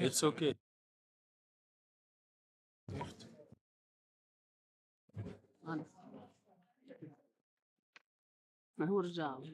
It's okay. ورجعوا.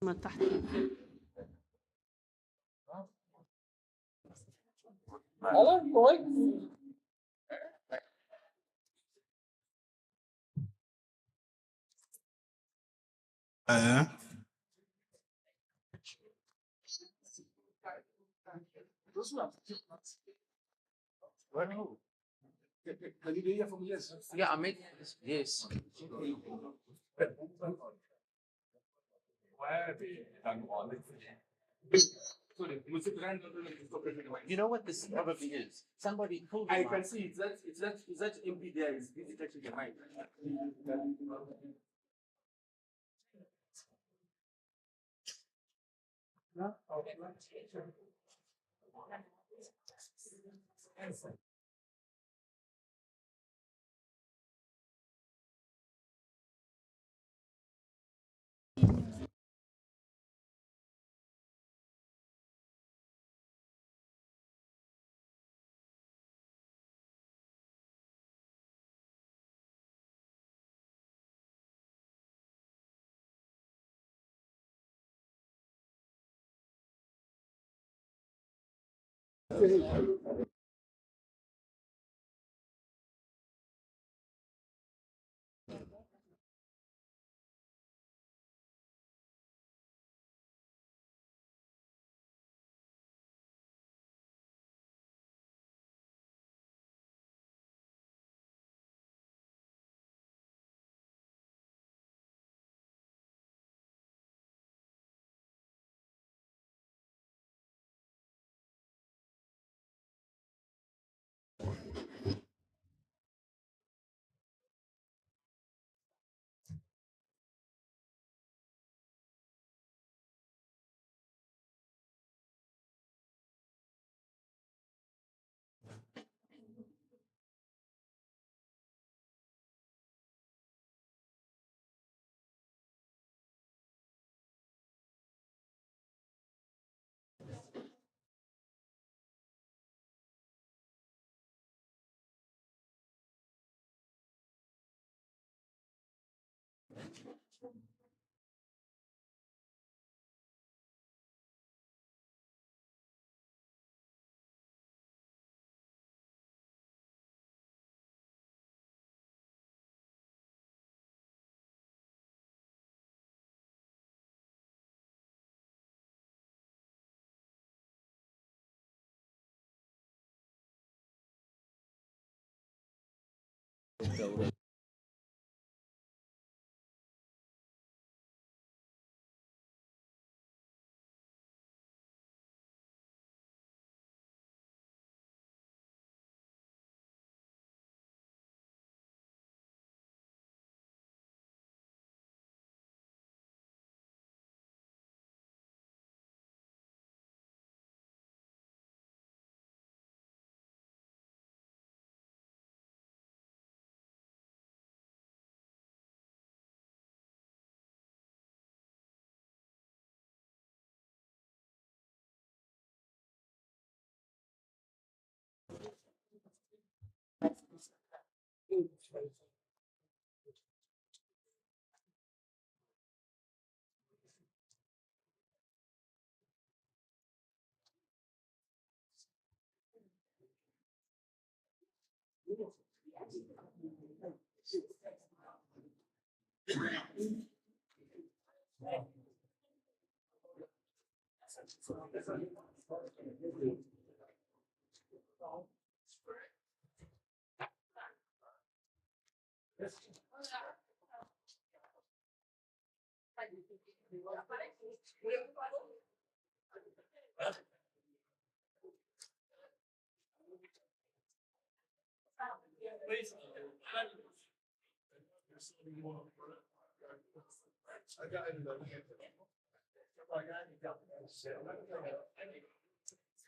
من تحت. Alan, Uh, Yeah, I mean, yes. You know what this probably is? Somebody pulled I can see it's that MP there is busy touching the mic.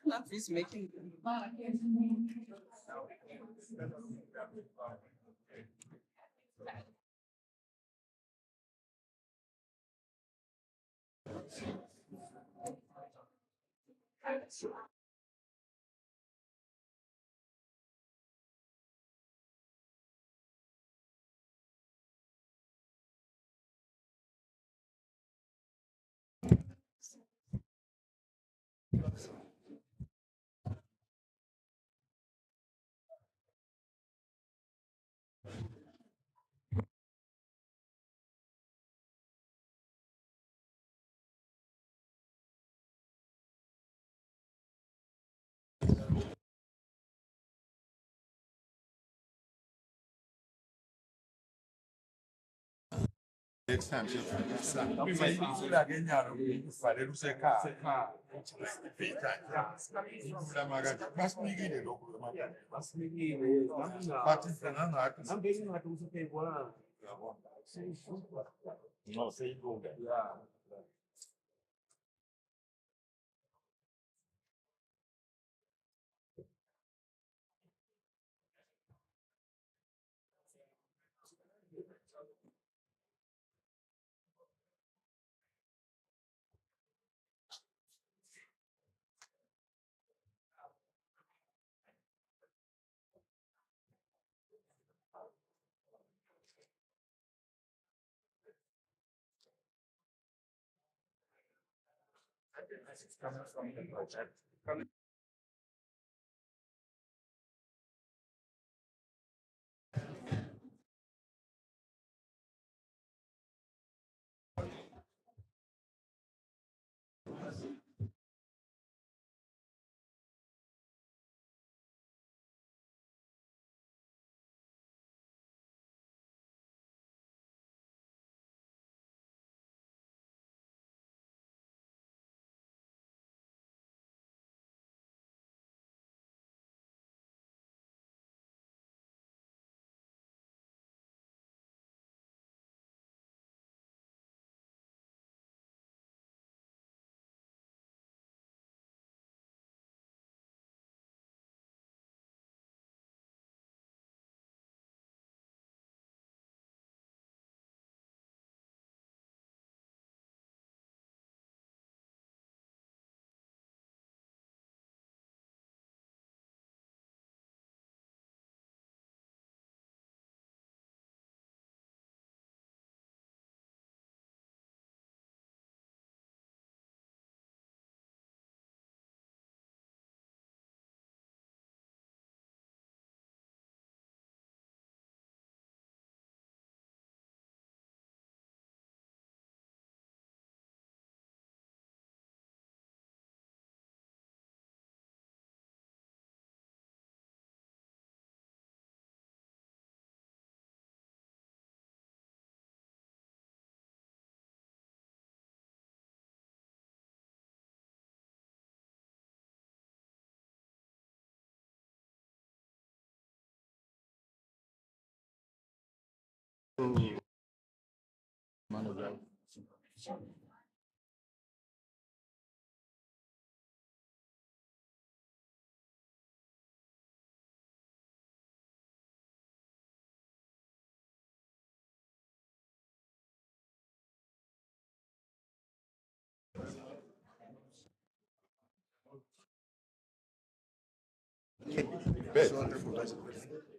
Love is making. Next time, no, say go.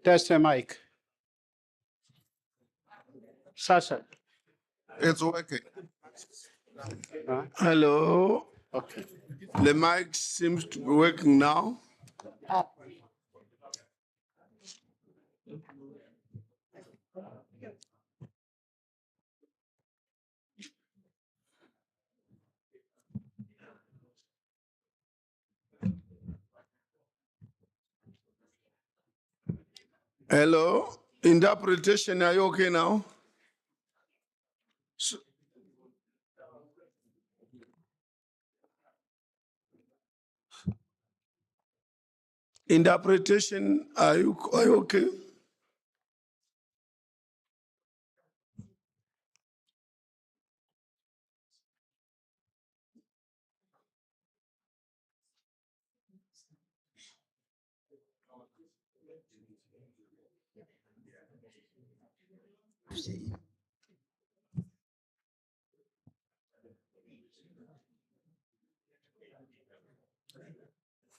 Test the mic. Sasha. It's working. Huh? Hello. Okay. The mic seems to be working now. Hello. Interpretation, are you okay now? S- Interpretation, are you okay?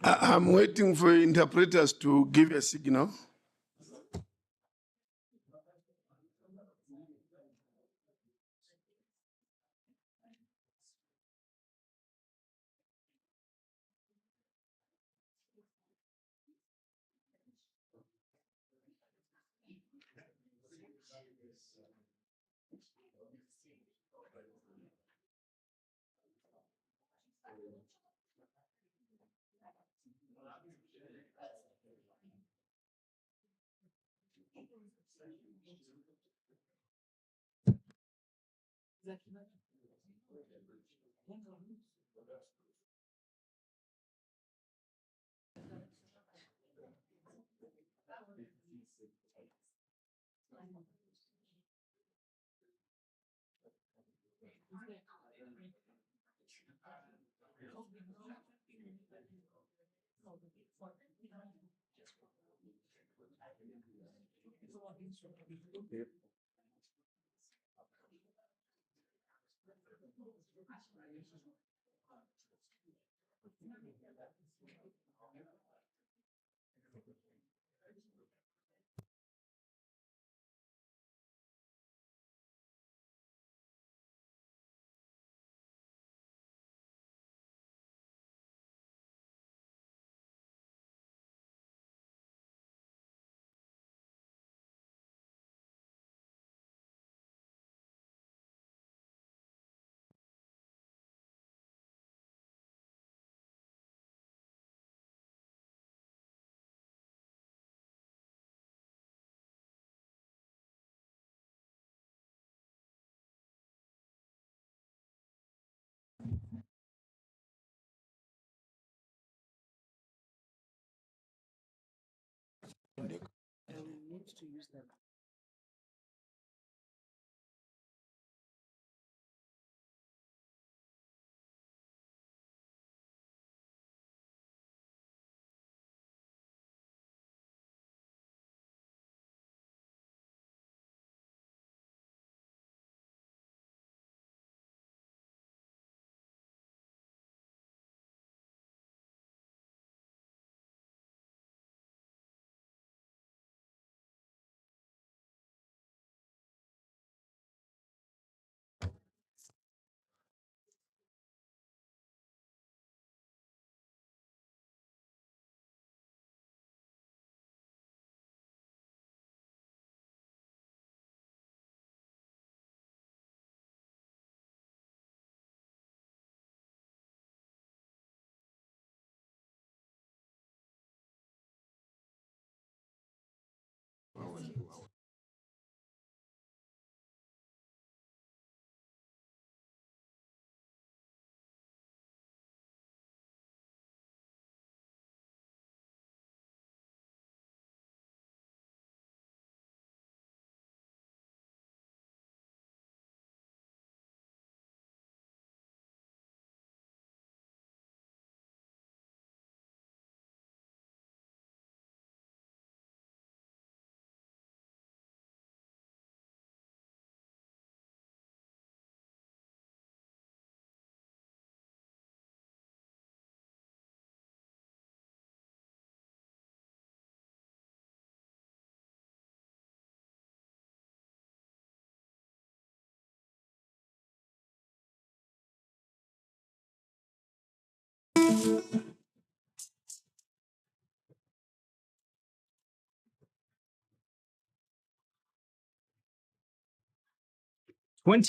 I'm waiting for interpreters to give a signal. Need to use that.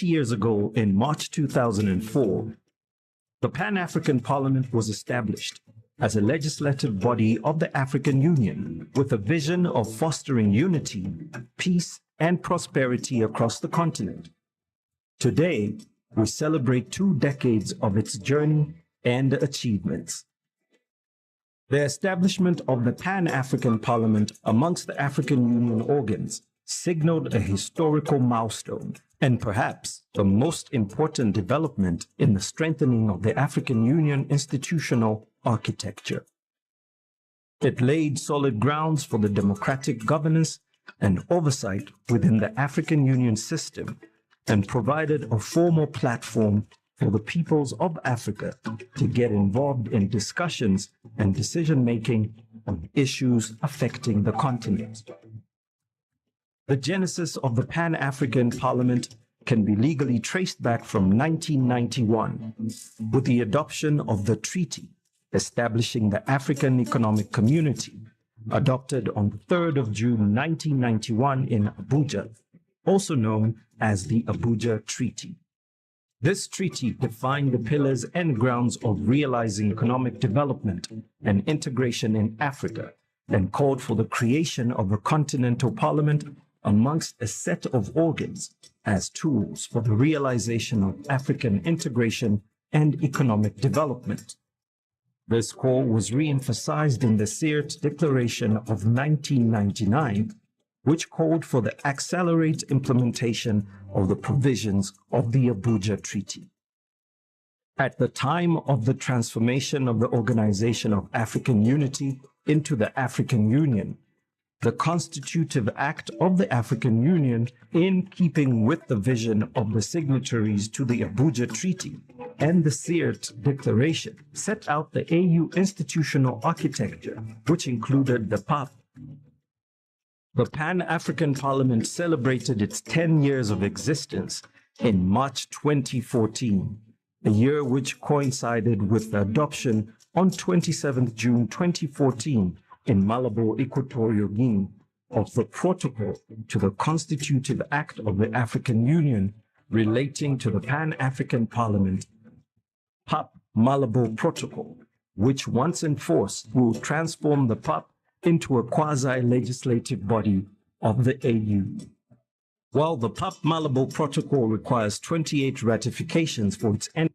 Years ago, in March 2004, the Pan-African Parliament was established as a legislative body of the African Union with a vision of fostering unity, peace, and prosperity across the continent. Today, we celebrate 2 decades of its journey and achievements. The establishment of the Pan-African Parliament amongst the African Union organs signaled a historical milestone and perhaps the most important development in the strengthening of the African Union institutional architecture. It laid solid grounds for the democratic governance and oversight within the African Union system and provided a formal platform for the peoples of Africa to get involved in discussions and decision-making on issues affecting the continent. The genesis of the Pan-African Parliament can be legally traced back from 1991 with the adoption of the treaty establishing the African Economic Community, adopted on the 3rd of June 1991 in Abuja, also known as the Abuja Treaty. This treaty defined the pillars and grounds of realizing economic development and integration in Africa and called for the creation of a continental parliament amongst a set of organs as tools for the realization of African integration and economic development. This call was re-emphasized in the Sirte Declaration of 1999, which called for the accelerated implementation of the provisions of the Abuja Treaty. At the time of the transformation of the Organization of African Unity into the African Union, the Constitutive Act of the African Union, in keeping with the vision of the signatories to the Abuja Treaty and the Sirte Declaration, set out the AU institutional architecture, which included the PAP. The Pan-African Parliament celebrated its 10 years of existence in March 2014, a year which coincided with the adoption on 27th June 2014 in Malabo, Equatorial Guinea, of the Protocol to the Constitutive Act of the African Union relating to the Pan-African Parliament, PAP Malabo Protocol, which once enforced will transform the PAP into a quasi-legislative body of the AU. While the PAP Malabo Protocol requires 28 ratifications for its end,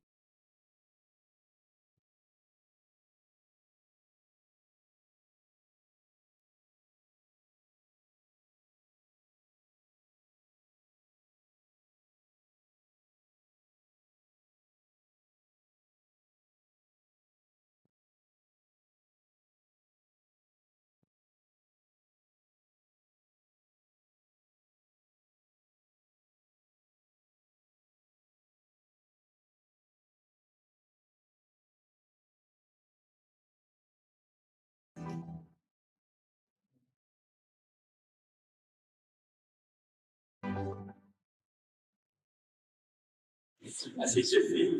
À cet effet,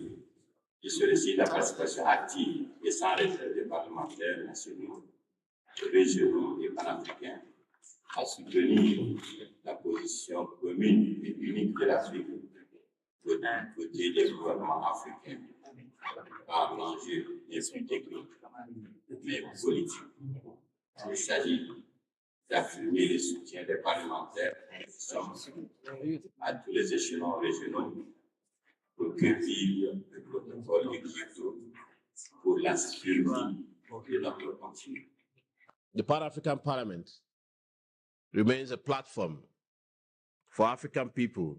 je sollicite la participation active et sans réserve des parlementaires nationaux, régionaux et panafricains à soutenir la position commune et unique de l'Afrique côté des gouvernements africains par l'enjeu des plus techniques mais politique. Il s'agit d'affirmer le soutien des parlementaires à tous les échelons régionaux pour cueillir le protocole de Kyoto pour la sécurité de notre continent. The Pan-African Parliament remains a platform for African people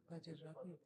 That is rapid.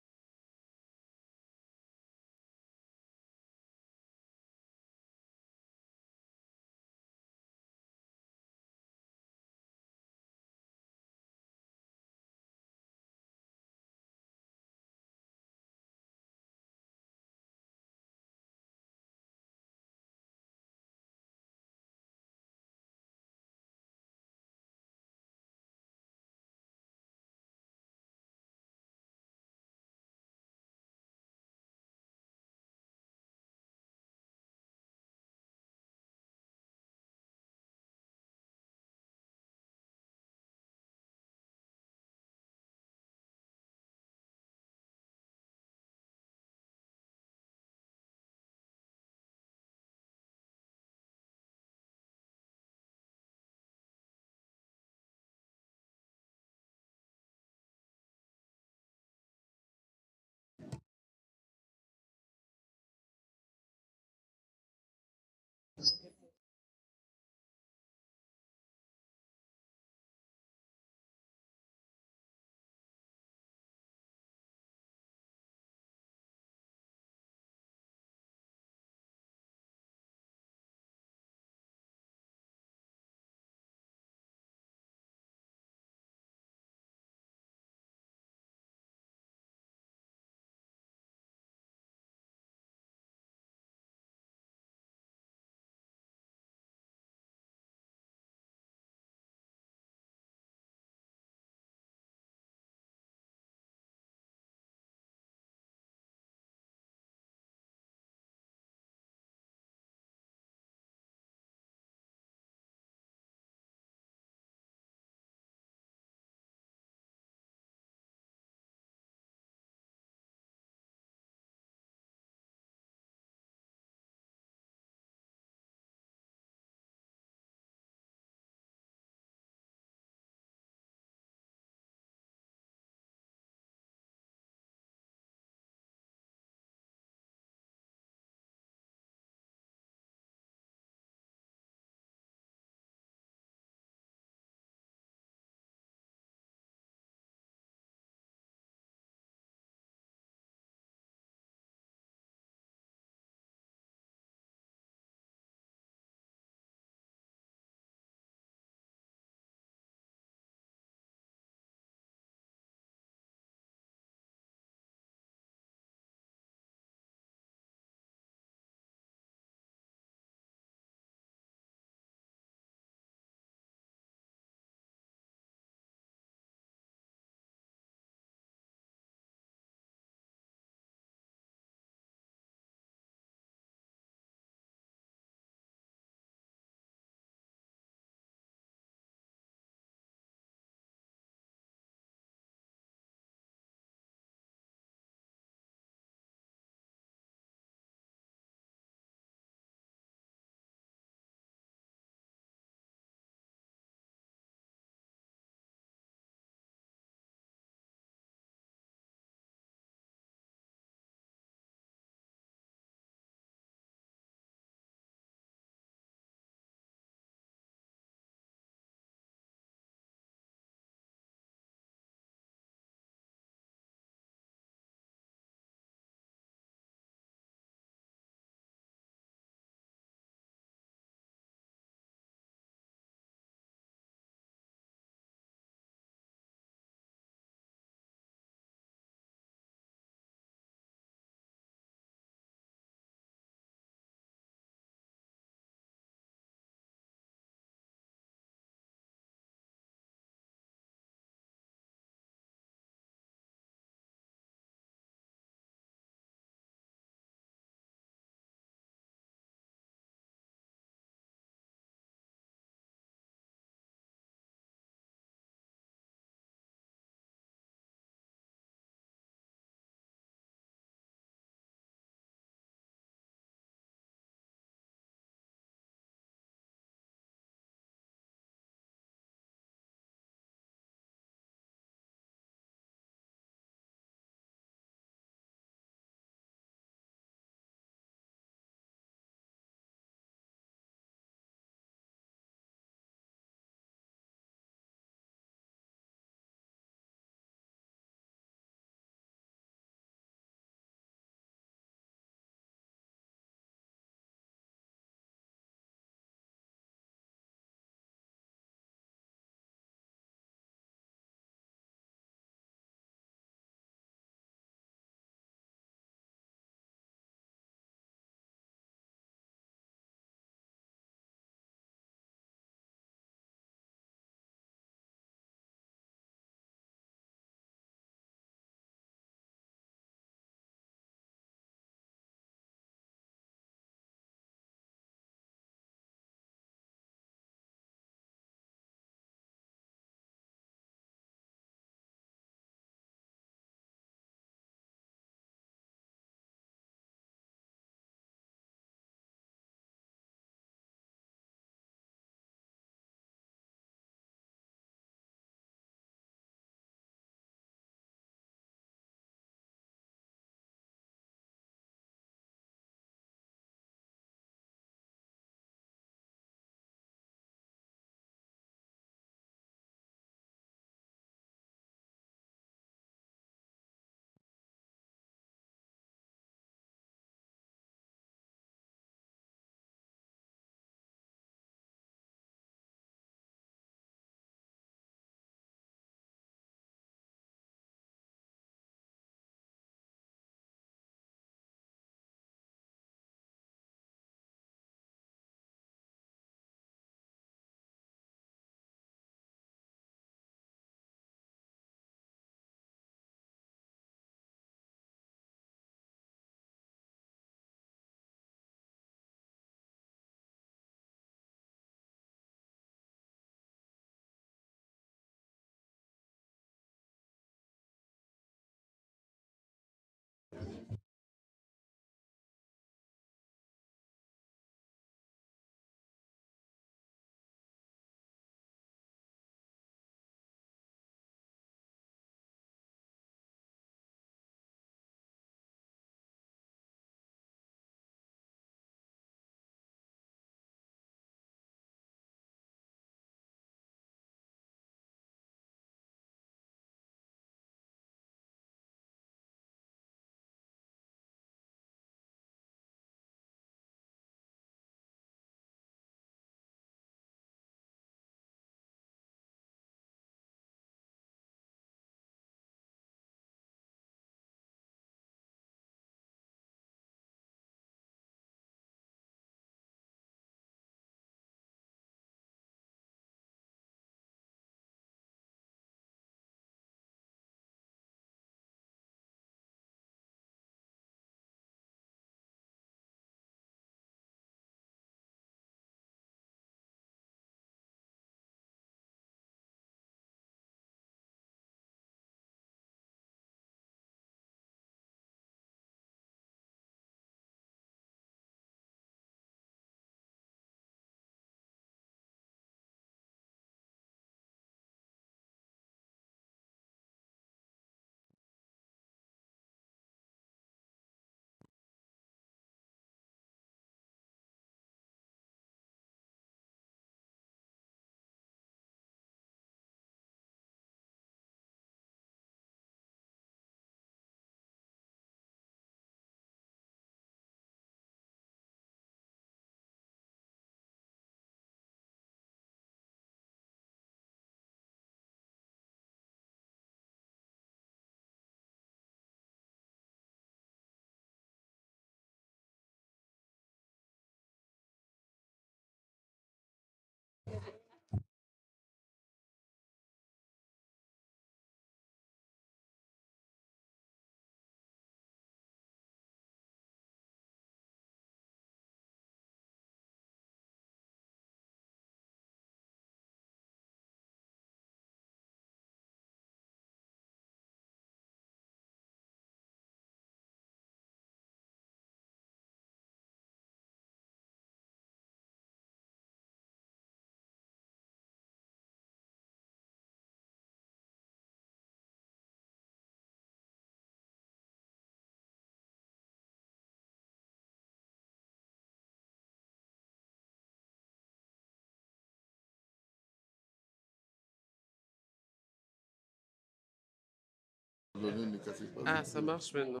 Ah, ça marche maintenant.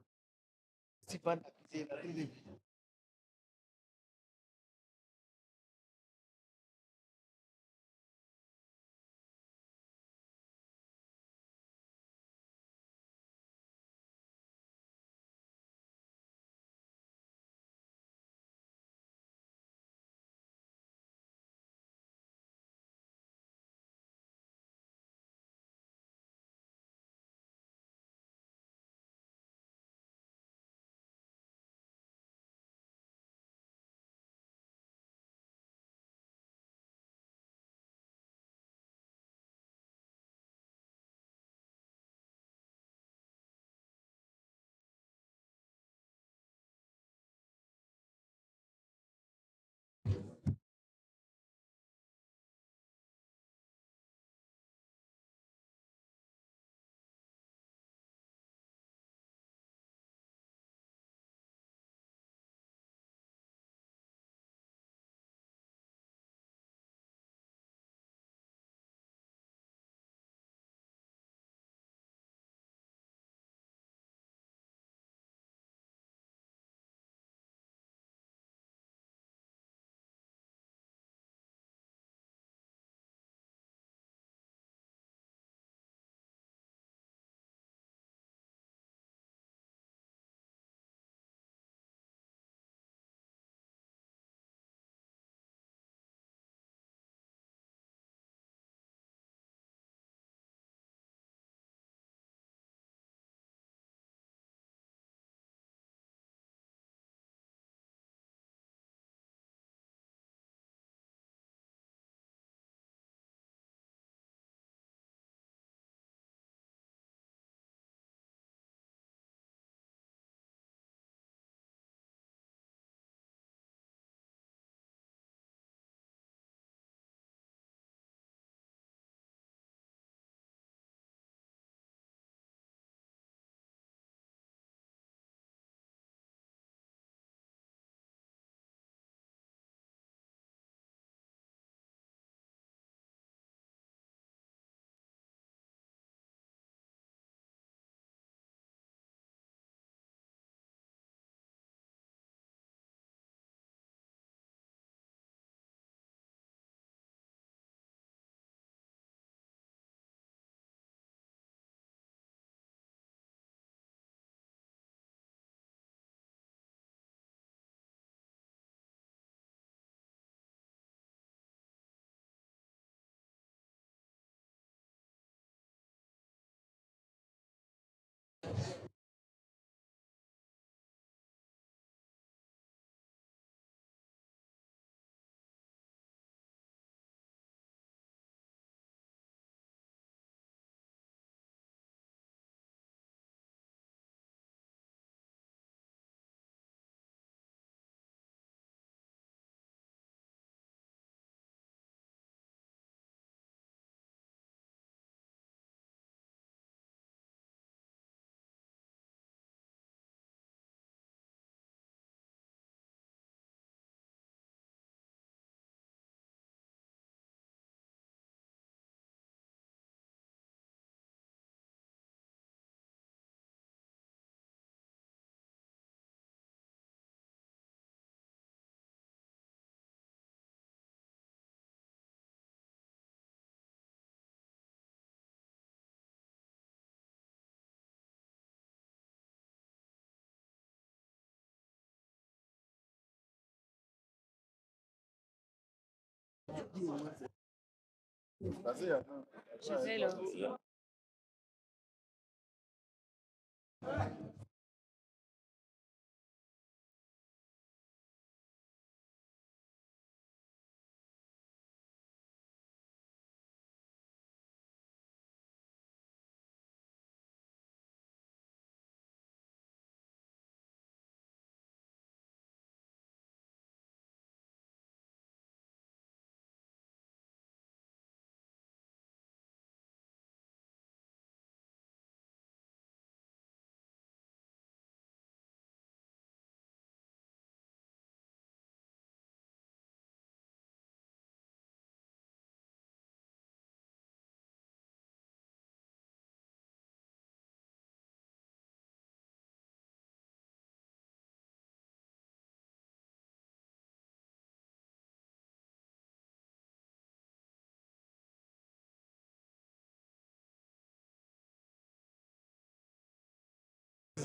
Je vais là.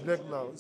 back now.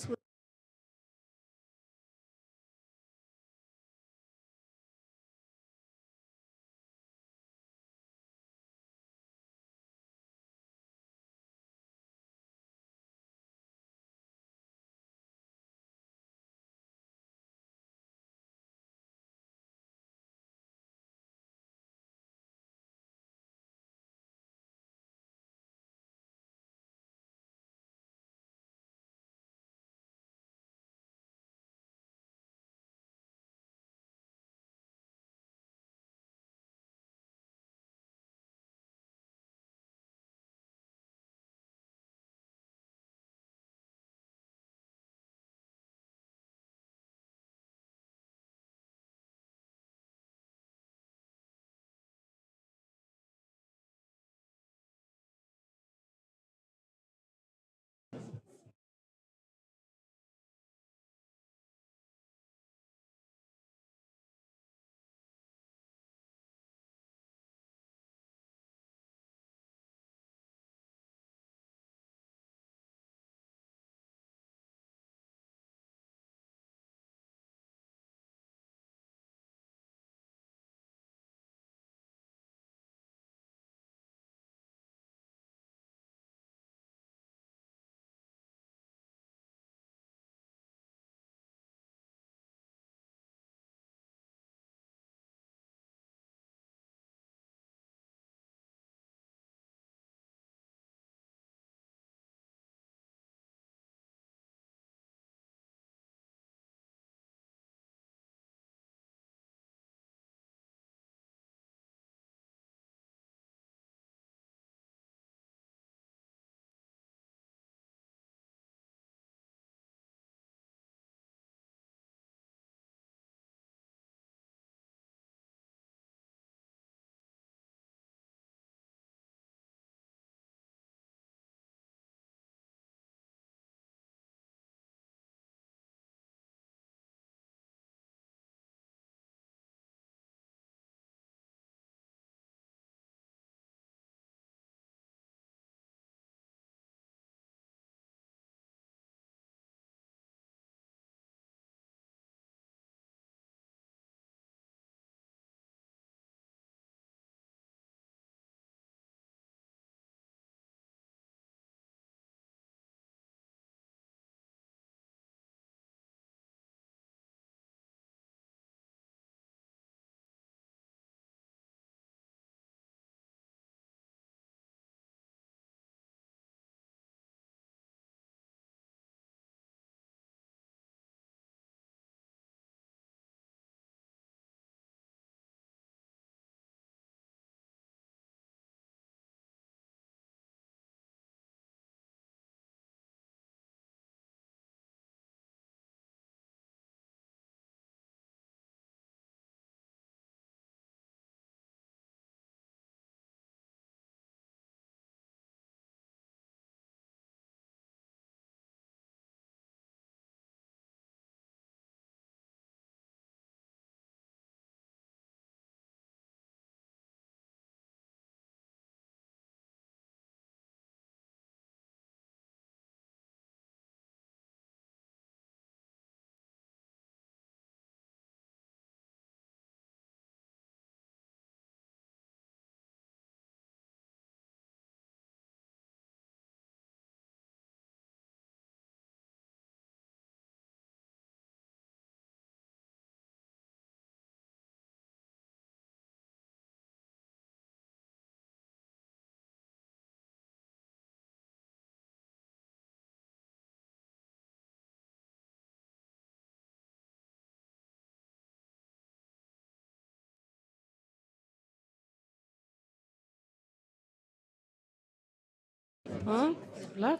Hein? Là?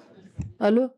Allô?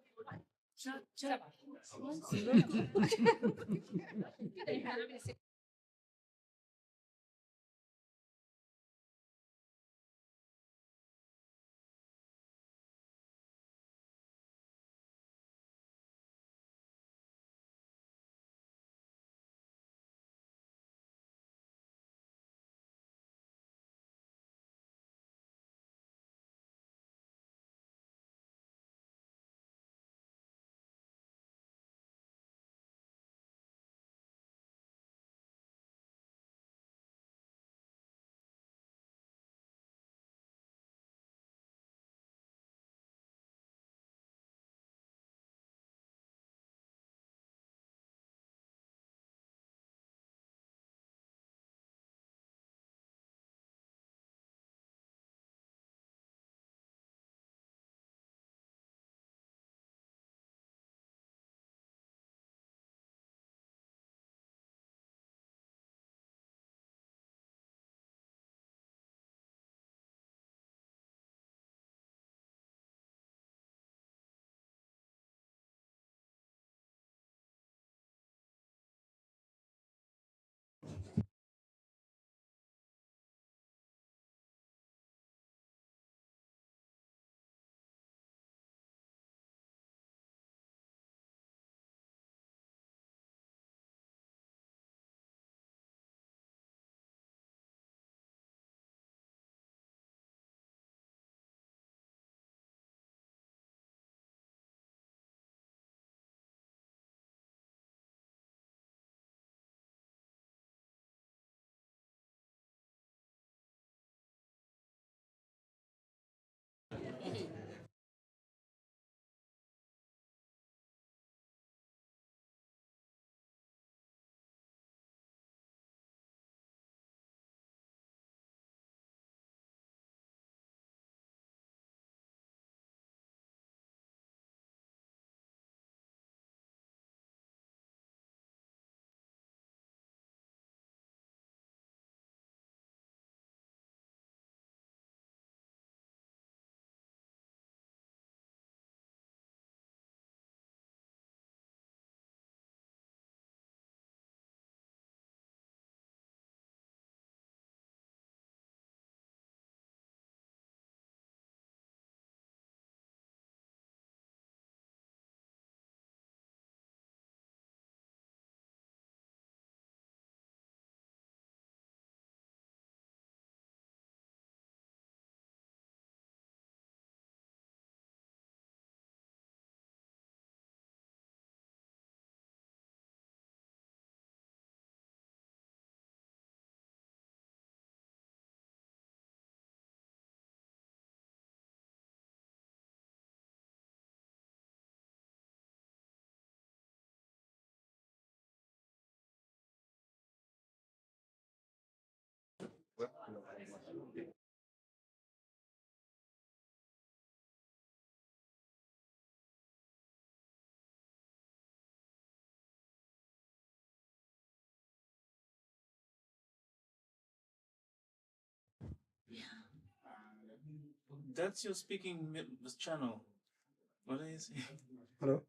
That's your speaking channel. What is it? Hello?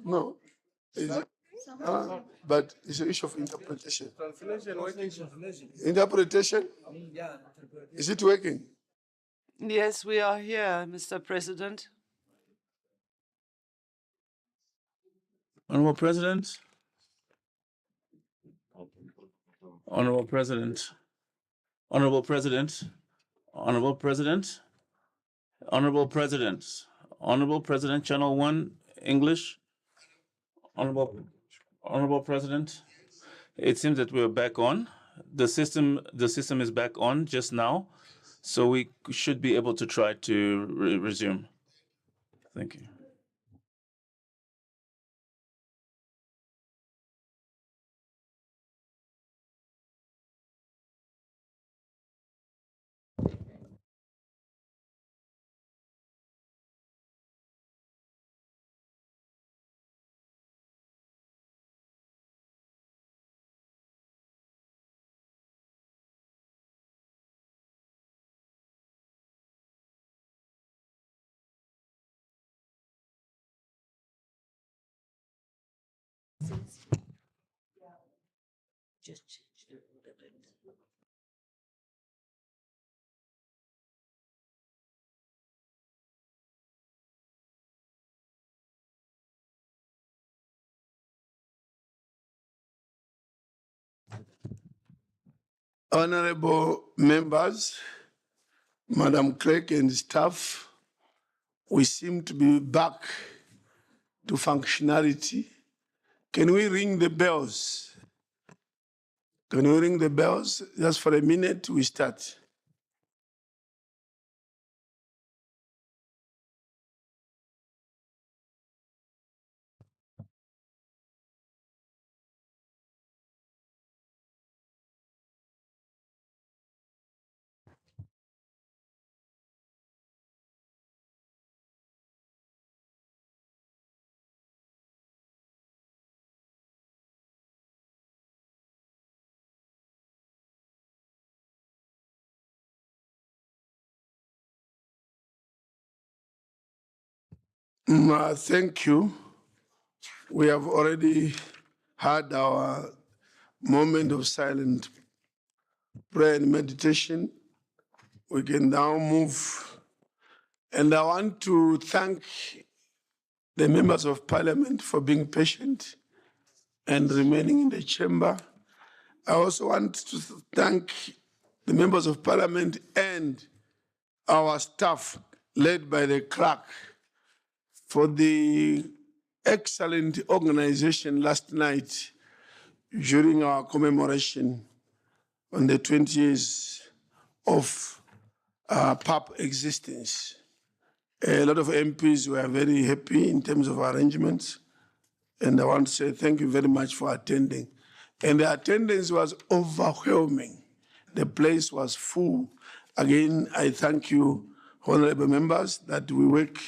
No. Is it? But it's an issue of interpretation. Translation working. Interpretation? Is it working? Yes, we are here, Mr. President. Honorable President. Honorable President. Honorable President. Honorable President. Honorable President. Honorable President, Channel 1, English. Honorable President. It seems that we're back on. The system is back on just now, so we should be able to try to resume. Thank you. Just change it a little bit. Honorable members, Madam Clerk and staff, we seem to be back to functionality. Can we ring the bells? Can we ring the bells? Just for a minute, we start. Thank you. We have already had our moment of silent prayer and meditation. We can now move. And I want to thank the members of parliament for being patient and remaining in the chamber. I also want to thank the members of parliament and our staff led by the clerk for the excellent organization last night during our commemoration on the 20 years of PAP existence. A lot of MPs were very happy in terms of arrangements, and I want to say thank you very much for attending. And the attendance was overwhelming. The place was full. Again, I thank you, honorable members, that we work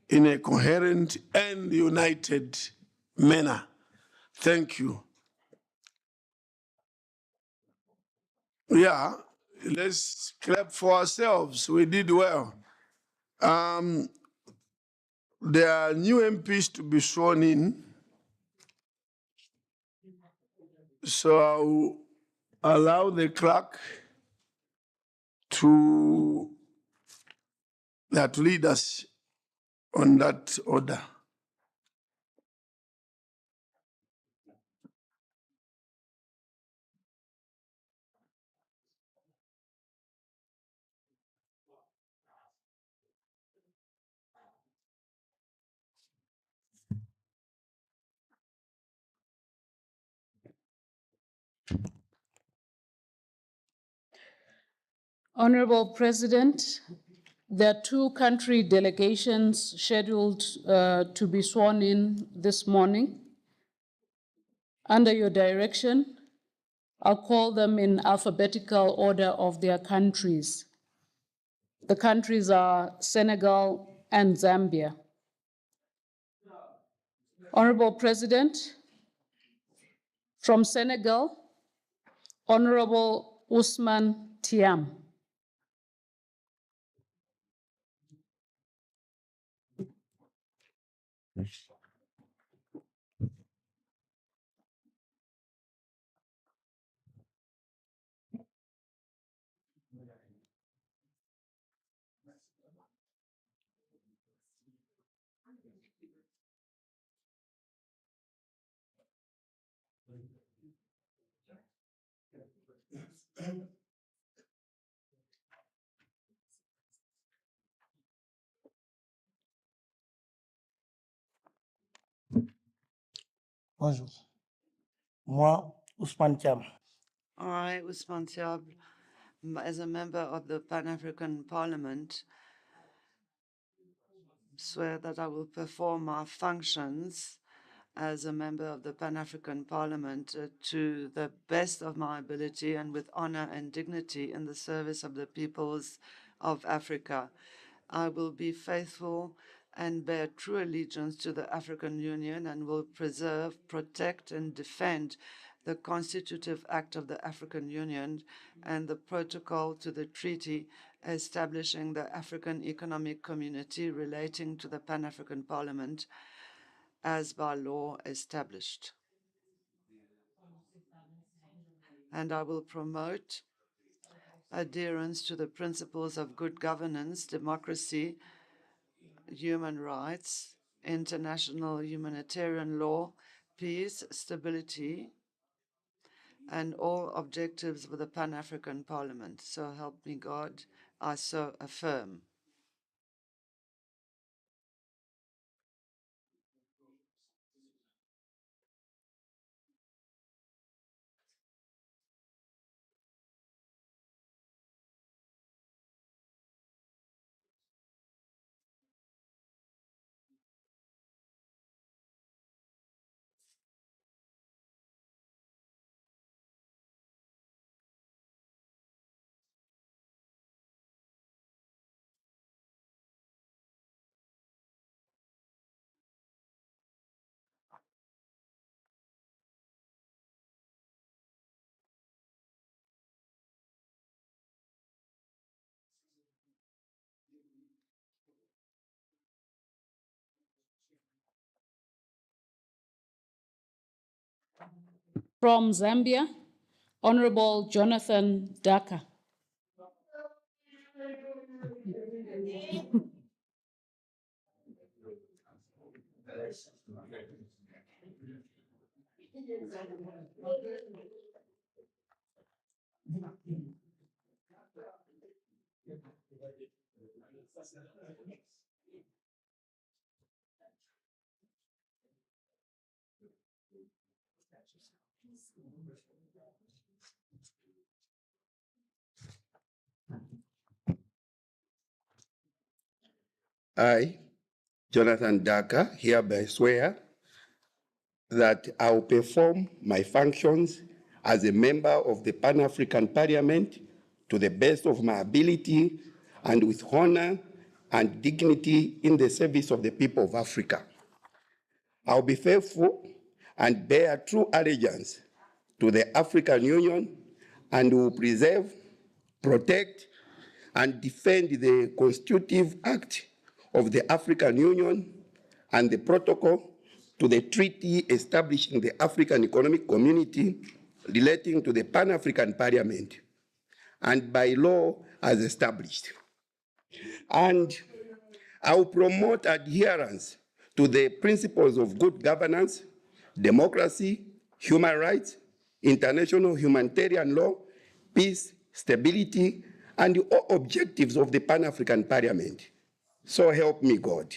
in a coherent and united manner. Thank you. Yeah, let's clap for ourselves. We did well. There are new MPs to be sworn in. So I'll allow the clerk to lead us on that order. Honorable President, there are two country delegations scheduled to be sworn in this morning. Under your direction, I'll call them in alphabetical order of their countries. The countries are Senegal and Zambia. Honorable President, from Senegal, Honorable Ousmane Thiam. Bonjour. Moi, Ousmane Thiam, I, Ousmane Thiam, as a member of the Pan-African Parliament, swear that I will perform my functions as a member of the Pan-African Parliament to the best of my ability and with honor and dignity in the service of the peoples of Africa. I will be faithful and bear true allegiance to the African Union and will preserve, protect, and defend the Constitutive Act of the African Union and the protocol to the treaty establishing the African Economic Community relating to the Pan-African Parliament as by law established. And I will promote adherence to the principles of good governance, democracy, human rights, international humanitarian law, peace, stability, and all objectives of the Pan-African Parliament. So help me God, I so affirm. From Zambia, Honorable Jonathan Daka. I, Jonathan Daka, hereby swear that I will perform my functions as a member of the Pan-African Parliament to the best of my ability and with honor and dignity in the service of the people of Africa. I'll be faithful and bear true allegiance to the African Union and will preserve, protect, and defend the Constitutive Act of the African Union and the protocol to the treaty establishing the African Economic Community relating to the Pan-African Parliament and by law as established. And I will promote adherence to the principles of good governance, democracy, human rights, international humanitarian law, peace, stability, and all objectives of the Pan-African Parliament. So help me God.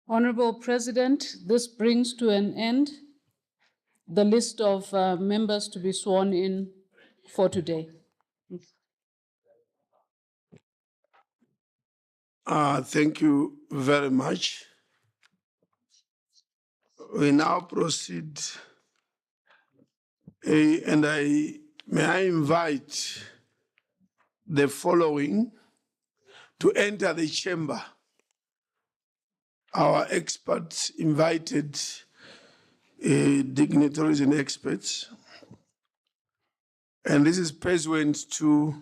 Honorable President, this brings to an end the list of members to be sworn in for today. Thank you very much. We now proceed, and may I invite the following to enter the chamber. Our experts invited dignitaries and experts, and this is pursuant to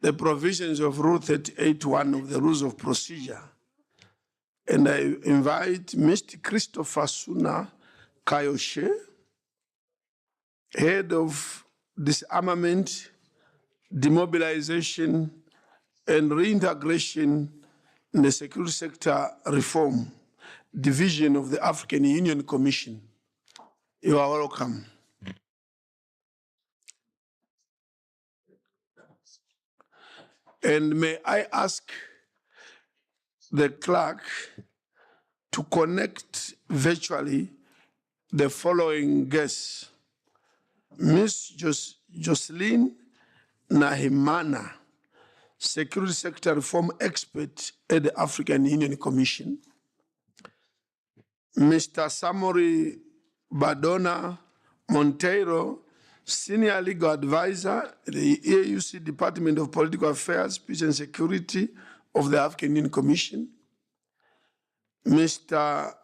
the provisions of Rule 38.1 of the Rules of Procedure. And I invite Mr. Christopher Suna Kayoshe, Head of Disarmament, Demobilization, and Reintegration in the Security Sector Reform Division of the African Union Commission. You are welcome. And may I ask the clerk to connect virtually the following guests: Ms. Jocelyn Nahimana, Security Sector Reform Expert at the African Union Commission; Mr. Samori Badona Monteiro, Senior Legal Advisor at the AUC Department of Political Affairs, Peace and Security of the African Union Commission; Mr.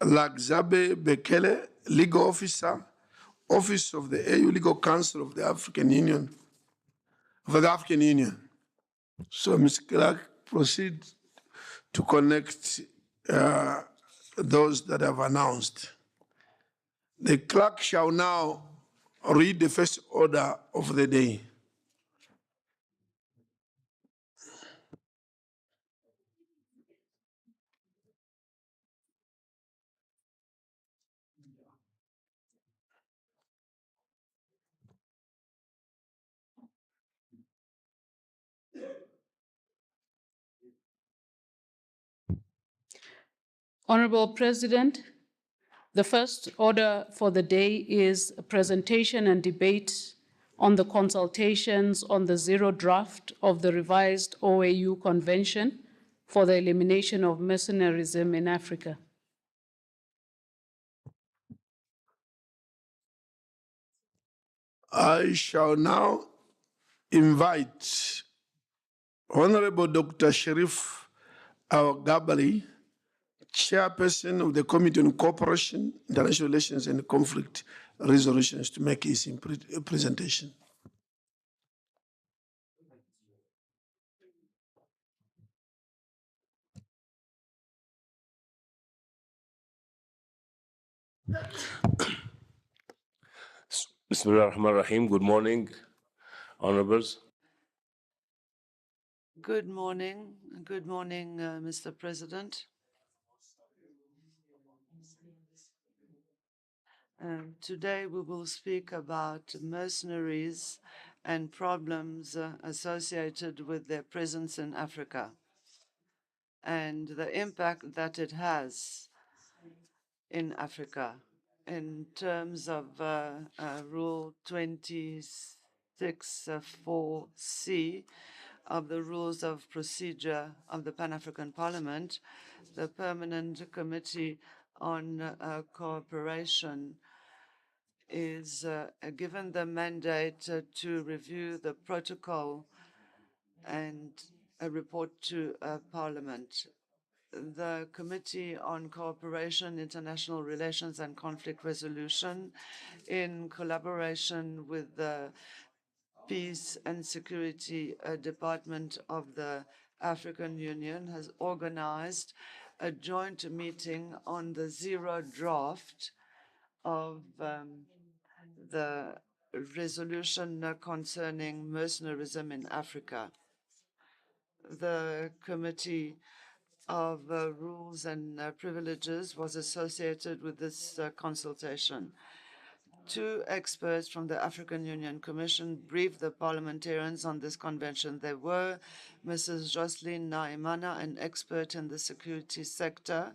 Lagzabe Bekele, Legal Officer, Office of the AU Legal Council of the African Union, So, Mr. Clerk, proceed to connect those that have announced. The clerk shall now read the first order of the day. Honorable President, the first order for the day is a presentation and debate on the consultations on the zero draft of the revised OAU Convention for the elimination of mercenarism in Africa. I shall now invite Honorable Dr. Sharif Al-Gabari, Chairperson of the Committee on Cooperation, International Relations and Conflict Resolutions, to make his presentation. Bismillah ar-Rahman ar-Rahim. Good morning, honorables. Good morning. Good morning, Mr. President. Today we will speak about mercenaries and problems associated with their presence in Africa and the impact that it has in Africa in terms of Rule 26(4)(c) of the Rules of Procedure of the Pan-African Parliament. The Permanent Committee on Cooperation is given the mandate to review the protocol and report to Parliament. The Committee on Cooperation, International Relations and Conflict Resolution, in collaboration with the Peace and Security Department of the African Union, has organized a joint meeting on the zero draft of the resolution concerning mercenarism in Africa. the Committee of Rules and Privileges was associated with this consultation. Two experts from the African Union Commission briefed the parliamentarians on this convention. They were Mrs. Jocelyn Naimana, an expert in the security sector,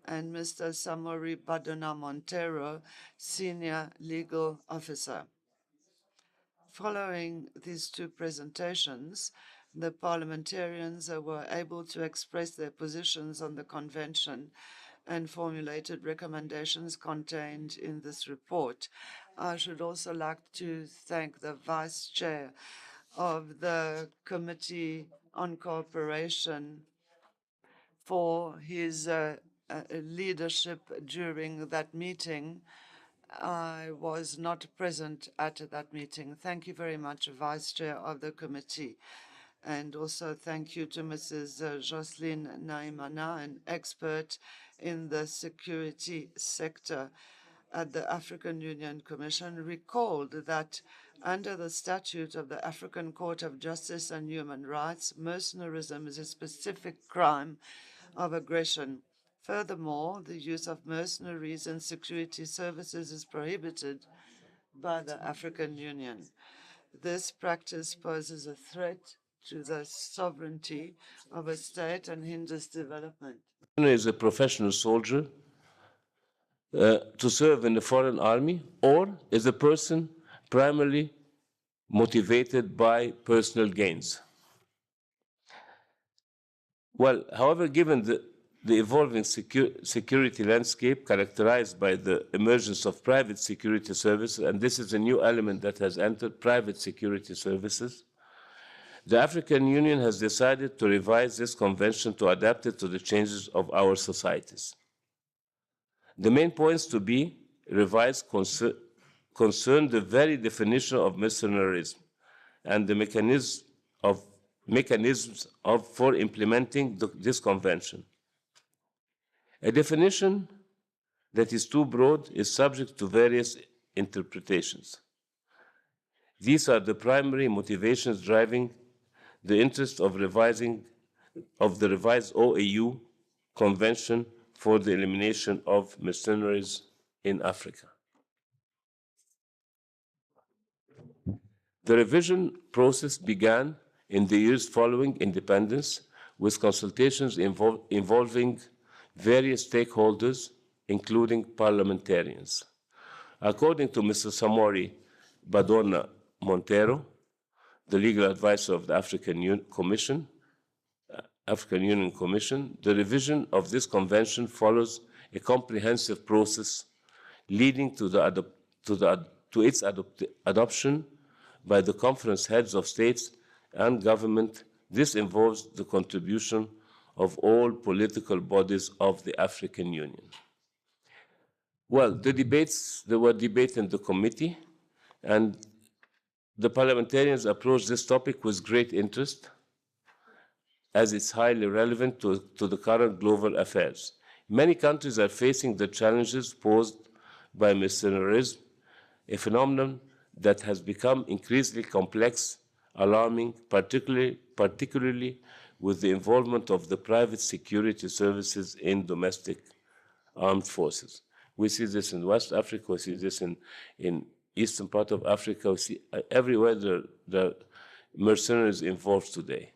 and Mr. Samori Badona Montero, senior legal officer. Following these two presentations, the parliamentarians were able to express their positions on the convention and formulated recommendations contained in this report. I should also like to thank the Vice Chair of the Committee on Cooperation for his leadership during that meeting. I was not present at that meeting. Thank you very much, Vice Chair of the committee. And also thank you to Mrs. Jocelyn Naimana, an expert in the security sector at the African Union Commission, recalled that under the statute of the African Court of Justice and Human Rights, mercenarism is a specific crime of aggression. Furthermore, the use of mercenaries in security services is prohibited by the African Union. This practice poses a threat to the sovereignty of a state and hinders development. Is a professional soldier to serve in the foreign army, or is a person primarily motivated by personal gains? Well, however, given the evolving security landscape characterized by the emergence of private security services, and this is a new element that has entered private security services, the African Union has decided to revise this convention to adapt it to the changes of our societies. The main points to be revised concern the very definition of mercenarism and the mechanisms for implementing this convention. A definition that is too broad is subject to various interpretations. These are the primary motivations driving the interest of the revised OAU Convention for the Elimination of Mercenaries in Africa. The revision process began in the years following independence with consultations involving various stakeholders, including parliamentarians. According to Mr. Samori Badona Montero, the legal advisor of the African Union Commission, the revision of this convention follows a comprehensive process leading to its adoption by the conference heads of states and government. This involves the contribution of all political bodies of the African Union. Well, there were debates in the committee, and the parliamentarians approached this topic with great interest, as it's highly relevant to the current global affairs. Many countries are facing the challenges posed by mercenarism, a phenomenon that has become increasingly complex, alarming, particularly with the involvement of the private security services in domestic armed forces. We see this in West Africa, we see this in eastern part of Africa, we see everywhere the mercenaries involved today.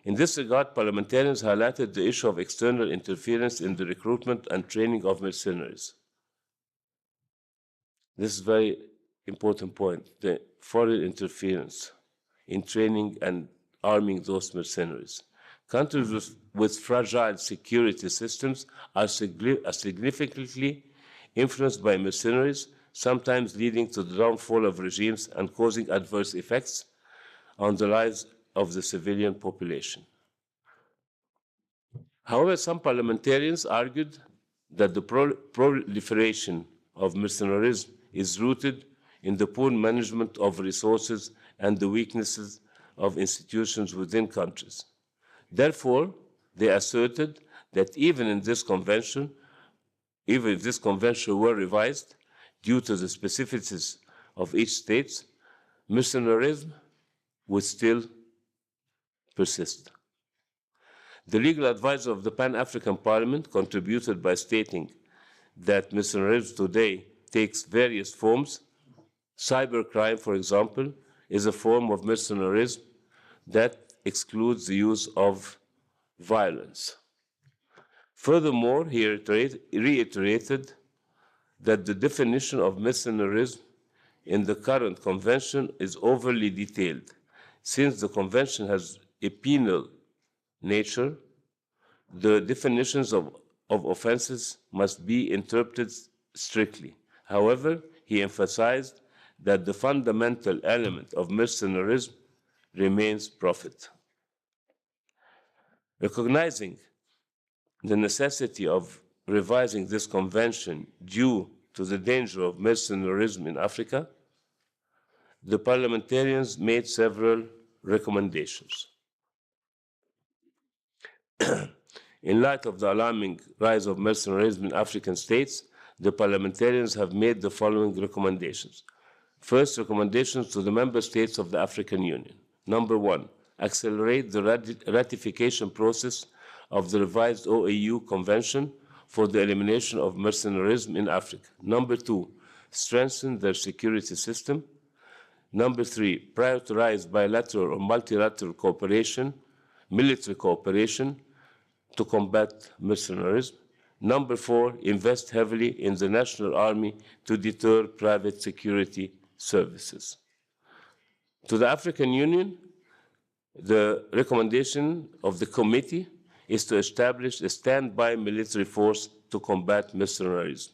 In this regard, parliamentarians highlighted the issue of external interference in the recruitment and training of mercenaries. This is a very important point, the foreign interference in training and arming those mercenaries. Countries with fragile security systems are significantly influenced by mercenaries, sometimes leading to the downfall of regimes and causing adverse effects on the lives of the civilian population. However, some parliamentarians argued that the proliferation of mercenarism is rooted in the poor management of resources and the weaknesses of institutions within countries. Therefore, they asserted that even if this convention were revised due to the specificities of each state, mercenarism would still persist. The legal advisor of the Pan-African Parliament contributed by stating that mercenarism today takes various forms. Cybercrime, for example, is a form of mercenarism that excludes the use of violence. Furthermore, he reiterated that the definition of mercenarism in the current convention is overly detailed. Since the convention has a penal nature, the definitions of offenses must be interpreted strictly. However, he emphasized that the fundamental element of mercenarism remains profit. Recognizing the necessity of revising this convention due to the danger of mercenarism in Africa, the parliamentarians made several recommendations. In light of the alarming rise of mercenarism in African states, the parliamentarians have made the following recommendations. First, recommendations to the member states of the African Union. Number one, accelerate the ratification process of the revised OAU Convention for the elimination of mercenarism in Africa. Number two, strengthen their security system. Number three, prioritize bilateral or multilateral cooperation, military cooperation to combat mercenarism. Number four, invest heavily in the national army to deter private security services. To the African Union, the recommendation of the committee is to establish a standby military force to combat mercenarism.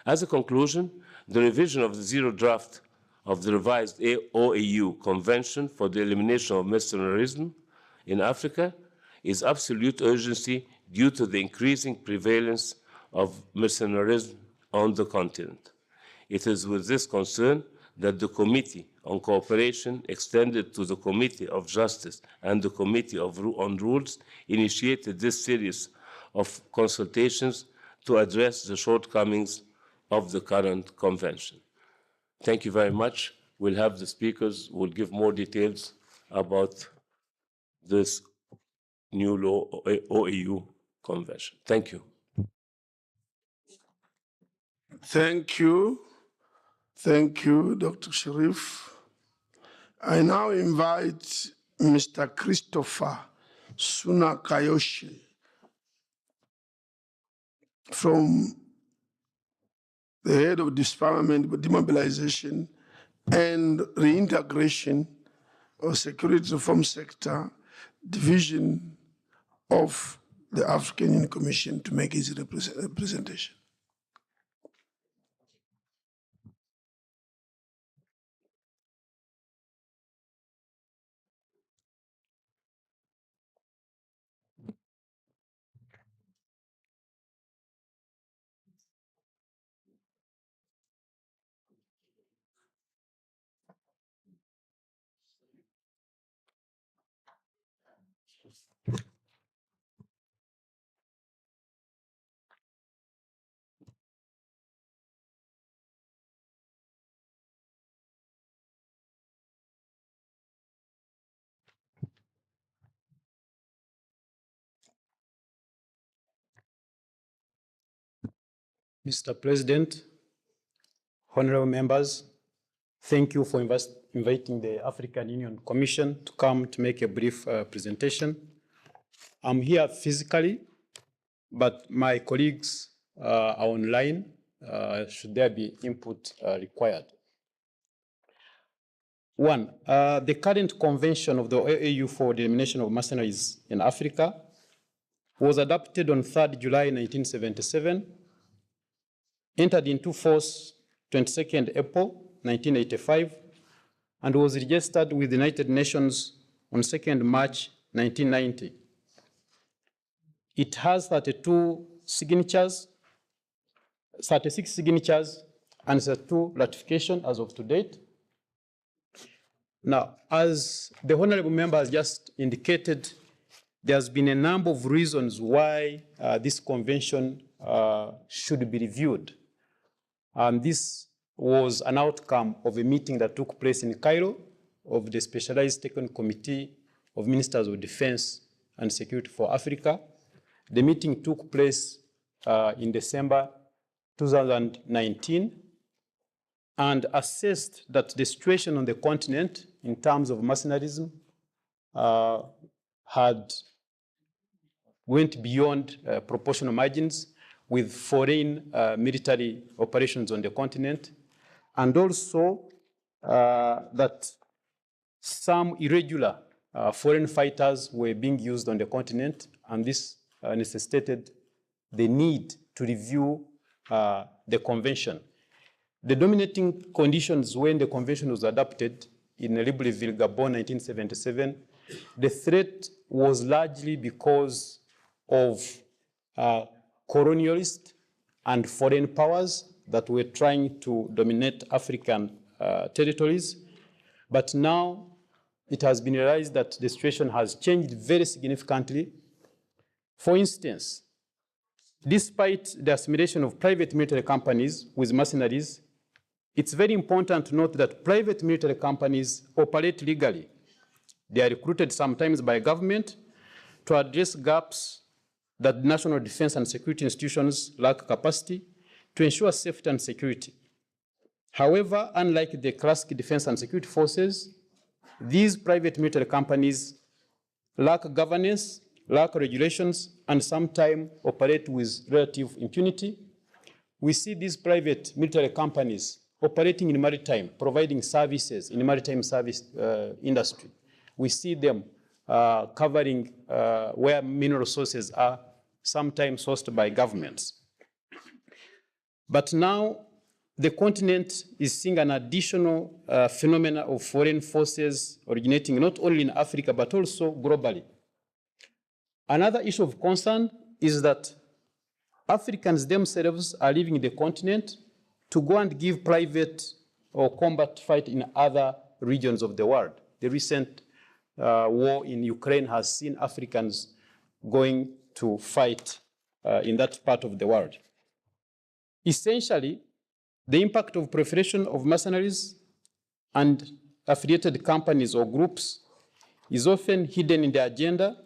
As a conclusion, the revision of the zero draft of the revised OAU Convention for the elimination of mercenarism in Africa is absolute urgency due to the increasing prevalence of mercenarism on the continent. It is with this concern that the Committee on Cooperation, extended to the Committee of Justice and the Committee on Rules, initiated this series of consultations to address the shortcomings of the current convention. Thank you very much. We'll have the speakers who will give more details about this new law, OAU convention. Thank you. Thank you. Thank you, Dr. Sharif. I now invite Mr. Christopher Sunakayoshi from the head of Disarmament, Demobilization, and Reintegration of Security Reform Sector, Division of the African Union Commission, to make his representation. Mr. President, honorable members, thank you for inviting the African Union Commission to come to make a brief presentation. I'm here physically, but my colleagues are online, should there be input required. One, the current convention of the OAU for the elimination of mercenaries in Africa was adopted on 3rd July 1977, entered into force 22nd April 1985, and was registered with the United Nations on 2nd March 1990. It has 36 signatures, and 32 ratifications as of to date. Now, as the honorable member has just indicated, there's been a number of reasons why this convention should be reviewed. And this was an outcome of a meeting that took place in Cairo of the Specialized Technical Committee of Ministers of Defense and Security for Africa. The meeting took place in December 2019 and assessed that the situation on the continent in terms of mercenarism had went beyond proportional margins with foreign military operations on the continent, and also that some irregular foreign fighters were being used on the continent, and this necessitated the need to review the convention. The dominating conditions when the convention was adopted in Libreville, Gabon, 1977, the threat was largely because of colonialist and foreign powers that were trying to dominate African territories. But now it has been realized that the situation has changed very significantly. For instance, despite the assimilation of private military companies with mercenaries, it's very important to note that private military companies operate legally. They are recruited sometimes by government to address gaps that national defense and security institutions lack capacity to ensure safety and security. However, unlike the classic defense and security forces, these private military companies lack governance, lack regulations, and sometimes operate with relative impunity. We see these private military companies operating in maritime, providing services in the maritime service industry. We see them covering where mineral resources are sometimes sourced by governments. But now the continent is seeing an additional phenomena of foreign forces originating not only in Africa, but also globally. Another issue of concern is that Africans themselves are leaving the continent to go and give private or combat fight in other regions of the world. The recent war in Ukraine has seen Africans going to fight in that part of the world. Essentially, the impact of proliferation of mercenaries and affiliated companies or groups is often hidden in the agenda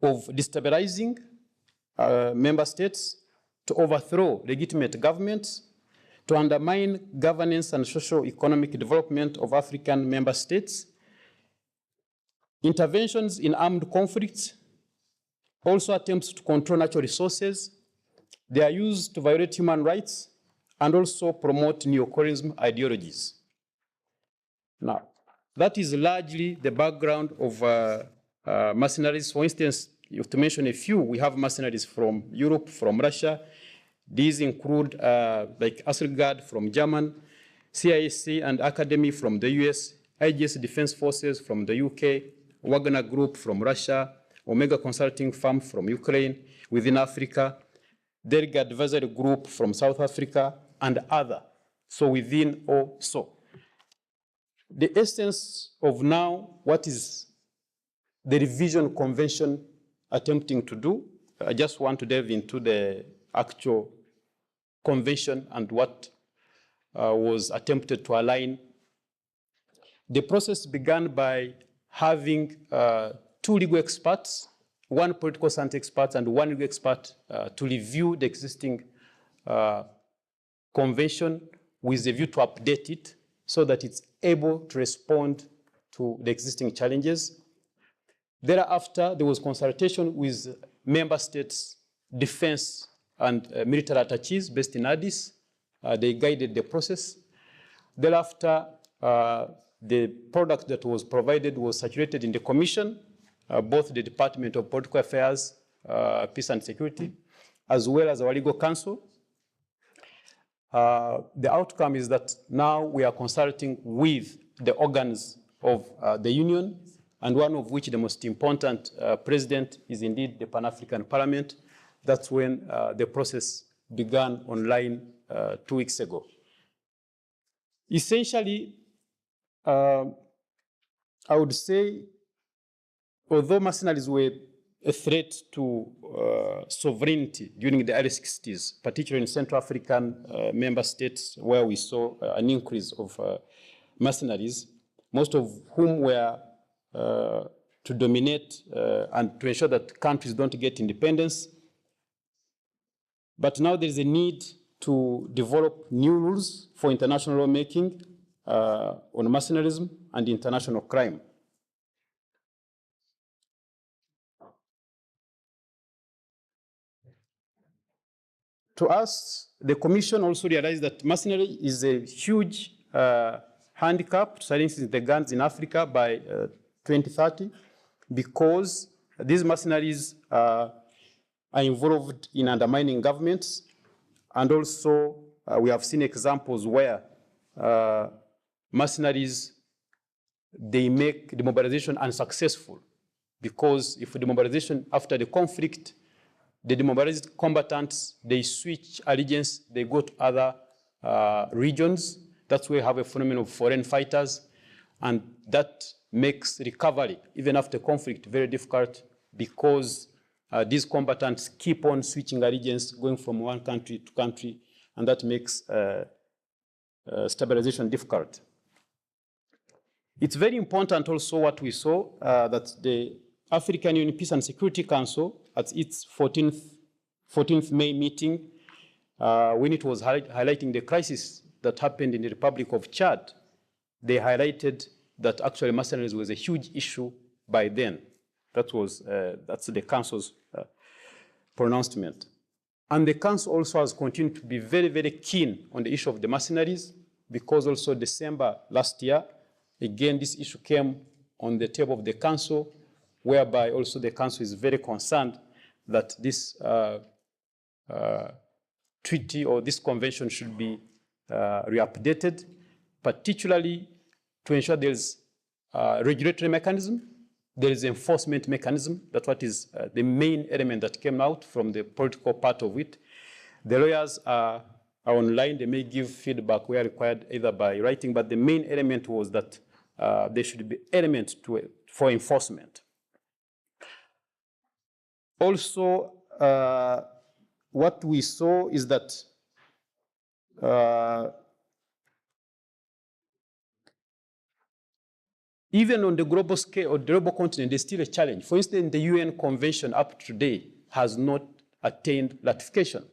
of destabilizing member states, to overthrow legitimate governments, to undermine governance and socio-economic development of African member states. Interventions in armed conflicts, also attempts to control natural resources. They are used to violate human rights and also promote neocolonialism ideologies. Now, that is largely the background of mercenaries. For instance, to mention a few, we have mercenaries from Europe, from Russia. These include like Asselgard from Germany, CISC and Academy from the US, IGS Defense Forces from the UK, Wagner Group from Russia, Omega Consulting Firm from Ukraine, within Africa, Derg Advisory Group from South Africa, and other. So within also. The essence of now, what is the revision convention attempting to do? I just want to delve into the actual convention and what was attempted to align. The process began by having two legal experts, one political science expert and one legal expert to review the existing convention with a view to update it so that it's able to respond to the existing challenges. Thereafter, there was consultation with member states' defense and military attaches based in Addis. They guided the process. Thereafter, the product that was provided was circulated in the Commission, both the Department of Political Affairs, Peace and Security, as well as our legal counsel. The outcome is that now we are consulting with the organs of the Union, and one of which the most important president is indeed the Pan-African Parliament. That's when the process began online 2 weeks ago. Essentially, I would say, although mercenaries were a threat to sovereignty during the early 60s, particularly in Central African member states where we saw an increase of mercenaries, most of whom were to dominate and to ensure that countries don't get independence. But now there is a need to develop new rules for international lawmaking on mercenarism and international crime. To us, the Commission also realized that mercenary is a huge handicap to silencing the guns in Africa by 2030, because these mercenaries are involved in undermining governments, and also we have seen examples where mercenaries, they make demobilization unsuccessful, because if demobilization after the conflict, the demobilized combatants, they switch allegiance, they go to other regions. That's where we have a phenomenon of foreign fighters, and that makes recovery, even after conflict, very difficult, because these combatants keep on switching allegiance, going from one country to country, and that makes stabilization difficult. It's very important also what we saw, that the African Union Peace and Security Council, at its 14th May meeting, when it was highlighting the crisis that happened in the Republic of Chad, they highlighted that actually mercenaries was a huge issue by then. That's the Council's pronouncement. And the Council also has continued to be very, very keen on the issue of the mercenaries, because also December last year, again, this issue came on the table of the Council, whereby also the Council is very concerned that this treaty or this convention should be re-updated, particularly to ensure there is a regulatory mechanism, there is enforcement mechanism. That's what is the main element that came out from the political part of it. The lawyers are online, they may give feedback where required, either by writing, but the main element was that there should be elements for enforcement. Also, what we saw is that even on the global scale or the global continent, there's still a challenge. For instance, the UN Convention up to today has not attained ratification.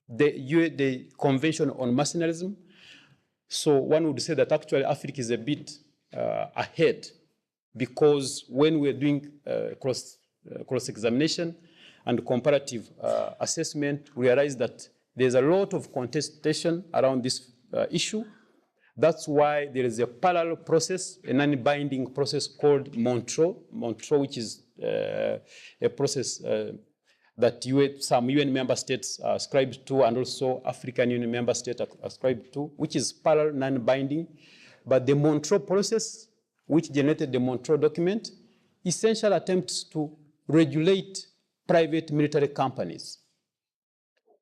The Convention on Mercenarism, so one would say that actually Africa is a bit ahead, because when we're doing cross-examination and comparative assessment, we realize that there's a lot of contestation around this issue. That's why there is a parallel process, a non-binding process called Montreux, which is a process that some UN member states are ascribed to, and also African Union member states are ascribed to, which is parallel, non-binding. But the Montreux process, which generated the Montreux document, essentially attempts to regulate private military companies,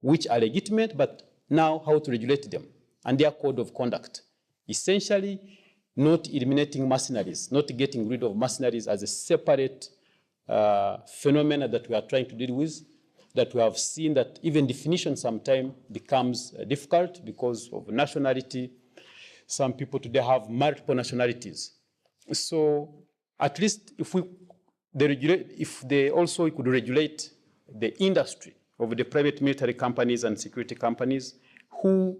which are legitimate, but now how to regulate them and their code of conduct. Essentially, not eliminating mercenaries, not getting rid of mercenaries as a separate phenomena that we are trying to deal with, that we have seen that even definition sometimes becomes difficult because of nationality. Some people today have multiple nationalities. So at least if we could regulate the industry of the private military companies and security companies, who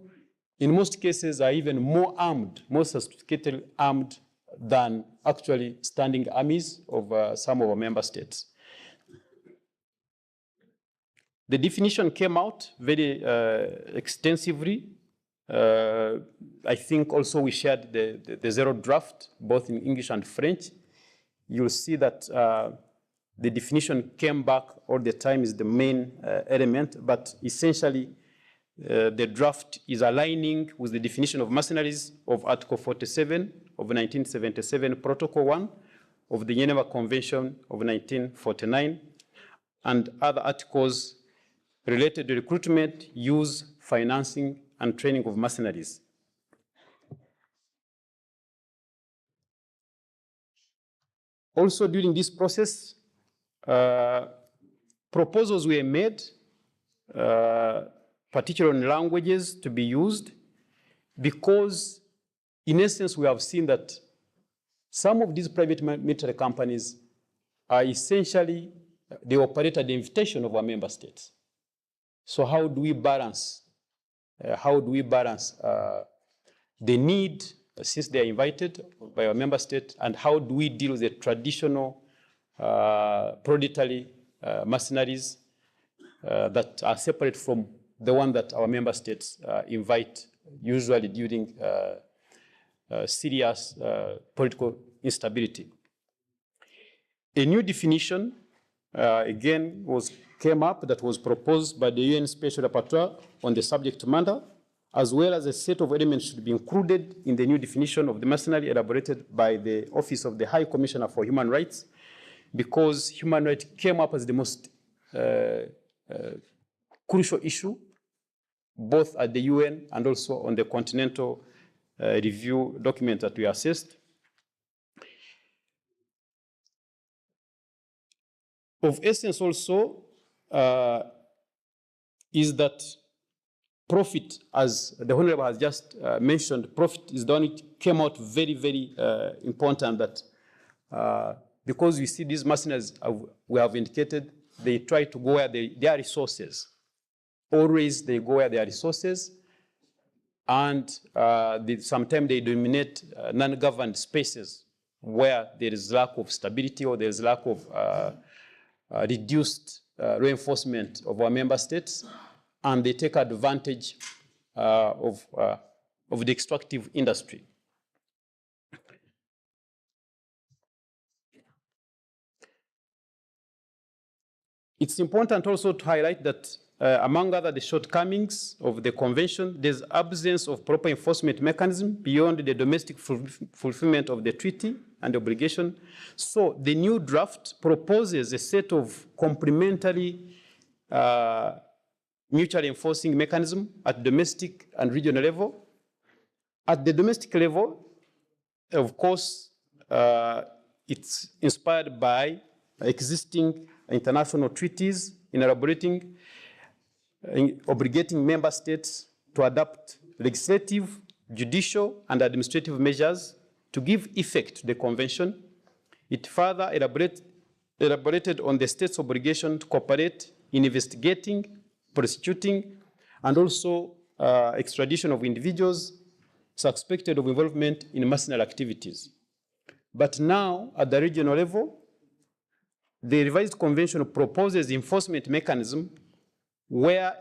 in most cases are even more armed, more sophisticated armed than actually standing armies of some of our member states. The definition came out very extensively. I think also we shared the zero draft, both in English and French. You'll see that the definition came back all the time is the main element, but essentially the draft is aligning with the definition of mercenaries of Article 47 of 1977, Protocol 1 of the Geneva Convention of 1949, and other articles related to recruitment, use, financing, and training of mercenaries. Also, during this process, proposals were made, particularly on languages to be used, because in essence, we have seen that Some of these private military companies are essentially, they operate at the invitation of our member states. So how do we balance? The need, since they are invited by our member state, and how do we deal with the traditional predatory mercenaries that are separate from the one that our member states invite, usually during serious political instability. A new definition, again, came up that was proposed by the UN Special Rapporteur on the subject matter, as well as a set of elements should be included in the new definition of the mercenary elaborated by the Office of the High Commissioner for Human Rights, because human rights came up as the most crucial issue, both at the UN and also on the continental review document that we assessed. Of essence also is that profit, as the Honorable has just mentioned, profit is the one that came out very, very important, that because we see these mercenaries, we have indicated, they try to go where their resources. Always they go where there are resources, and sometimes they dominate non-governed spaces where there is lack of stability or there is lack of reduced reinforcement of our member states, and they take advantage of the extractive industry. It's important also to highlight that among other the shortcomings of the convention, there's absence of proper enforcement mechanism beyond the domestic fulfillment of the treaty and obligation. So the new draft proposes a set of complementary mutually enforcing mechanism at domestic and regional level. At the domestic level, of course, it's inspired by existing international treaties in elaborating, obligating member states to adopt legislative, judicial, and administrative measures to give effect to the convention. It further elaborated on the state's obligation to cooperate in investigating, prosecuting, and also extradition of individuals suspected of involvement in mercenary activities. But now, at the regional level, the revised convention proposes enforcement mechanism where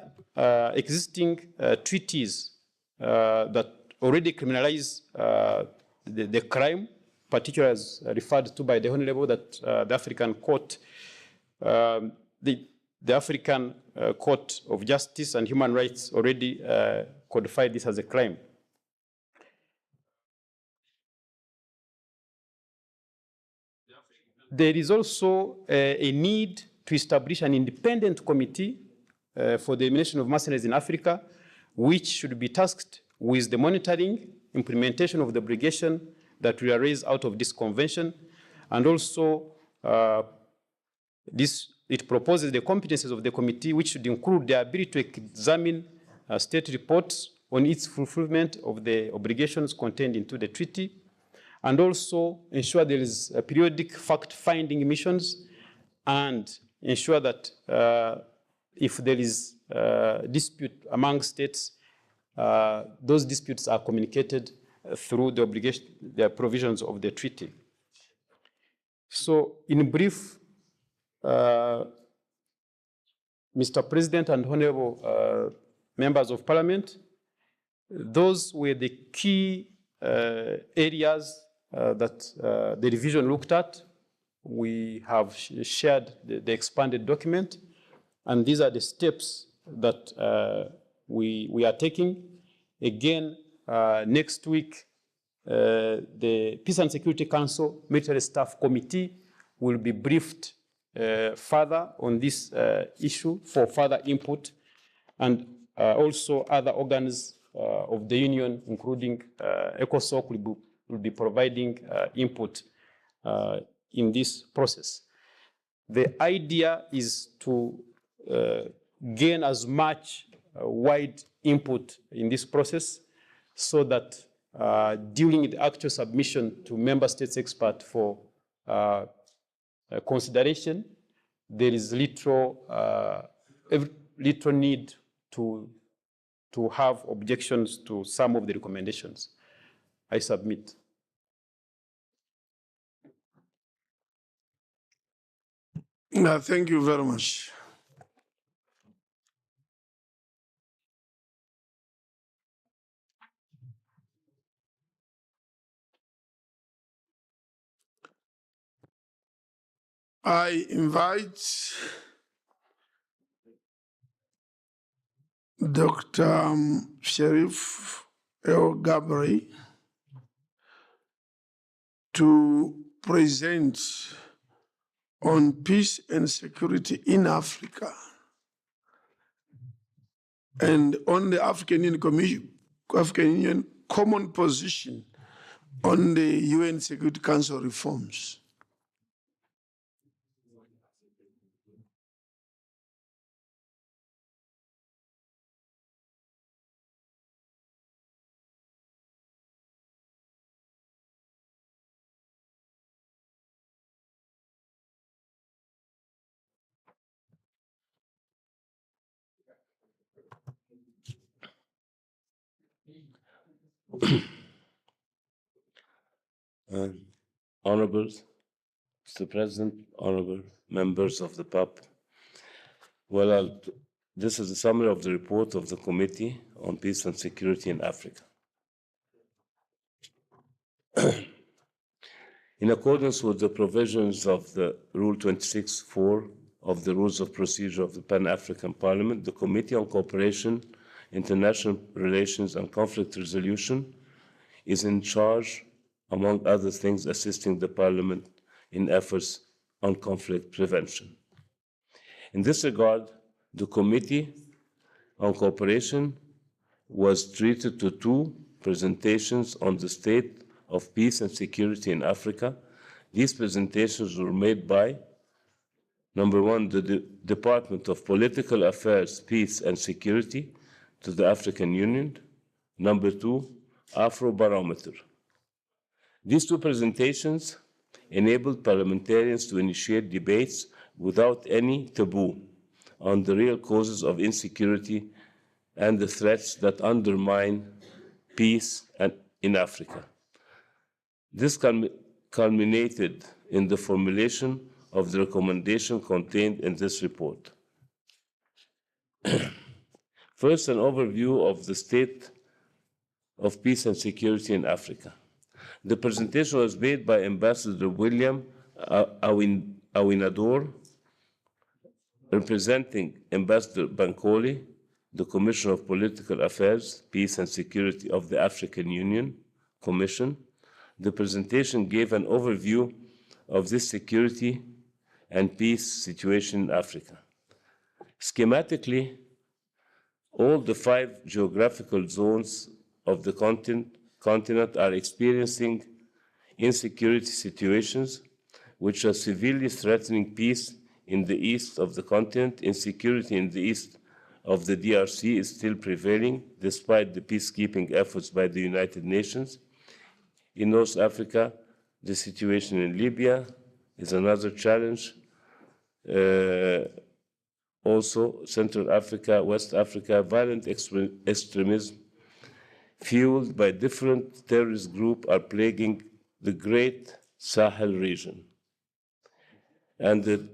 existing treaties that already criminalize the crime, particularly as referred to by the Honorable, that the African Court, the African Court of Justice and Human Rights already codified this as a crime. There is also a need to establish an independent committee for the elimination of mercenaries in Africa, which should be tasked with the monitoring, implementation of the obligation that will arise out of this convention. And also, it proposes the competences of the committee, which should include the ability to examine state reports on its fulfillment of the obligations contained into the treaty, and also ensure there is periodic fact-finding missions, and ensure that if there is dispute among states, those disputes are communicated through the provisions of the treaty. So, in brief, Mr. President and Honorable members of Parliament, those were the key areas that the revision looked at. We have shared the expanded document, and these are the steps that we are taking. Again, next week, the Peace and Security Council Military Staff Committee will be briefed further on this issue for further input, and also other organs of the Union, including ECOSOC, will be providing input in this process. The idea is to gain as much wide input in this process so that during the actual submission to member states expert for consideration, there is little need to have objections to some of the recommendations. I submit. Thank you very much. I invite Dr. Sherif El Gabri to present on peace and security in Africa and on the African Union common position on the UN Security Council reforms. Honorable Mr. President, honorable members of the PAP. Well, this is a summary of the report of the Committee on Peace and Security in Africa. In accordance with the provisions of the Rule 26.4 of the Rules of Procedure of the Pan-African Parliament, the Committee on Cooperation, International Relations and Conflict Resolution is in charge, among other things, assisting the Parliament in efforts on conflict prevention. In this regard, the Committee on Cooperation was treated to 2 presentations on the state of peace and security in Africa. These presentations were made by, number 1, the Department of Political Affairs, Peace and Security to the African Union. Number 2, Afrobarometer. These 2 presentations enabled parliamentarians to initiate debates without any taboo on the real causes of insecurity and the threats that undermine peace in Africa. This culminated in the formulation of the recommendation contained in this report. First, an overview of the state of peace and security in Africa. The presentation was made by Ambassador William Awinador, representing Ambassador Bankole, the Commissioner of Political Affairs, Peace and Security of the African Union Commission. The presentation gave an overview of this security and peace situation in Africa. Schematically, all the 5 geographical zones of the continent are experiencing insecurity situations which are severely threatening peace in the east of the continent. Insecurity in the east of the DRC is still prevailing despite the peacekeeping efforts by the United Nations. In North Africa, the situation in Libya is another challenge. Also, Central Africa, West Africa, violent extremism fueled by different terrorist groups are plaguing the great Sahel region. And the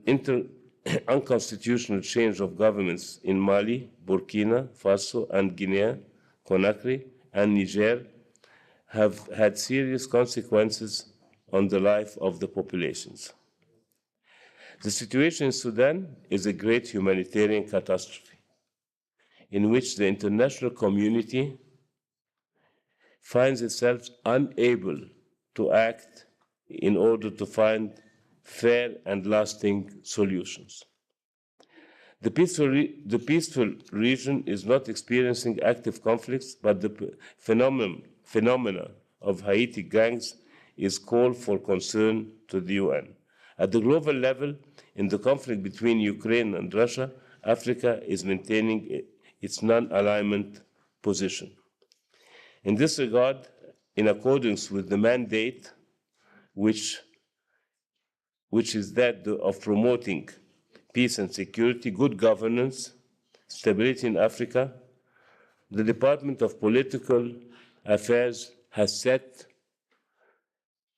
unconstitutional change of governments in Mali, Burkina Faso, and Guinea, Conakry, and Niger have had serious consequences on the life of the populations. The situation in Sudan is a great humanitarian catastrophe in which the international community finds itself unable to act in order to find fair and lasting solutions. The peaceful region is not experiencing active conflicts, but the phenomena of Haiti gangs is call for concern to the UN. At the global level, in the conflict between Ukraine and Russia, Africa is maintaining its non-alignment position. In this regard, in accordance with the mandate, which is that of promoting peace and security, good governance, stability in Africa, the Department of Political Affairs has set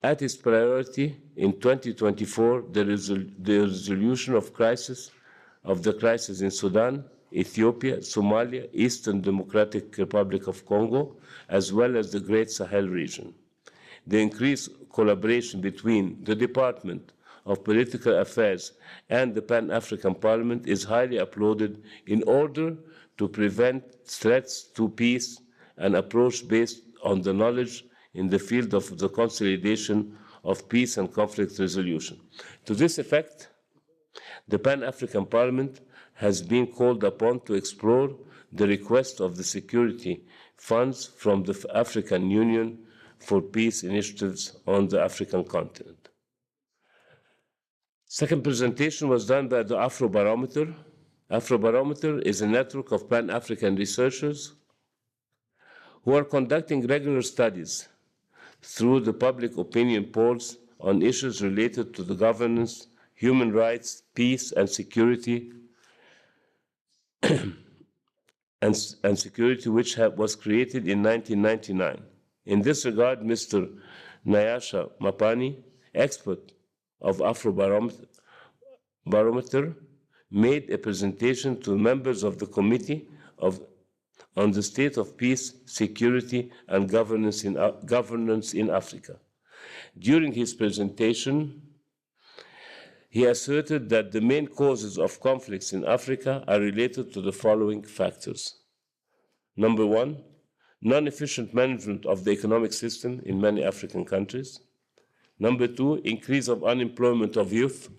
at its priority in 2024 the resolution of the crisis in Sudan, Ethiopia, Somalia, Eastern Democratic Republic of Congo, as well as the Great Sahel region. The increased collaboration between the Department of Political Affairs and the Pan-African Parliament is highly applauded in order to prevent threats to peace, an approach based on the knowledge in the field of the consolidation of peace and conflict resolution. To this effect, the Pan-African Parliament has been called upon to explore the request of the security funds from the African Union for peace initiatives on the African continent. Second presentation was done by the Afrobarometer. Afrobarometer is a network of Pan-African researchers who are conducting regular studies through the public opinion polls on issues related to the governance, human rights, peace, and security, and security, which was created in 1999. In this regard, Mr. Nyasha Mapani, expert of Afrobarometer, made a presentation to members of the Committee on the State of Peace, Security, and Governance in Africa. During his presentation, he asserted that the main causes of conflicts in Africa are related to the following factors. Number one, non-efficient management of the economic system in many African countries. Number two, increase of unemployment of youth.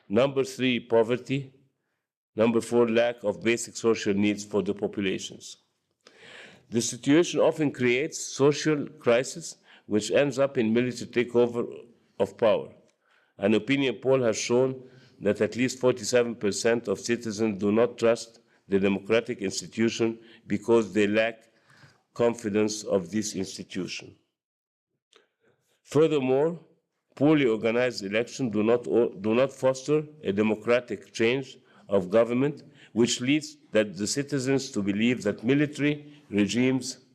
Number three, poverty. Number four, lack of basic social needs for the populations. The situation often creates social crisis, which ends up in military takeover of power. An opinion poll has shown that at least 47% of citizens do not trust the democratic institution because they lack confidence of this institution. Furthermore, poorly organized elections do not foster a democratic change of government, which leads the citizens to believe that military regimes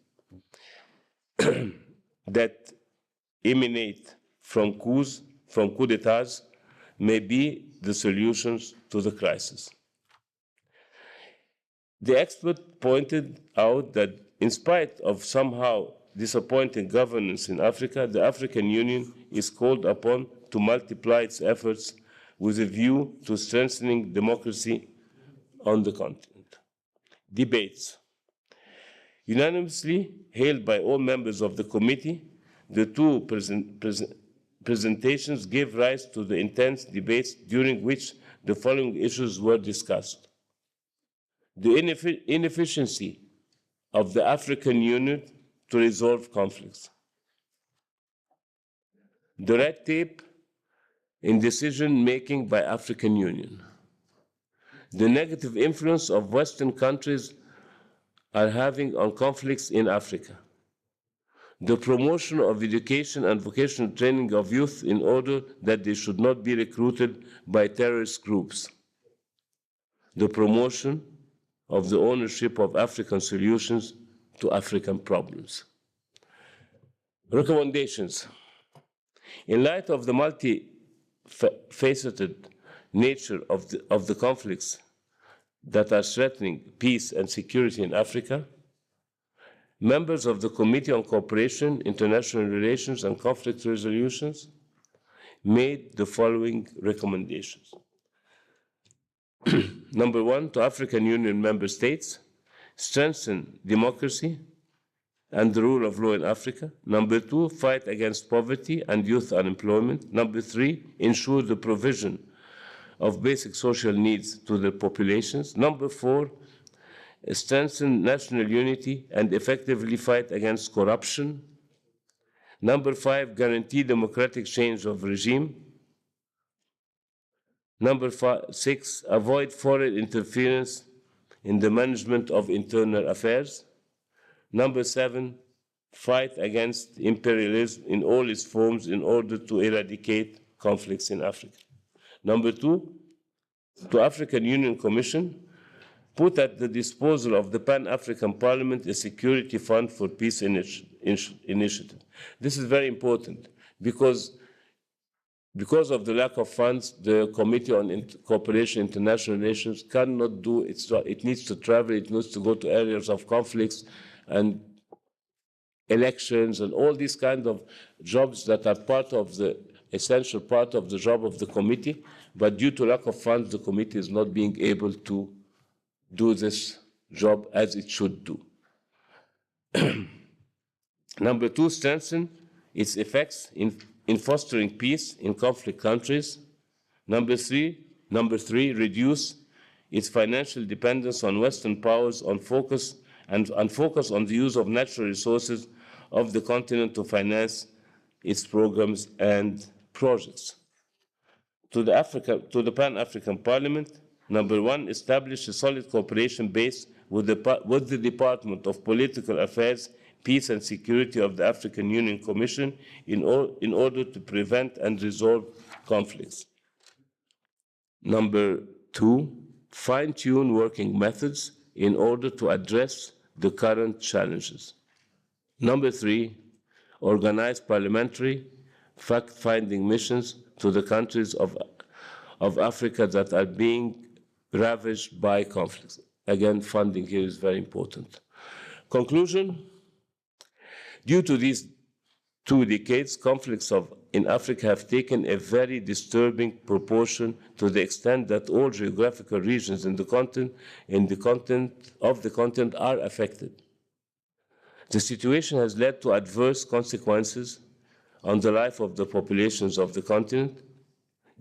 that emanate from coup d'etats may be the solutions to the crisis. The expert pointed out that in spite of somehow disappointing governance in Africa, the African Union is called upon to multiply its efforts with a view to strengthening democracy on the continent. Debates. Unanimously hailed by all members of the committee, the two presentations gave rise to the intense debates during which the following issues were discussed. The inefficiency of the African Union to resolve conflicts. The red tape in decision-making by African Union. The negative influence of Western countries are having on conflicts in Africa. The promotion of education and vocational training of youth in order that they should not be recruited by terrorist groups. The promotion of the ownership of African solutions to African problems. Recommendations. In light of the multifaceted nature of the conflicts that are threatening peace and security in Africa, members of the Committee on Cooperation, International Relations, and Conflict Resolutions made the following recommendations. Number one, to African Union member states, strengthen democracy and the rule of law in Africa. Number two, fight against poverty and youth unemployment. Number three, ensure the provision of basic social needs to the populations. Number four, strengthen national unity and effectively fight against corruption. Number five, guarantee democratic change of regime. Number six, avoid foreign interference in the management of internal affairs. Number seven, fight against imperialism in all its forms in order to eradicate conflicts in Africa. Number two, the African Union Commission put at the disposal of the Pan-African Parliament a security fund for peace initiative. This is very important because of the lack of funds, the Committee on Cooperation International Relations cannot do its job. It needs to travel, it needs to go to areas of conflicts and elections and all these kinds of jobs that are part of the essential part of the job of the committee. But due to lack of funds, the committee is not being able to do this job as it should do. Number two, strengthen its effects in fostering peace in conflict countries. Number three, reduce its financial dependence on Western powers and focus on the use of natural resources of the continent to finance its programs and projects. To the Pan-African Parliament, number one, establish a solid cooperation base with the Department of Political Affairs, Peace and Security of the African Union Commission in order to prevent and resolve conflicts. Number two, fine-tune working methods in order to address the current challenges. Number three, organize parliamentary fact-finding missions to the countries of Africa that are being ravaged by conflicts. Again, funding here is very important. Conclusion, due to these 2 decades, conflicts in Africa have taken a very disturbing proportion to the extent that all geographical regions of the continent are affected. The situation has led to adverse consequences on the life of the populations of the continent.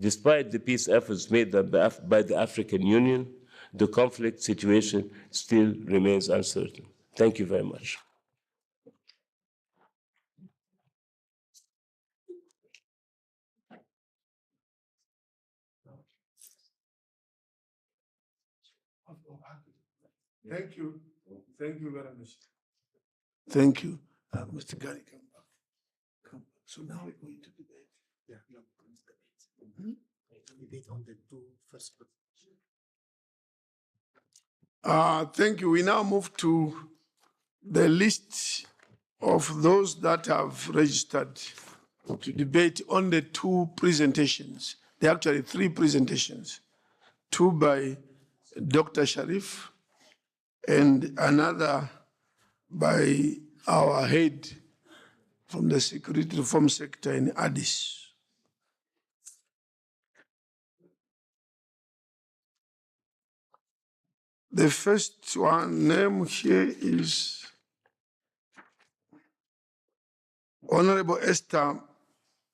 Despite the peace efforts made by the African Union, the conflict situation still remains uncertain. Thank you very much. Thank you. Thank you very much. Thank you. Mr. Gani, come back. So now we're going to debate. Yeah, no, debate on the 2 first. Thank you. We now move to the list of those that have registered to debate on the 2 presentations. There are actually 3 presentations, 2 by Dr. Sharif and another by our head from the security reform sector in Addis. The first one name here is Honorable Esther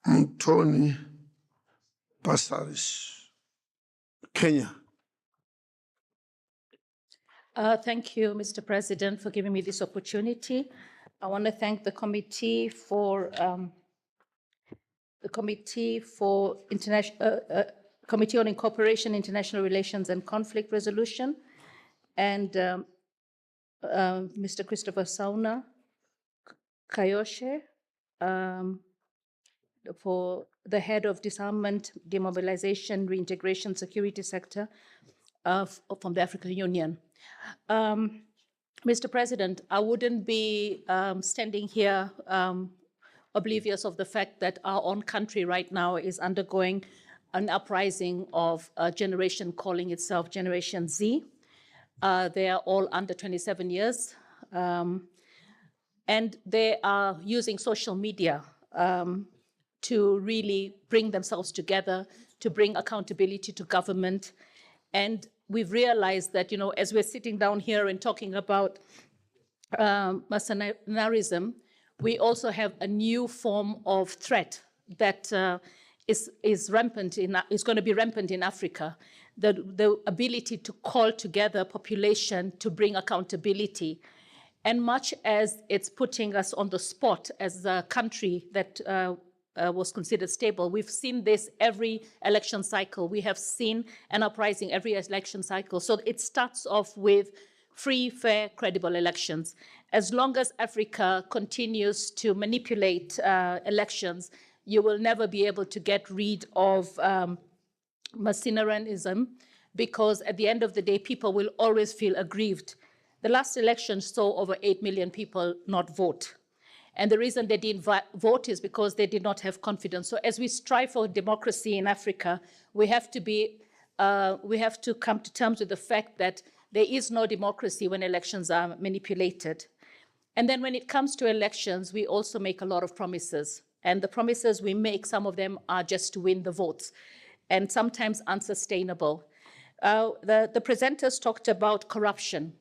Mutoni Pasaris, Kenya. Thank you, Mr. President, for giving me this opportunity. I want to thank the Committee on Cooperation, International Relations and Conflict Resolution, and Mr. Christopher Sauna Kayoshe for the head of Disarmament, Demobilization, Reintegration, Security Sector from the African Union. Mr. President, I wouldn't be standing here oblivious of the fact that our own country right now is undergoing an uprising of a generation calling itself Generation Z. They are all under 27 years, and they are using social media to really bring themselves together, to bring accountability to government. And we've realized that, as we're sitting down here and talking about mercenarism, we also have a new form of threat that is rampant is going to be rampant in Africa. The ability to call together population to bring accountability. And much as it's putting us on the spot as a country that was considered stable, we've seen this every election cycle. We have seen an uprising every election cycle. So it starts off with free, fair, credible elections. As long as Africa continues to manipulate elections, you will never be able to get rid of Masinarism, because at the end of the day, people will always feel aggrieved. The last election saw over 8 million people not vote. And the reason they didn't vote is because they did not have confidence. So as we strive for democracy in Africa, we have to come to terms with the fact that there is no democracy when elections are manipulated. And then when it comes to elections, we also make a lot of promises. And the promises we make, some of them are just to win the votes, and sometimes unsustainable. The presenters talked about corruption.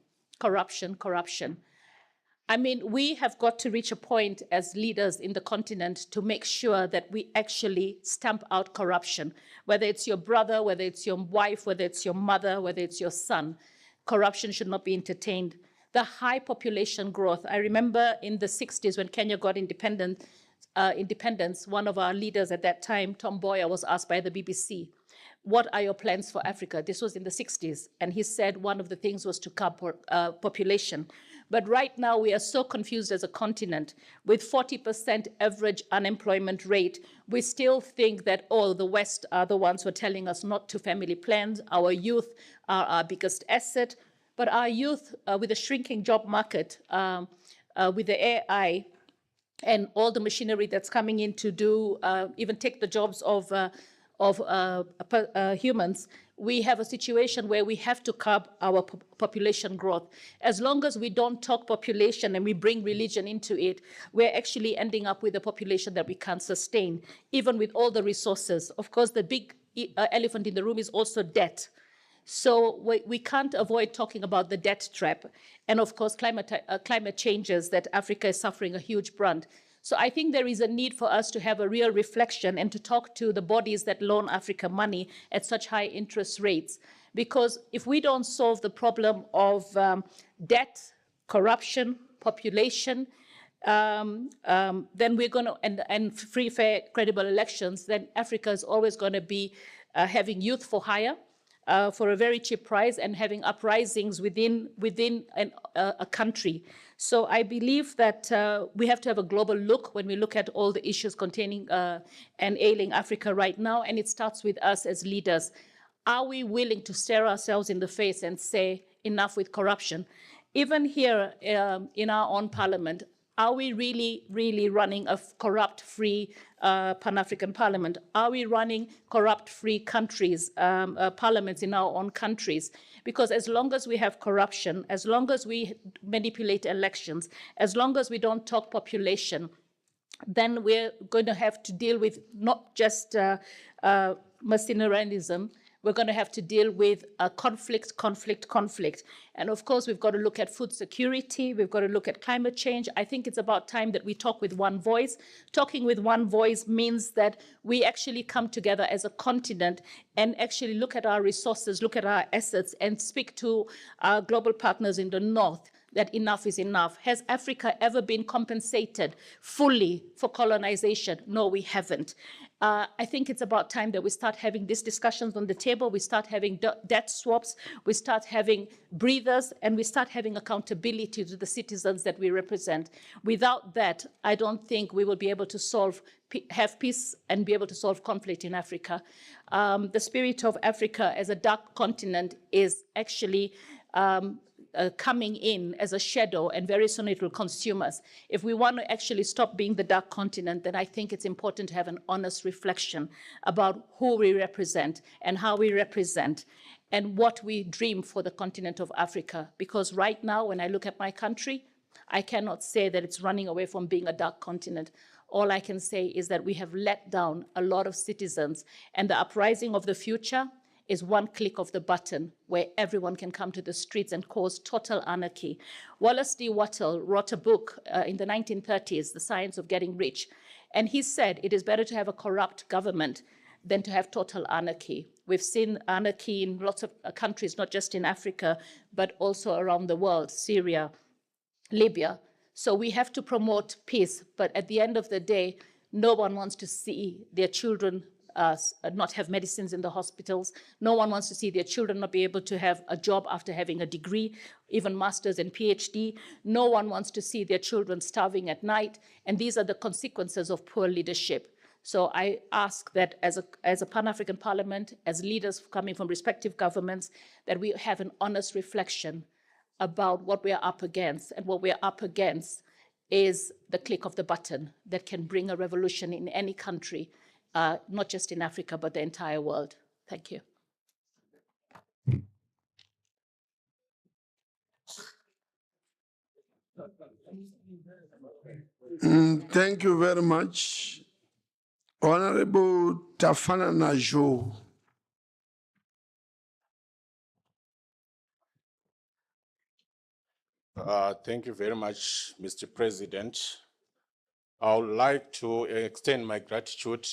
I mean, we have got to reach a point as leaders in the continent to make sure that we actually stamp out corruption, whether it's your brother, whether it's your wife, whether it's your mother, whether it's your son. Corruption should not be entertained. The high population growth. I remember in the 60s when Kenya got independence, one of our leaders at that time, Tom Mboya, was asked by the BBC, what are your plans for Africa? This was in the 60s. And he said one of the things was to curb population. But right now we are so confused as a continent. With 40% average unemployment rate, we still think that, oh, the West are the ones who are telling us not to family plan. Our youth are our biggest asset. But our youth, with the shrinking job market, with the AI, and all the machinery that's coming in to do, even take the jobs of humans, we have a situation where we have to curb our population growth. As long as we don't talk population and we bring religion into it, we're actually ending up with a population that we can't sustain, even with all the resources. Of course, the big elephant in the room is also debt. So we can't avoid talking about the debt trap. And of course, climate changes that Africa is suffering a huge brunt. So I think there is a need for us to have a real reflection and to talk to the bodies that loan Africa money at such high interest rates. Because if we don't solve the problem of debt, corruption, population, then we're going to, and free, fair, credible elections, then Africa is always going to be having youth for hire, for a very cheap price, and having uprisings within a country. So I believe that we have to have a global look when we look at all the issues containing and ailing Africa right now, and it starts with us as leaders. Are we willing to stare ourselves in the face and say, enough with corruption? Even here in our own parliament, are we really running a corrupt-free Pan-African parliament? Are we running corrupt-free countries, parliaments in our own countries? Because as long as we have corruption, as long as we manipulate elections, as long as we don't talk population, then we're going to have to deal with not just Masinarism. We're going to have to deal with conflict. And of course, we've got to look at food security. We've got to look at climate change. I think it's about time that we talk with one voice. Talking with one voice means that we actually come together as a continent and actually look at our resources, look at our assets, and speak to our global partners in the North that enough is enough. Has Africa ever been compensated fully for colonization? No, we haven't. I think it's about time that we start having these discussions on the table. We start having debt swaps. We start having breathers, and we start having accountability to the citizens that we represent. Without that, I don't think we will be able to have peace and be able to solve conflict in Africa. The spirit of Africa as a dark continent is actually coming in as a shadow, and very soon it will consume us. If we want to actually stop being the dark continent, then I think it's important to have an honest reflection about who we represent and how we represent and what we dream for the continent of Africa. Because right now, when I look at my country, I cannot say that it's running away from being a dark continent. All I can say is that we have let down a lot of citizens, and the uprising of the future is one click of the button where everyone can come to the streets and cause total anarchy. Wallace D. Wattle wrote a book in the 1930s, The Science of Getting Rich. And he said it is better to have a corrupt government than to have total anarchy. We've seen anarchy in lots of countries, not just in Africa, but also around the world, Syria, Libya. So we have to promote peace. But at the end of the day, no one wants to see their children not have medicines in the hospitals. No one wants to see their children not be able to have a job after having a degree, even master's and PhD. No one wants to see their children starving at night. And these are the consequences of poor leadership. So I ask that as a Pan-African Parliament, as leaders coming from respective governments, that we have an honest reflection about what we are up against. And what we are up against is the click of the button that can bring a revolution in any country, not just in Africa, but the entire world. Thank you. Thank you very much. Honorable Tafana Najo. Thank you very much, Mr. President. I would like to extend my gratitude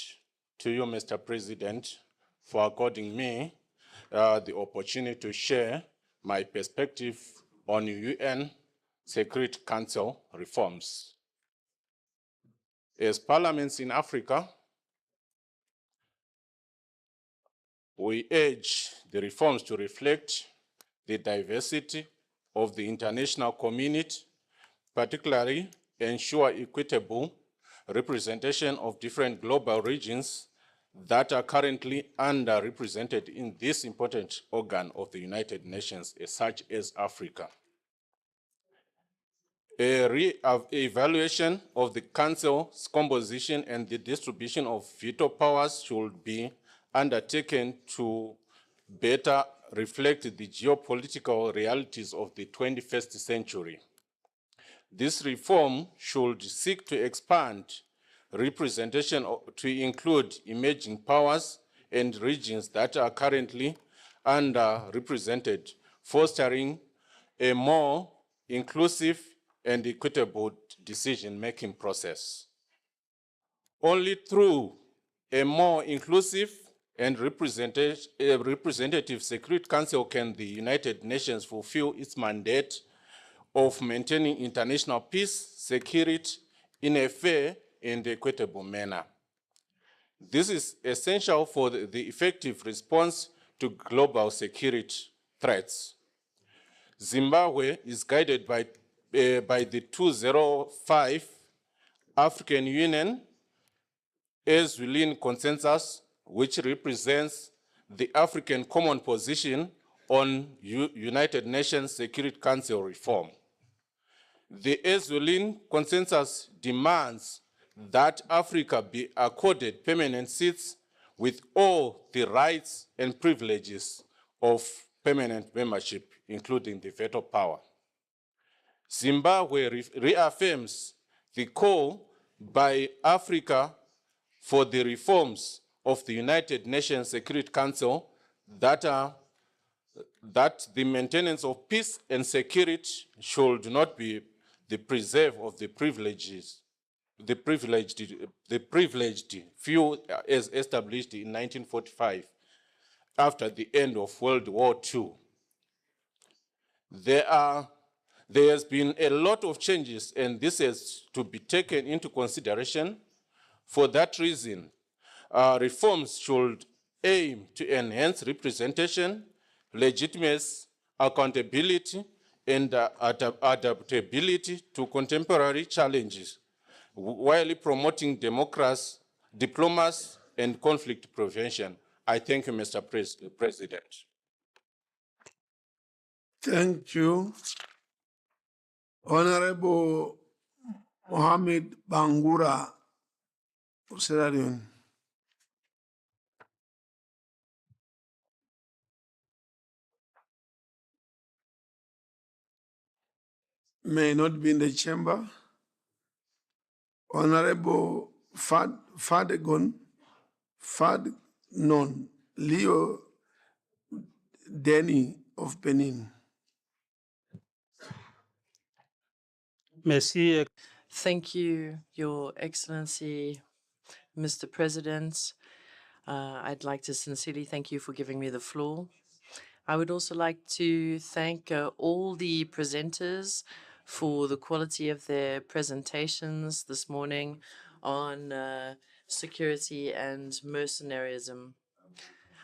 to you, Mr. President, for according me the opportunity to share my perspective on UN Security Council reforms. As parliaments in Africa, we urge the reforms to reflect the diversity of the international community, particularly ensure equitable representation of different global regions that are currently underrepresented in this important organ of the United Nations, such as Africa. A re-evaluation of the Council's composition and the distribution of veto powers should be undertaken to better reflect the geopolitical realities of the 21st century. This reform should seek to expand representation to include emerging powers and regions that are currently underrepresented, fostering a more inclusive and equitable decision-making process. Only through a more inclusive and representative Security Council can the United Nations fulfill its mandate of maintaining international peace, security in a fair and equitable manner. This is essential for the effective response to global security threats. Zimbabwe is guided by the 2005 African Union Eswatini Consensus, which represents the African Common Position on United Nations Security Council reform. The Eswatini Consensus demands that Africa be accorded permanent seats with all the rights and privileges of permanent membership, including the veto power. Zimbabwe reaffirms the call by Africa for the reforms of the United Nations Security Council that the maintenance of peace and security should not be the preserve of the privileged few as established in 1945 after the end of World War II. There has been a lot of changes, and this has to be taken into consideration. For that reason, reforms should aim to enhance representation, legitimacy, accountability, and adaptability to contemporary challenges, while promoting democracy, diplomacy, and conflict prevention. I thank you, Mr. President. Thank you. Honorable Mohamed Bangura of Sierra Leone. May not be in the chamber. Honorable Fadnon Leo Denny of Benin. Merci. Thank you, Your Excellency, Mr. President. I'd like to sincerely thank you for giving me the floor. I would also like to thank all the presenters for the quality of their presentations this morning on security, and mercenarism.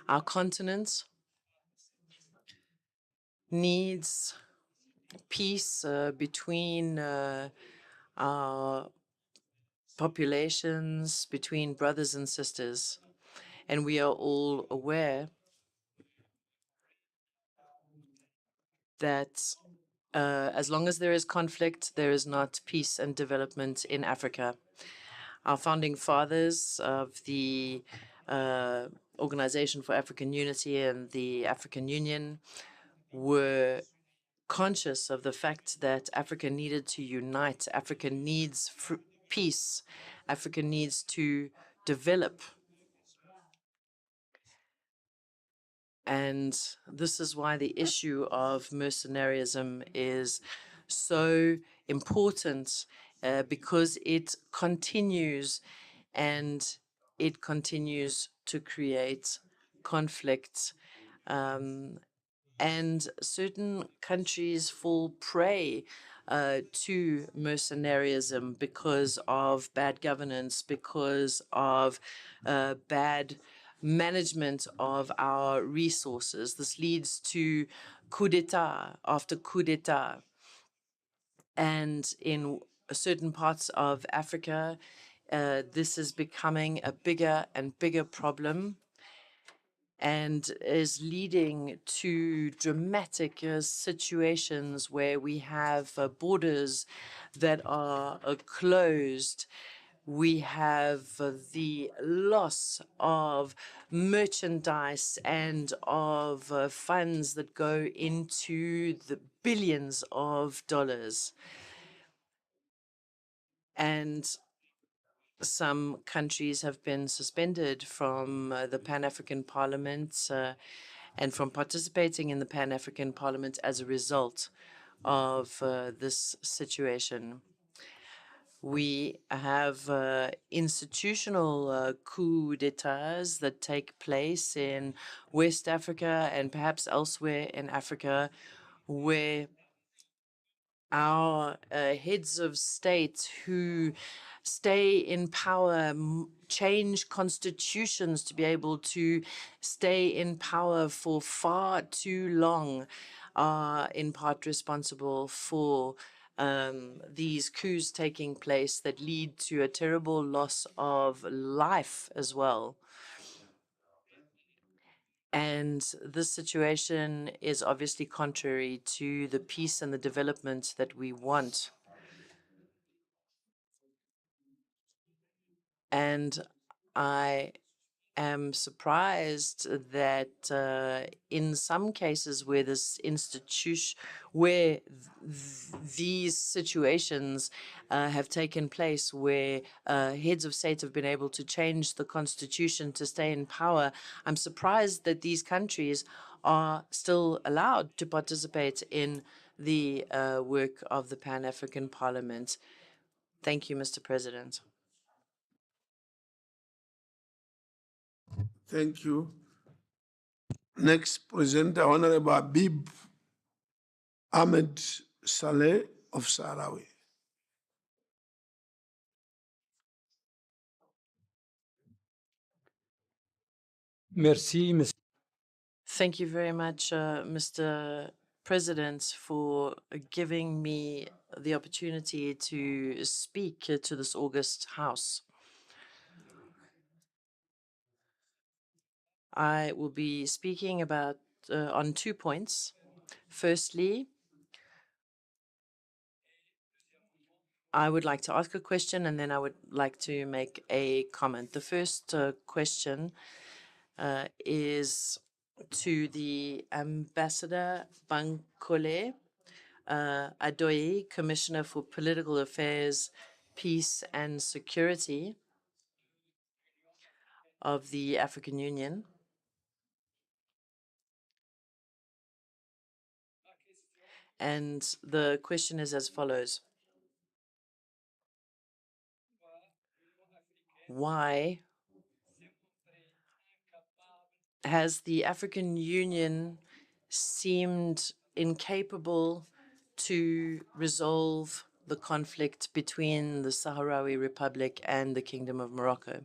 Our continent needs peace between our populations, between brothers and sisters. And we are all aware that as long as there is conflict, there is not peace and development in Africa. Our founding fathers of the Organization for African Unity and the African Union were conscious of the fact that Africa needed to unite. Africa needs peace. Africa needs to develop. And this is why the issue of mercenarism is so important, because it continues and it continues to create conflict. And certain countries fall prey to mercenarism because of bad governance, because of bad management of our resources. This leads to coup d'etat after coup d'etat. And in certain parts of Africa, this is becoming a bigger and bigger problem and is leading to dramatic situations where we have borders that are closed. We have the loss of merchandise and of funds that go into the billions of dollars. And some countries have been suspended from the Pan-African Parliament and from participating in the Pan-African Parliament as a result of this situation. We have institutional coup d'etats that take place in West Africa and perhaps elsewhere in Africa, where our heads of state who stay in power change constitutions to be able to stay in power for far too long, are in part responsible for these coups taking place that lead to a terrible loss of life as well. And this situation is obviously contrary to the peace and the development that we want. And I am surprised that in some cases where these situations have taken place, where heads of state have been able to change the constitution to stay in power, I'm surprised that these countries are still allowed to participate in the work of the Pan-African Parliament. Thank you, Mr. President. Thank you. Next presenter, Honorable Habib Ahmed Saleh of Sahrawi. Merci, Mr. Thank you very much, Mr. President, for giving me the opportunity to speak to this august House. I will be speaking about on 2 points. Firstly, I would like to ask a question, and then I would like to make a comment. The first question is to the Ambassador Bankole Adoyi, Commissioner for Political Affairs, Peace and Security of the African Union. And the question is as follows. Why has the African Union seemed incapable to resolve the conflict between the Sahrawi Republic and the Kingdom of Morocco?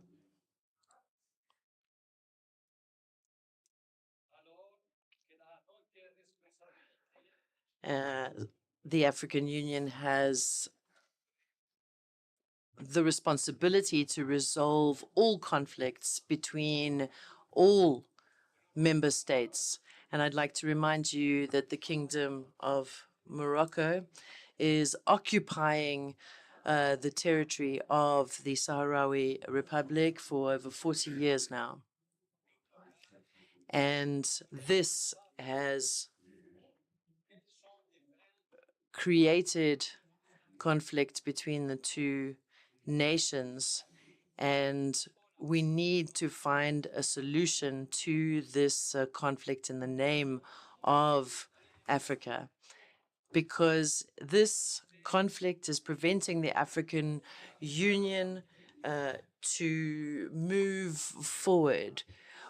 the African Union has the responsibility to resolve all conflicts between all member states. And I'd like to remind you that the Kingdom of Morocco is occupying the territory of the Sahrawi Republic for over 40 years now. And this has created conflict between the two nations, and we need to find a solution to this conflict in the name of Africa, because this conflict is preventing the African Union to move forward.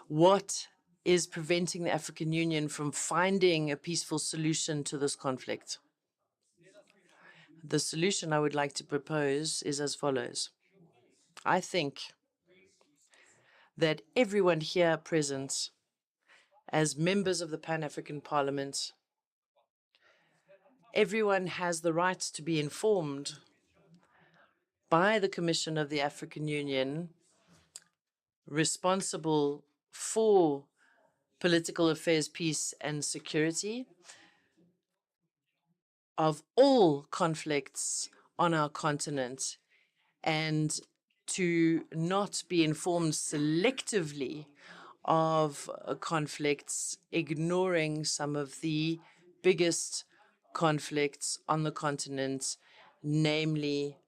What is preventing the African Union from finding a peaceful solution to this conflict? The solution I would like to propose is as follows. I think that everyone here present, as members of the Pan-African Parliament, everyone has the right to be informed by the Commission of the African Union, responsible for political affairs, peace, and security, of all conflicts on our continent, and to not be informed selectively of conflicts, ignoring some of the biggest conflicts on the continent, namely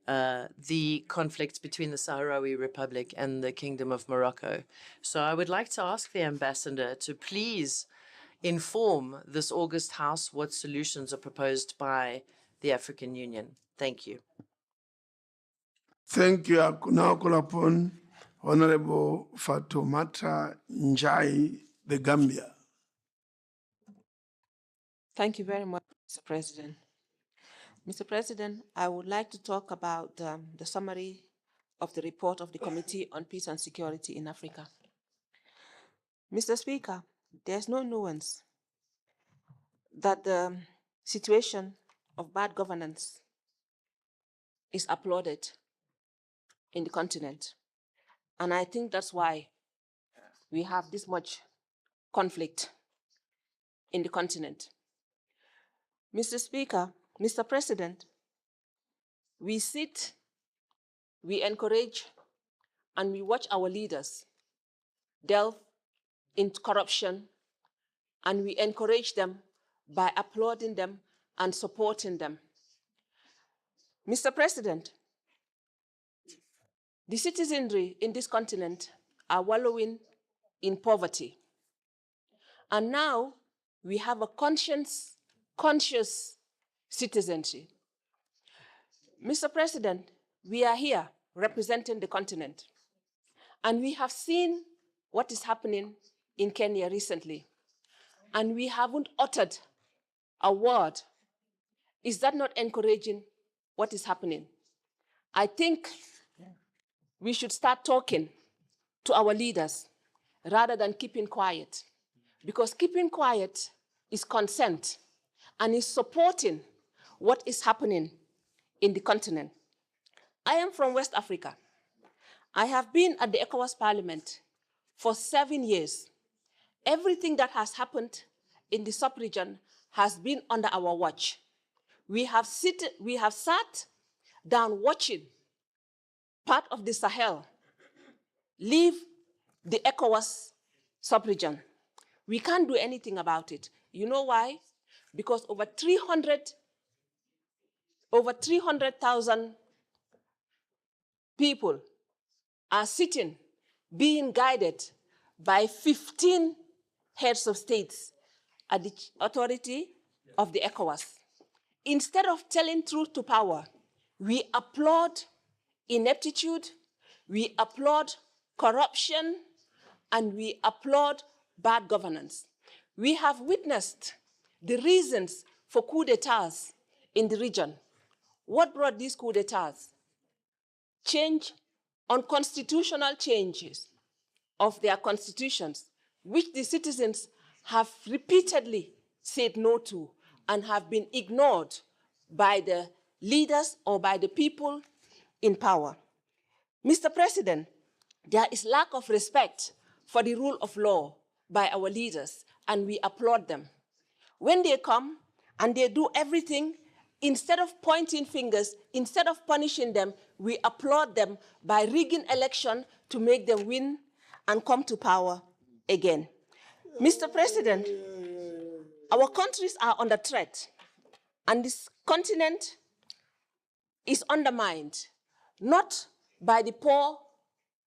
the conflict between the Sahrawi Republic and the Kingdom of Morocco. So I would like to ask the ambassador to please inform this August House what solutions are proposed by the African Union. Thank you. Thank you. I now call upon Honorable Fatoumata Njai, the Gambia. Thank you very much, Mr. President. Mr. President, I would like to talk about the summary of the report of the Committee on Peace and Security in Africa. Mr. Speaker, there's no nuance that the situation of bad governance is applauded in the continent. And I think that's why we have this much conflict in the continent. Mr. Speaker, Mr. President, we sit, we encourage, and we watch our leaders delve into corruption, and we encourage them by applauding them and supporting them. Mr. President, the citizenry in this continent are wallowing in poverty. And now we have a conscious citizenry. Mr. President, we are here representing the continent, and we have seen what is happening in Kenya recently, and we haven't uttered a word. Is that not encouraging what is happening? I think we should start talking to our leaders rather than keeping quiet, because keeping quiet is consent and is supporting what is happening in the continent. I am from West Africa. I have been at the ECOWAS Parliament for 7 years. Everything that has happened in the sub-region has been under our watch. We have sat down watching part of the Sahel leave the ECOWAS sub-region. We can't do anything about it. You know why? Because over 300,000 people are sitting, being guided by 15 heads of states at the authority of the ECOWAS. Instead of telling truth to power, we applaud ineptitude, we applaud corruption, and we applaud bad governance. We have witnessed the reasons for coup d'etats in the region. What brought these coup d'etats? Change, unconstitutional changes of their constitutions, which the citizens have repeatedly said no to, and have been ignored by the leaders or by the people in power. Mr. President, there is lack of respect for the rule of law by our leaders, and we applaud them. When they come and they do everything, instead of pointing fingers, instead of punishing them, we applaud them by rigging election to make them win and come to power again. Mr. President, our countries are under threat, and this continent is undermined, not by the poor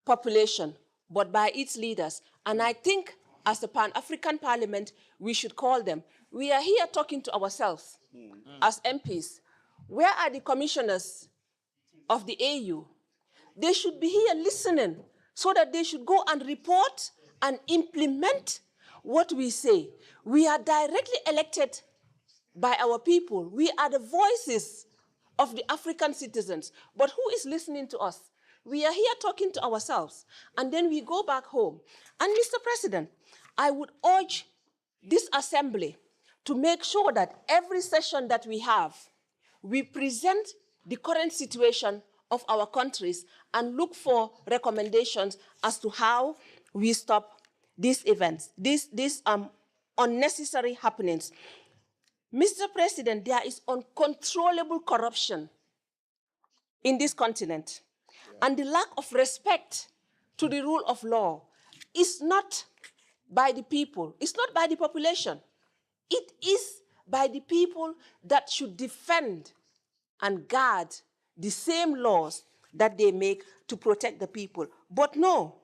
population, but by its leaders. And I think as a Pan-African Parliament, we should call them. We are here talking to ourselves as MPs. Where are the commissioners of the AU? They should be here listening so that they should go and report and implement what we say. We are directly elected by our people. We are the voices of the African citizens. But who is listening to us? We are here talking to ourselves, and then we go back home. And Mr. President, I would urge this assembly to make sure that every session that we have, we present the current situation of our countries and look for recommendations as to how we stop these events, these unnecessary happenings. Mr. President, there is uncontrollable corruption in this continent. And the lack of respect to the rule of law is not by the people, it's not by the population. It is by the people that should defend and guard the same laws that they make to protect the people. But no,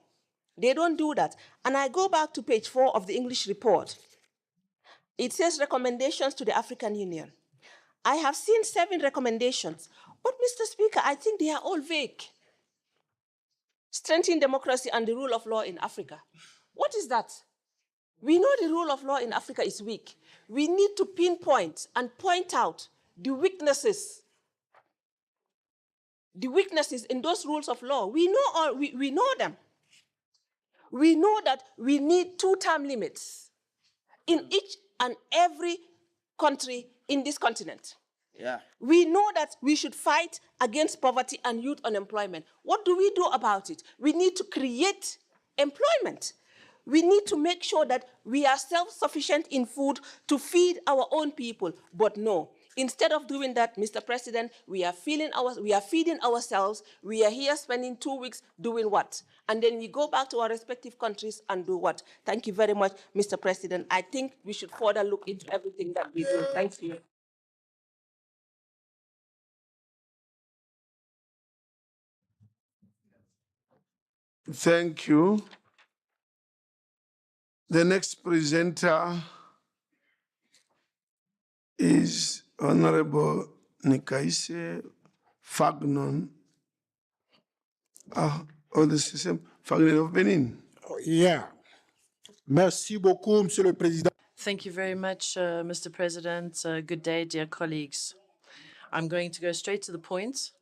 they don't do that. And I go back to page 4 of the English report. It says recommendations to the African Union. I have seen 7 recommendations, but Mr. Speaker, I think they are all vague. Strengthening democracy and the rule of law in Africa. What is that? We know the rule of law in Africa is weak. We need to pinpoint and point out the weaknesses in those rules of law. We know them. We know that we need 2-term limits in each and every country in this continent. Yeah. We know that we should fight against poverty and youth unemployment. What do we do about it? We need to create employment. We need to make sure that we are self-sufficient in food to feed our own people. But no, instead of doing that, Mr. President, we are feeding ourselves. We are here spending 2 weeks doing what? And then we go back to our respective countries and do what? Thank you very much, Mr. President. I think we should further look into everything that we do. Thank you. Thank you. The next presenter is Honorable Nikaise Fagnon. The system, Fagnon of Benin. Yeah. Merci beaucoup, Monsieur le Président. Thank you very much, Mr. President. Good day, dear colleagues. I'm going to go straight to the point.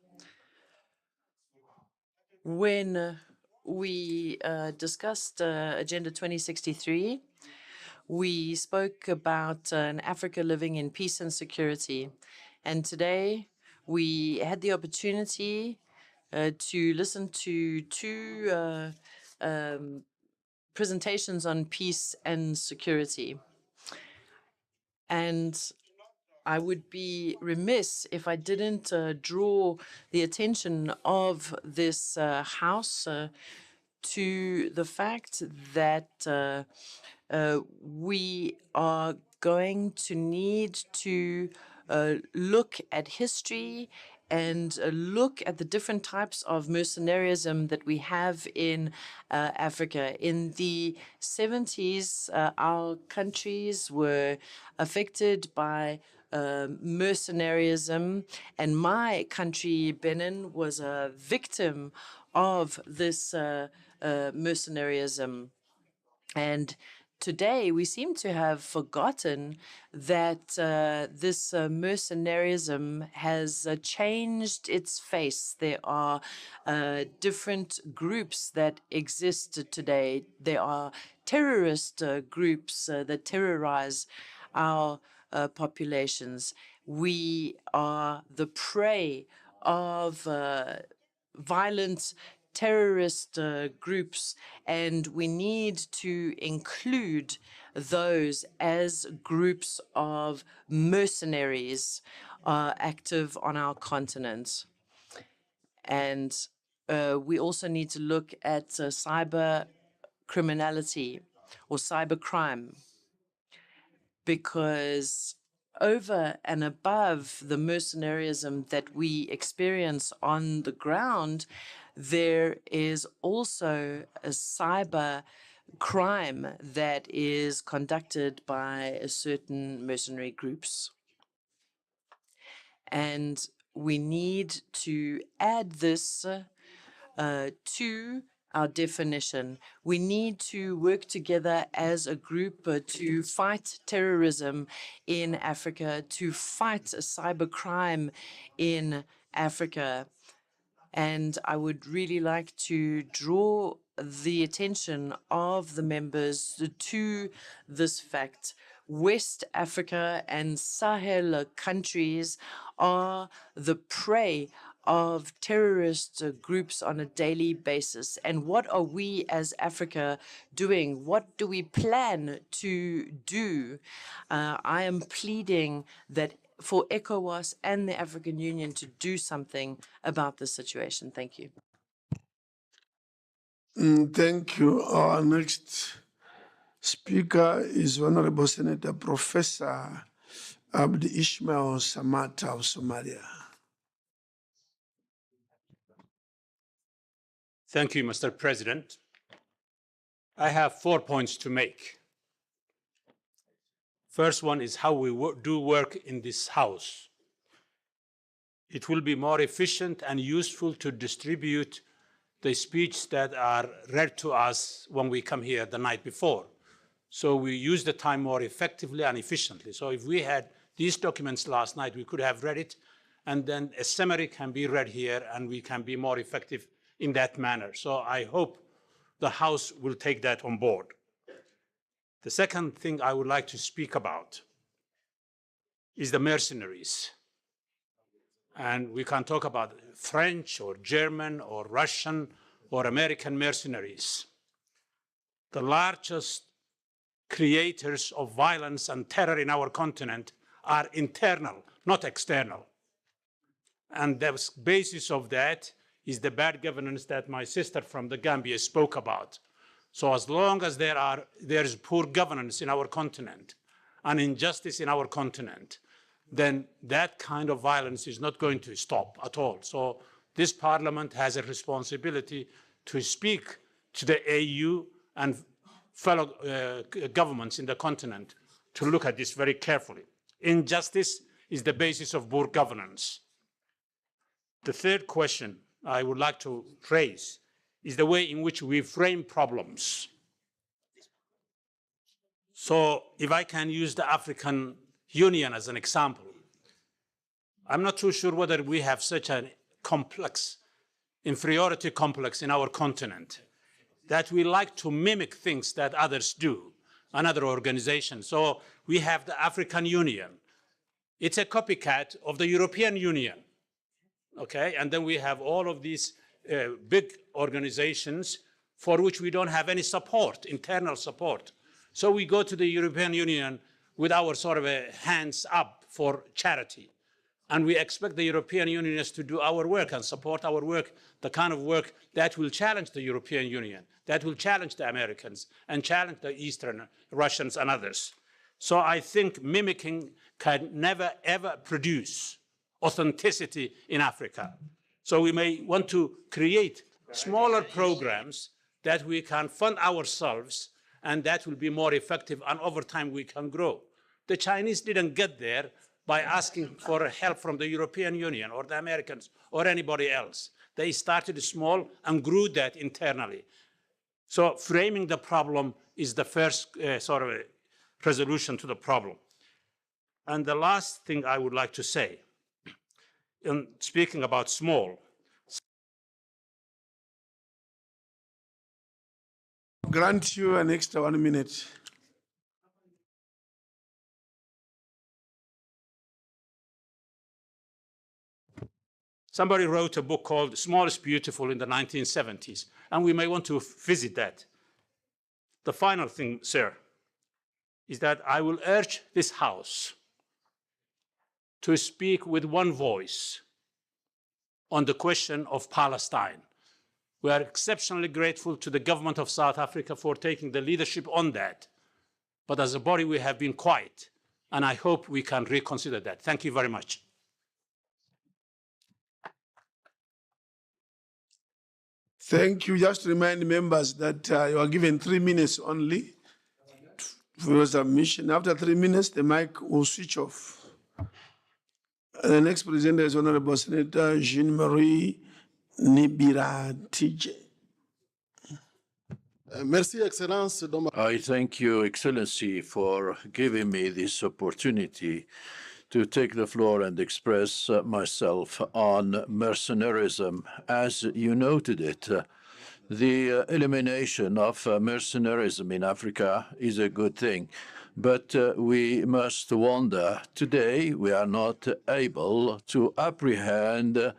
When we discussed Agenda 2063, we spoke about an Africa living in peace and security. And today we had the opportunity to listen to 2 presentations on peace and security. And I would be remiss if I didn't draw the attention of this House to the fact that we are going to need to look at history and look at the different types of mercenarism that we have in Africa. In the 70s, our countries were affected by mercenarism, and my country, Benin, was a victim of this mercenarism. And today, we seem to have forgotten that this mercenarism has changed its face. There are different groups that exist today. There are terrorist groups that terrorize our populations. We are the prey of violent terrorist groups, and we need to include those as groups of mercenaries active on our continent. And we also need to look at cyber criminality or cyber crime, because over and above the mercenarism that we experience on the ground, there is also a cyber crime that is conducted by certain mercenary groups. And we need to add this to our definition. We need to work together as a group to fight terrorism in Africa, to fight cybercrime in Africa. And I would really like to draw the attention of the members to this fact. West Africa and Sahel countries are the prey of terrorist groups on a daily basis. And what are we as Africa doing? What do we plan to do? I am pleading that for ECOWAS and the African Union to do something about this situation. Thank you. Thank you. Our next speaker is Honorable Senator Professor Abdi Ishmael Samata of Somalia. Thank you, Mr. President. I have 4 points to make. First one is how we do work in this House. It will be more efficient and useful to distribute the speeches that are read to us when we come here the night before. So we use the time more effectively and efficiently. So if we had these documents last night, we could have read it, and then a summary can be read here, and we can be more effective in that manner. So I hope the House will take that on board. The second thing I would like to speak about is the mercenaries. And we can talk about French or German or Russian or American mercenaries. The largest creators of violence and terror in our continent are internal, not external. And the basis of that is the bad governance that my sister from the Gambia spoke about. So as long as there is poor governance in our continent and injustice in our continent, then that kind of violence is not going to stop at all. So this parliament has a responsibility to speak to the AU and fellow governments in the continent to look at this very carefully. Injustice is the basis of poor governance. The third question I would like to raise is the way in which we frame problems. So if I can use the African Union as an example, I'm not too sure whether we have such a complex, inferiority complex in our continent that we like to mimic things that others do, another organization. So we have the African Union. It's a copycat of the European Union. Okay, and then we have all of these big organizations for which we don't have any support, internal support. So we go to the European Union with our sort of hands up for charity. And we expect the European Union to do our work and support our work, the kind of work that will challenge the European Union, that will challenge the Americans and challenge the Eastern Russians and others. So I think mimicking can never, ever produce authenticity in Africa. So we may want to create smaller programs that we can fund ourselves, and that will be more effective, and over time we can grow. The Chinese didn't get there by asking for help from the European Union or the Americans or anybody else. They started small and grew that internally. So framing the problem is the first sort of a resolution to the problem. And the last thing I would like to say, in speaking about small. Grant you an extra 1 minute. Somebody wrote a book called Small is Beautiful in the 1970s, and we may want to visit that. The final thing, sir, is that I will urge this House to speak with one voice on the question of Palestine. We are exceptionally grateful to the government of South Africa for taking the leadership on that. But as a body, we have been quiet, and I hope we can reconsider that. Thank you very much. Thank you. Just to remind members that you are given 3 minutes only for your submission. After 3 minutes, the mic will switch off. The next presenter is Honorable Senator Jean-Marie Nibira TJ. Merci, Excellence. I thank you, Excellency, for giving me this opportunity to take the floor and express myself on mercenarism. As you noted it, the elimination of mercenarism in Africa is a good thing. But we must wonder, today we are not able to apprehend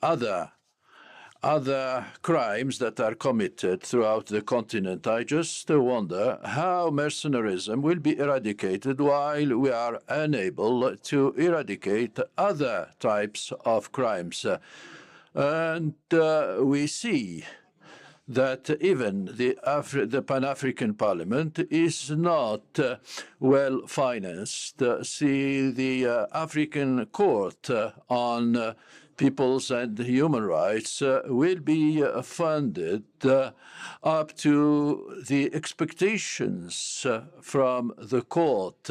other crimes that are committed throughout the continent. I just wonder how mercenarism will be eradicated while we are unable to eradicate other types of crimes. And we see that even the Pan-African Parliament is not well financed. See, the African Court on Peoples and Human Rights will be funded up to the expectations from the court.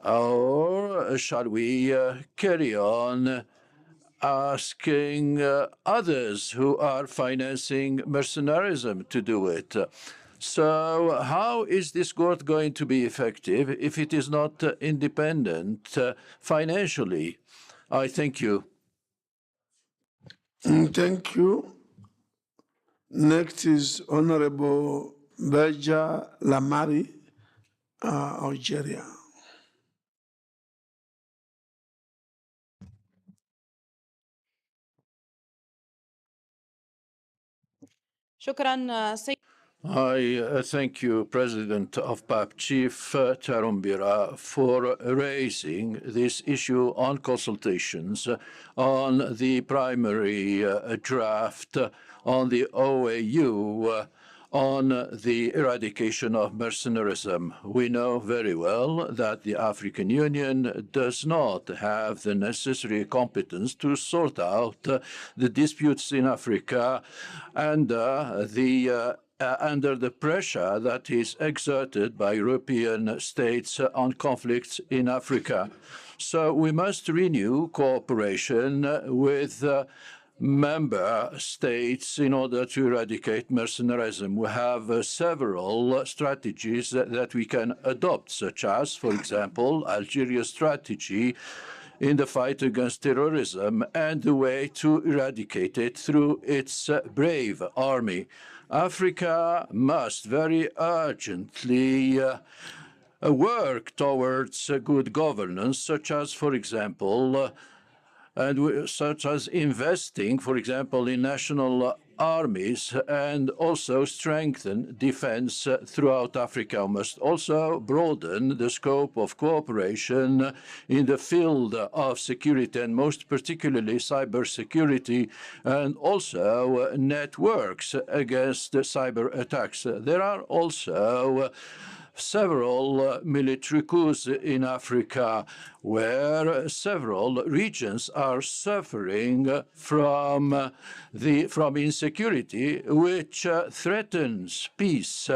Or shall we carry on asking others who are financing mercenarism to do it? So how is this court going to be effective if it is not independent financially? I thank you. Thank you. Next is Honorable Berja Lamari, Algeria. I thank you, President of PAP, Chief Charumbira, for raising this issue on consultations on the primary draft on the OAU on the eradication of mercenarism. We know very well that the African Union does not have the necessary competence to sort out the disputes in Africa and under the pressure that is exerted by European states on conflicts in Africa. So we must renew cooperation with member states in order to eradicate mercenarism. We have several strategies that we can adopt, such as, for example, Algeria's strategy in the fight against terrorism and the way to eradicate it through its brave army. Africa must very urgently work towards good governance, such as, for example, such as investing, for example, in national armies and also strengthen defense throughout Africa. We must also broaden the scope of cooperation in the field of security and most particularly cybersecurity and also networks against cyber attacks. There are also several military coups in Africa where several regions are suffering from insecurity, which threatens peace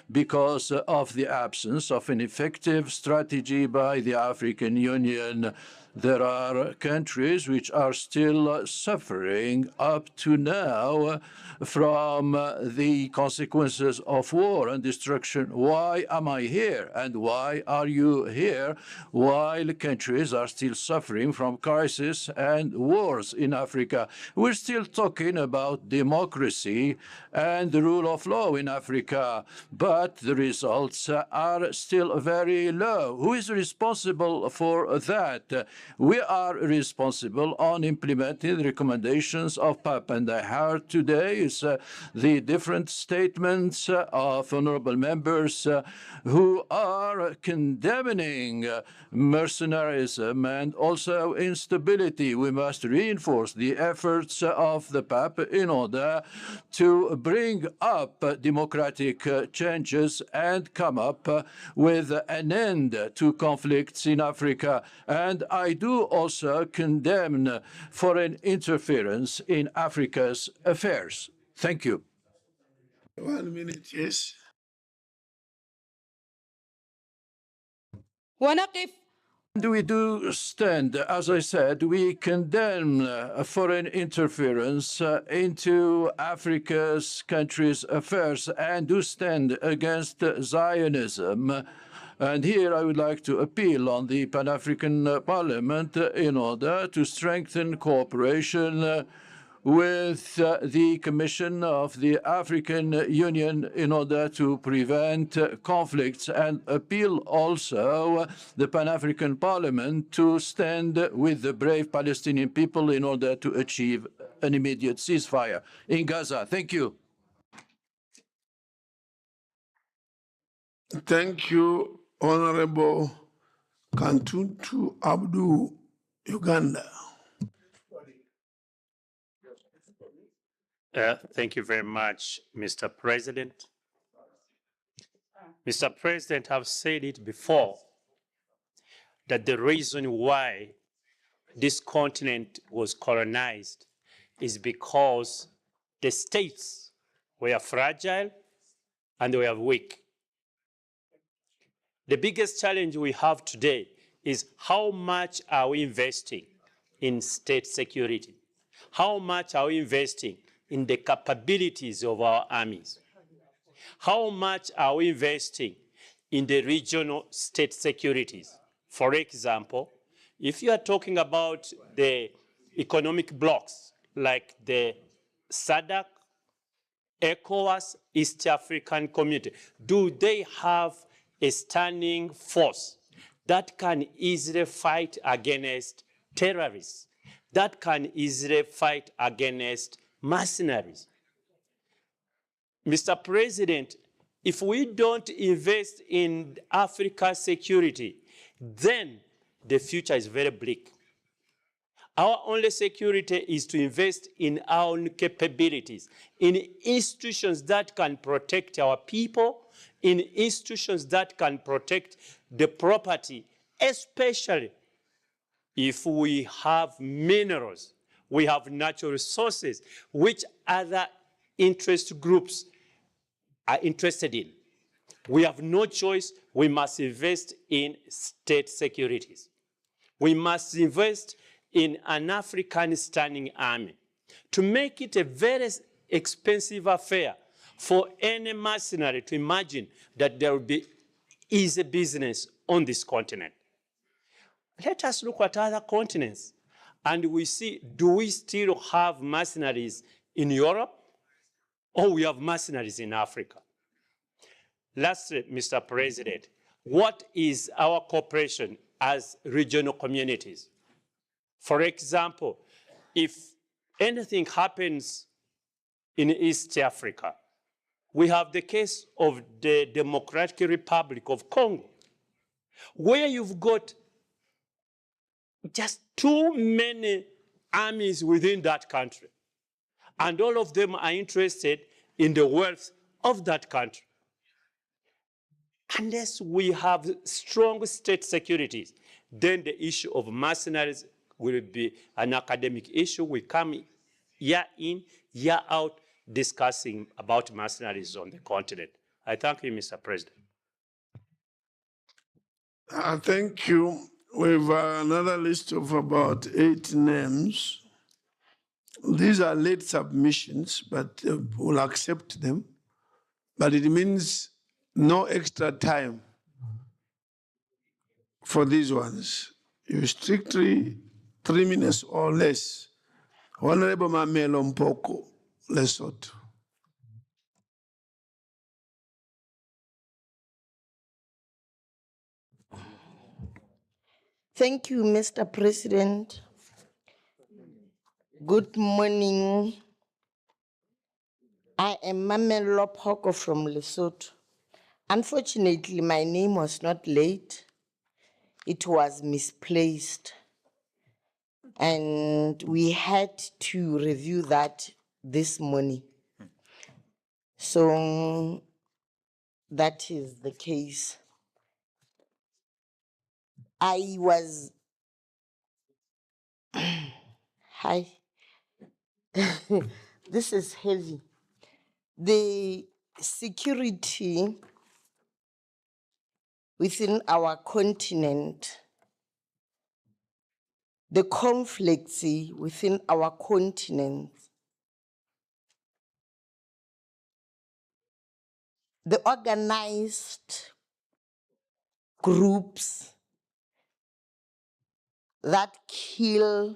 because of the absence of an effective strategy by the African Union. There are countries which are still suffering up to now from the consequences of war and destruction. Why am I here? And why are you here while countries are still suffering from crisis and wars in Africa? We're still talking about democracy and the rule of law in Africa, but the results are still very low. Who is responsible for that? We are responsible on implementing the recommendations of PAP, and I heard today is the different statements of honorable members who are condemning mercenarism and also instability. We must reinforce the efforts of the PAP in order to bring up democratic changes and come up with an end to conflicts in Africa. And I do also condemn foreign interference in Africa's affairs. Thank you. 1 minute, yes. We do stand, as I said, we condemn foreign interference into Africa's countries' affairs and do stand against Zionism. And here I would like to appeal on the Pan-African Parliament in order to strengthen cooperation with the Commission of the African Union in order to prevent conflicts, and appeal also the Pan-African Parliament to stand with the brave Palestinian people in order to achieve an immediate ceasefire in Gaza. Thank you. Thank you, Honorable Kantuntu Abdu, Uganda. Thank you very much, Mr. President. Mr. President, I've said it before, that the reason why this continent was colonized is because the states were fragile and they were weak. The biggest challenge we have today is how much are we investing in state security? How much are we investing in the capabilities of our armies? How much are we investing in the regional state securities? For example, if you are talking about the economic blocs like the SADC, ECOWAS, East African Community, do they have a standing force that can easily fight against terrorists, that can easily fight against mercenaries? Mr. President, if we don't invest in Africa's security, then the future is very bleak. Our only security is to invest in our own capabilities, in institutions that can protect our people, in institutions that can protect the property, especially if we have minerals, we have natural resources, which other interest groups are interested in. We have no choice. We must invest in state securities. We must invest in an African standing army to make it a very expensive affair for any mercenary to imagine that there will be easy business on this continent. Let us look at other continents and we see, do we still have mercenaries in Europe, or we have mercenaries in Africa? Lastly, Mr. President, what is our cooperation as regional communities? For example, if anything happens in East Africa, we have the case of the Democratic Republic of Congo, where you've got just too many armies within that country, and all of them are interested in the wealth of that country. Unless we have strong state securities, then the issue of mercenaries will be an academic issue. We come year in, year out, discussing about mercenaries on the continent. I thank you, Mr. President. Thank you. We have another list of about 8 names. These are late submissions, but we'll accept them. But it means no extra time for these ones. You strictly 3 minutes or less. Honorable Mamelo Mpoko, Lesotho. Thank you, Mr. President. Good morning. I am Mamelo Mpoko from Lesotho. Unfortunately, my name was not late. It was misplaced. And we had to review that this morning. So that is the case. I was, hi, this is heavy. The security within our continent, the conflicts within our continent, the organized groups that kill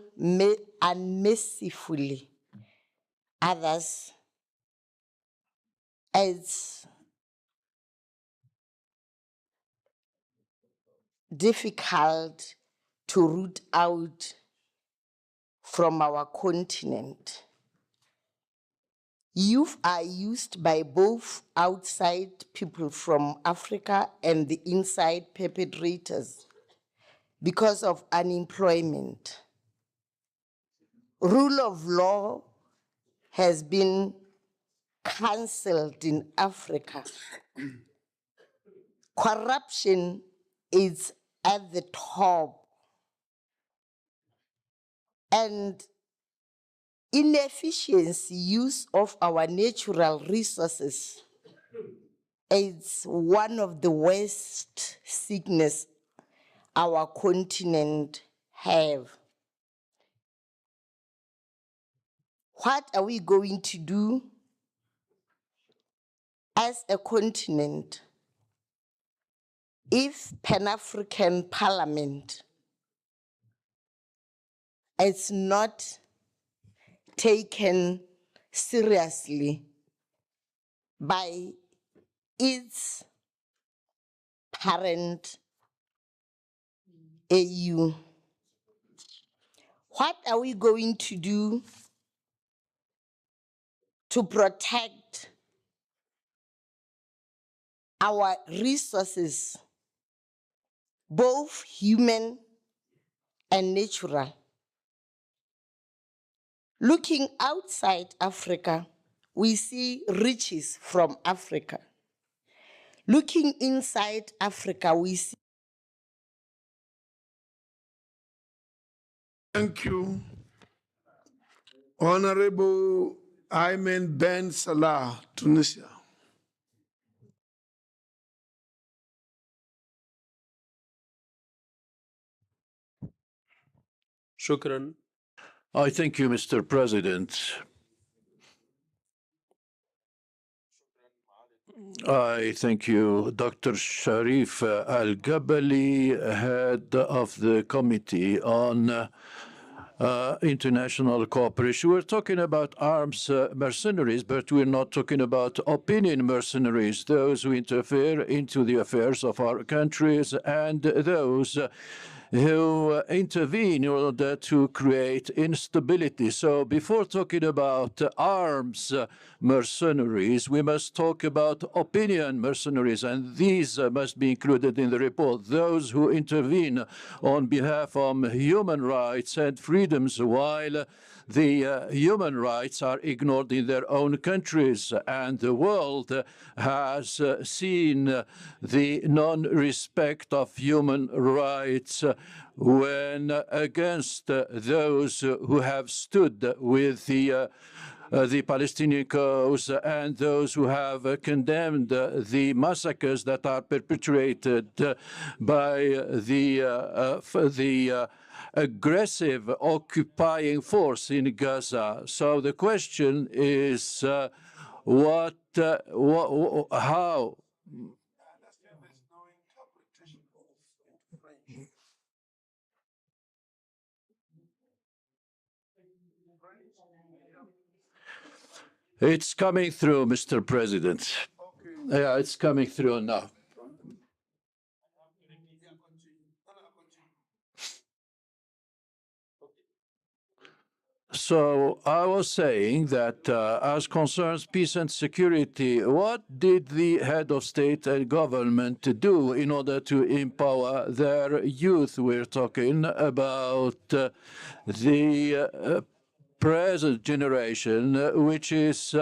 unmercifully others, it's difficult to root out from our continent. Youth are used by both outside people from Africa and the inside perpetrators because of unemployment. Rule of law has been cancelled in Africa. Corruption is at the top. And inefficiency use of our natural resources is one of the worst sickness our continent have. What are we going to do as a continent if Pan-African Parliament is not taken seriously by its parent AU? What are we going to do to protect our resources, both human and natural? Looking outside Africa, we see riches from Africa. Looking inside Africa, we see. Thank you. Honorable Ayman Ben Salah, Tunisia. Shukran. I thank you, Mr. President. I thank you, Dr. Sharif Al-Gabali, head of the Committee on International Cooperation. We're talking about arms mercenaries, but we're not talking about opinion mercenaries, those who interfere into the affairs of our countries and those who intervene in order to create instability. So before talking about arms mercenaries, we must talk about opinion mercenaries, and these must be included in the report. Those who intervene on behalf of human rights and freedoms while the human rights are ignored in their own countries, and the world has seen the non-respect of human rights when against those who have stood with the Palestinian cause and those who have condemned the massacres that are perpetrated by the aggressive occupying force in Gaza. So the question is, how It's coming through, Mr. President. Yeah, it's coming through now. So I was saying that as concerns peace and security, what did the head of state and government do in order to empower their youth? We're talking about the present generation, which is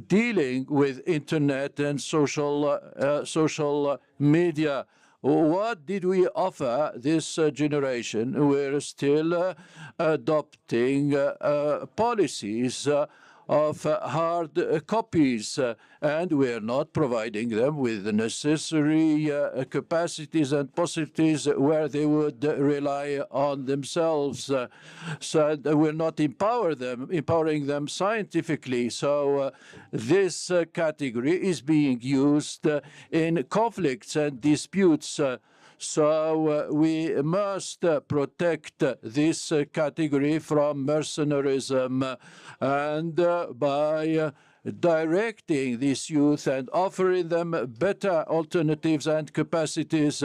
dealing with internet and social media. What did we offer this generation? We're still adopting policies of hard copies, and we're not providing them with the necessary capacities and possibilities where they would rely on themselves. So we're not empowering them scientifically. So this category is being used in conflicts and disputes. So we must protect this category from mercenarism, and by directing this youth and offering them better alternatives and capacities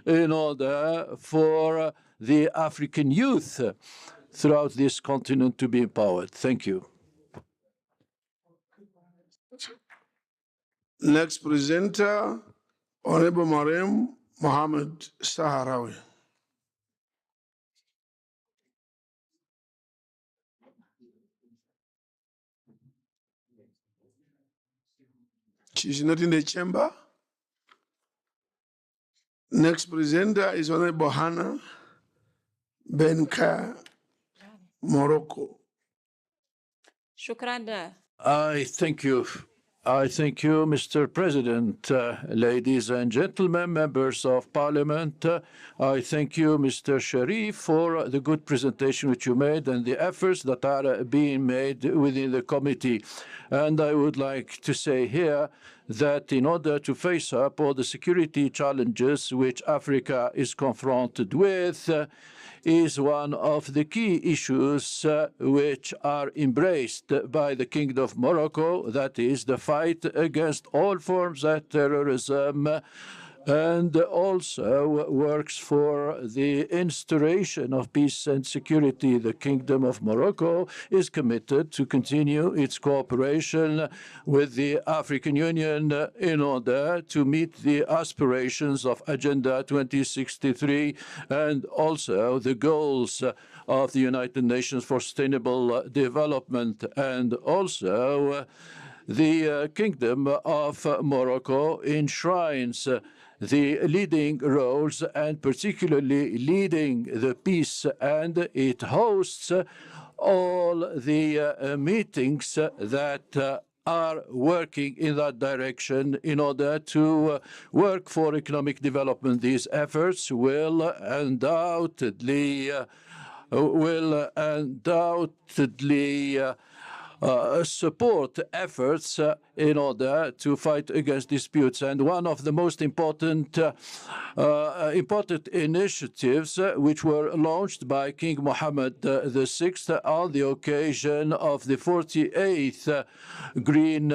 in order for the African youth throughout this continent to be empowered. Thank you. Next presenter, Honorable Mariam Mohammed Saharawi. She's not in the chamber. Next presenter is Honorable Hannah Benka, Morocco. Shukran. I thank you. I thank you, Mr. President, ladies and gentlemen, members of Parliament. I thank you, Mr. Sharif, for the good presentation which you made and the efforts that are being made within the committee. And I would like to say here that in order to face up all the security challenges which Africa is confronted with, is one of the key issues which are embraced by the Kingdom of Morocco, that is the fight against all forms of terrorism, and also works for the instauration of peace and security. The Kingdom of Morocco is committed to continue its cooperation with the African Union in order to meet the aspirations of Agenda 2063 and also the goals of the United Nations for Sustainable Development, and also the Kingdom of Morocco enshrines the leading roles and particularly leading the peace, and it hosts all the meetings that are working in that direction in order to work for economic development. These efforts will undoubtedly support efforts in order to fight against disputes. And one of the most important initiatives which were launched by King Mohammed VI on the occasion of the 48th Green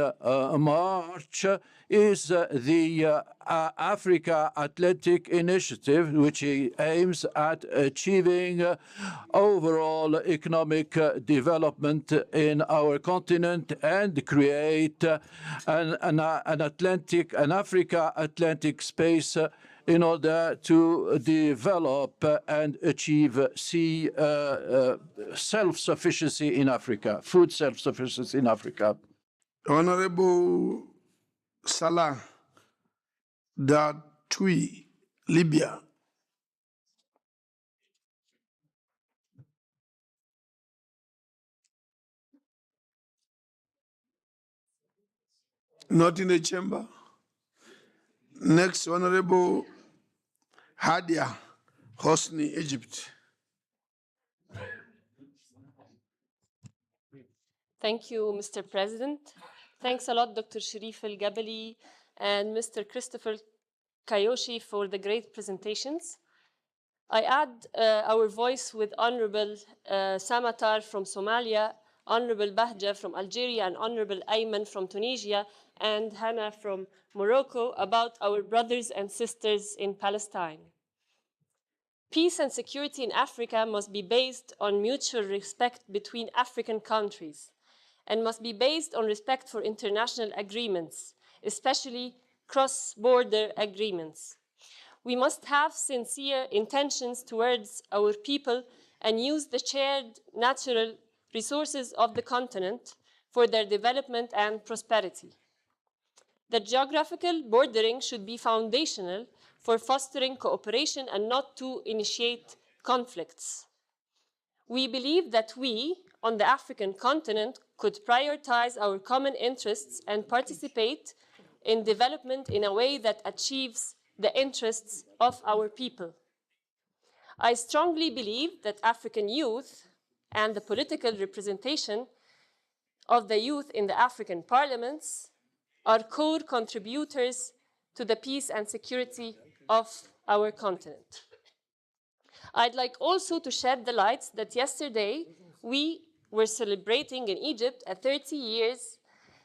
March is the Africa Atlantic Initiative, which aims at achieving overall economic development in our continent and create an Africa Atlantic space in order to develop and achieve self-sufficiency in Africa, food self-sufficiency in Africa. Honorable Salah Datwi, Libya. Not in the chamber. Next, Honorable Hadia Hosni, Egypt. Thank you, Mr. President. Thanks a lot, Dr. Sharif El-Gabali and Mr. Christopher Kayoshi for the great presentations. I add our voice with Honorable Samatar from Somalia Honorable Bahja from Algeria and Honorable Ayman from Tunisia and Hannah from Morocco about our brothers and sisters in Palestine. Peace and security in Africa must be based on mutual respect between African countries and must be based on respect for international agreements, especially cross-border agreements. We must have sincere intentions towards our people and use the shared natural resources of the continent for their development and prosperity. The geographical bordering should be foundational for fostering cooperation and not to initiate conflicts. We believe that we, on the African continent, could prioritize our common interests and participate in development in a way that achieves the interests of our people. I strongly believe that African youth and the political representation of the youth in the African parliaments are core contributors to the peace and security of our continent. I'd like also to shed the light that yesterday we were celebrating in Egypt 30 years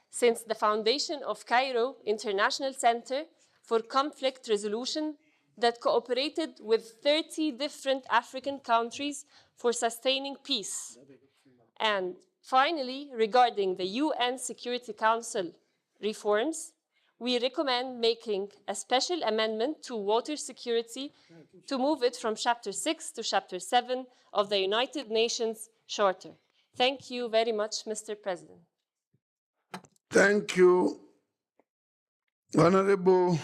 since the foundation of Cairo International Center for Conflict Resolution that cooperated with 30 different African countries for sustaining peace. And finally, regarding the UN Security Council reforms, we recommend making a special amendment to water security to move it from Chapter 6 to Chapter 7 of the United Nations Charter. Thank you very much, Mr. President. Thank you, Honorable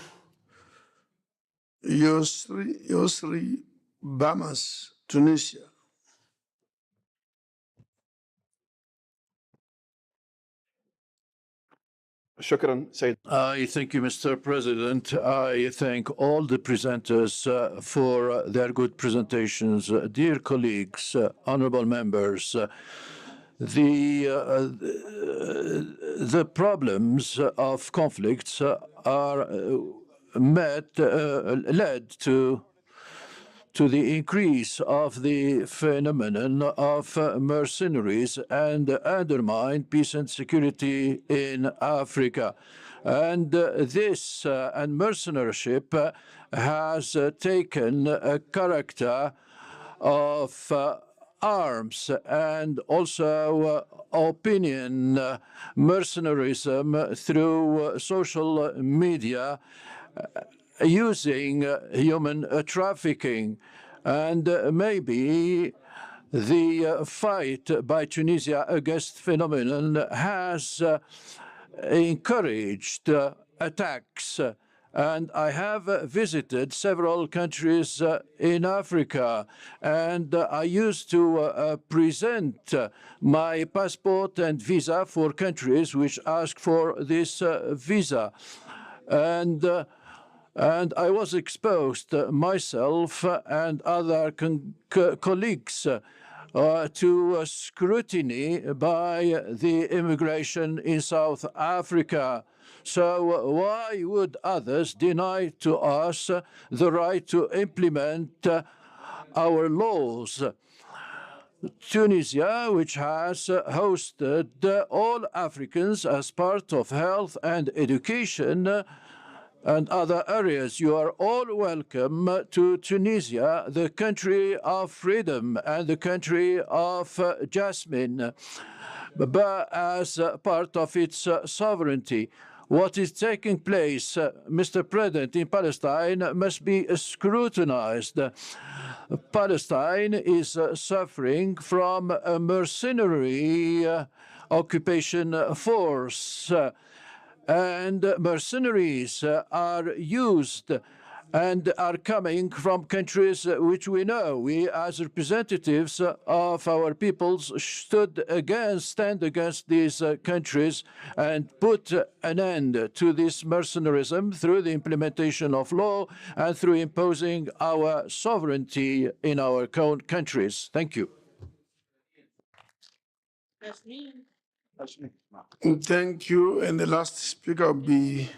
Yosri Bamas, Tunisia. I thank you, Mr. President. I thank all the presenters for their good presentations. Dear colleagues, honorable members, the problems of conflicts are led to the increase of the phenomenon of mercenaries and undermine peace and security in Africa. And this and mercenarship has taken a character of arms and also opinion mercenarism through social media using human trafficking. And maybe the fight by Tunisia against phenomenon has encouraged attacks. And I have visited several countries in Africa, and I used to present my passport and visa for countries which ask for this visa. And I was exposed myself and other colleagues to scrutiny by the immigration in South Africa. So why would others deny to us the right to implement our laws? Tunisia, which has hosted all Africans as part of health and education and other areas. You are all welcome to Tunisia, the country of freedom and the country of jasmine, but as part of its sovereignty. What is taking place, Mr. President, in Palestine must be scrutinized. Palestine is suffering from a mercenary occupation force. And mercenaries are used and are coming from countries which we know. We, as representatives of our peoples, stand against these countries and put an end to this mercenarism through the implementation of law and through imposing our sovereignty in our countries. Thank you. Thank you. And the last speaker will be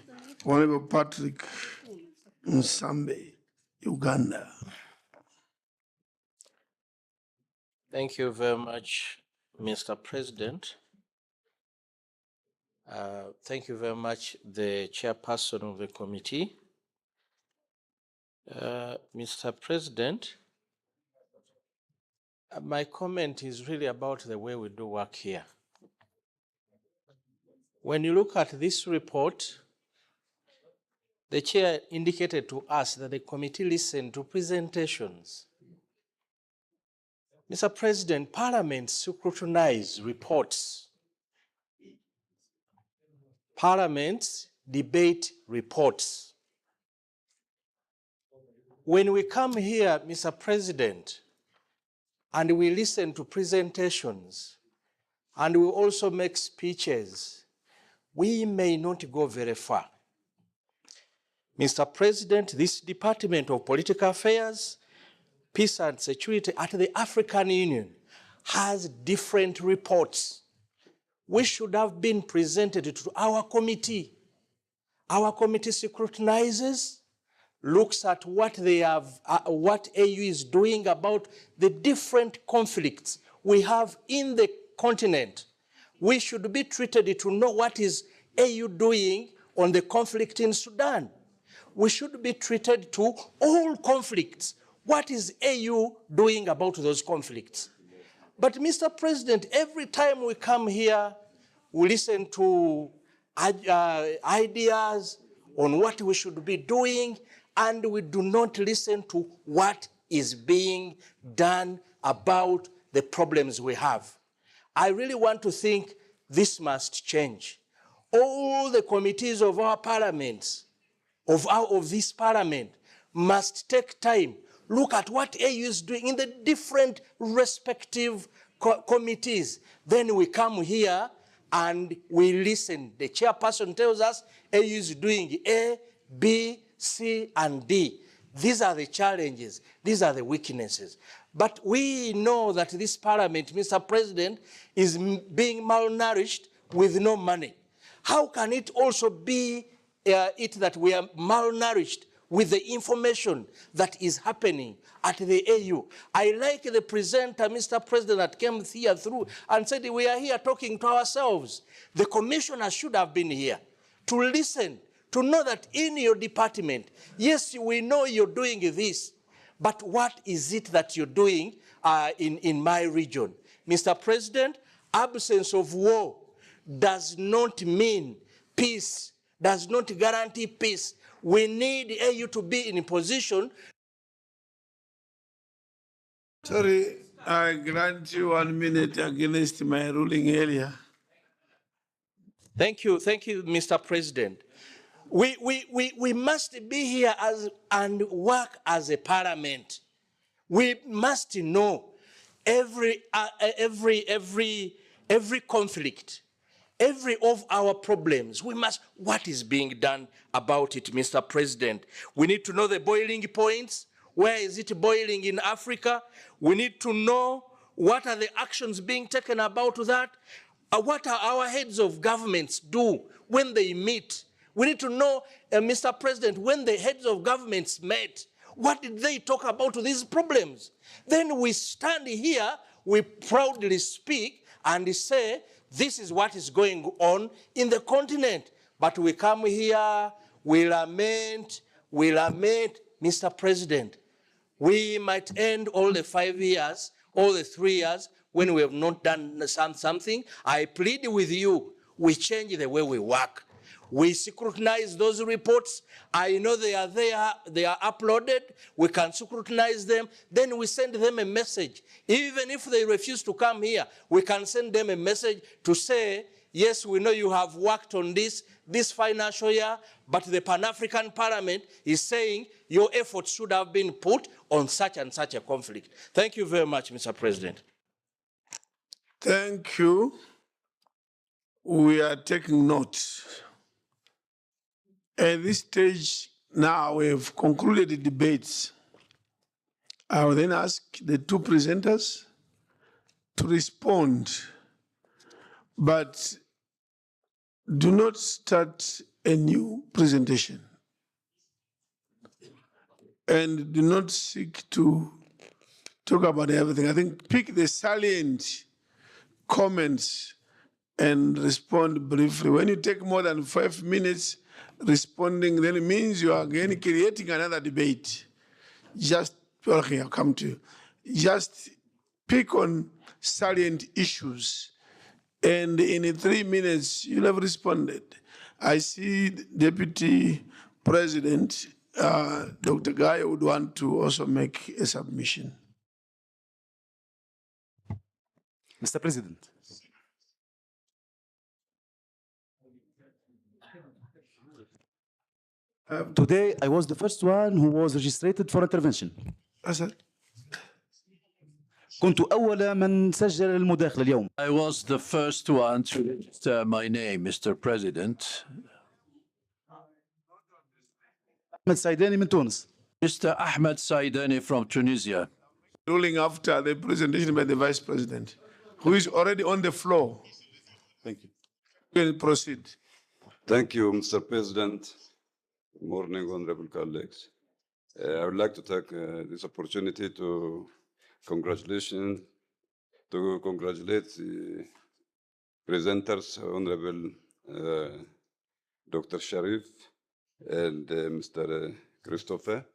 Honorable Patrick Nsambe, Uganda. Thank you very much, Mr. President. Thank you very much, the chairperson of the committee. Mr. President, my comment is really about the way we do work here. When you look at this report, the chair indicated to us that the committee listened to presentations. Mr. President, Parliament scrutinize reports. Parliament debate reports. When we come here, Mr. President, and we listen to presentations, and we also make speeches, we may not go very far. Mr. President, this Department of Political Affairs, Peace and Security at the African Union has different reports. We should have been presented to our committee. Our committee scrutinizes, looks at what they have, what AU is doing about the different conflicts we have in the continent. We should be treated to know what is AU doing on the conflict in Sudan. We should be treated to all conflicts. What is AU doing about those conflicts? But Mr. President, every time we come here, we listen to ideas on what we should be doing, and we do not listen to what is being done about the problems we have. I really want to think this must change. All the committees of our parliaments, of this parliament, must take time, look at what AU is doing in the different respective committees. Then we come here and we listen. The chairperson tells us AU is doing A, B, C, and D. These are the challenges. These are the weaknesses. But we know that this parliament, Mr. President, is being malnourished with no money. How can it also be that we are malnourished with the information that is happening at the AU? I like the presenter, Mr. President, that came here through and said we are here talking to ourselves. The commissioner should have been here to listen, to know that in your department, yes, we know you're doing this, but what is it that you're doing in my region? Mr. President, absence of war does not mean peace, does not guarantee peace. We need AU to be in a position. Sorry, I grant you 1 minute against my ruling earlier. Thank you, Mr. President. We must be here and work as a parliament. We must know every conflict, every of our problems. We must, what is being done about it, Mr. President? We need to know the boiling points. Where is it boiling in Africa? We need to know what are the actions being taken about that. What are our heads of governments do when they meet? We need to know, Mr. President, when the heads of governments met, what did they talk about these problems? Then we stand here, we proudly speak and say, this is what is going on in the continent. But we come here, we lament, Mr. President. We might end all the 5 years, all the 3 years, when we have not done something. I plead with you, we change the way we work. We scrutinize those reports. I know they are there, they are uploaded. We can scrutinize them. Then we send them a message. Even if they refuse to come here, we can send them a message to say, yes, we know you have worked on this financial year, but the Pan-African Parliament is saying your efforts should have been put on such and such a conflict. Thank you very much, Mr. President. Thank you. We are taking note. At this stage, now we have concluded the debates. I will then ask the two presenters to respond, but do not start a new presentation. And do not seek to talk about everything. I think pick the salient comments and respond briefly. When you take more than 5 minutes responding, then it means you are again creating another debate. Just, okay, I'll come to you. Just pick on salient issues, and in 3 minutes, you'll have responded. I see Deputy President, Dr. Guy would want to also make a submission. Mr. President. Today, I was the first one who was registered for intervention. كنت أول من سجل المداخلة اليوم. I was the first one to register my name, Mr. President. أحمد سعيداني من تونس. Mr. Ahmed Saidani from Tunisia. Ruling after the presentation by the Vice President, who is already on the floor. Thank you. We'll proceed. Thank you, Mr. President. Good morning, honorable colleagues. I would like to take this opportunity to congratulate the presenters, Honorable Dr. Sharif and Mr. Christopher.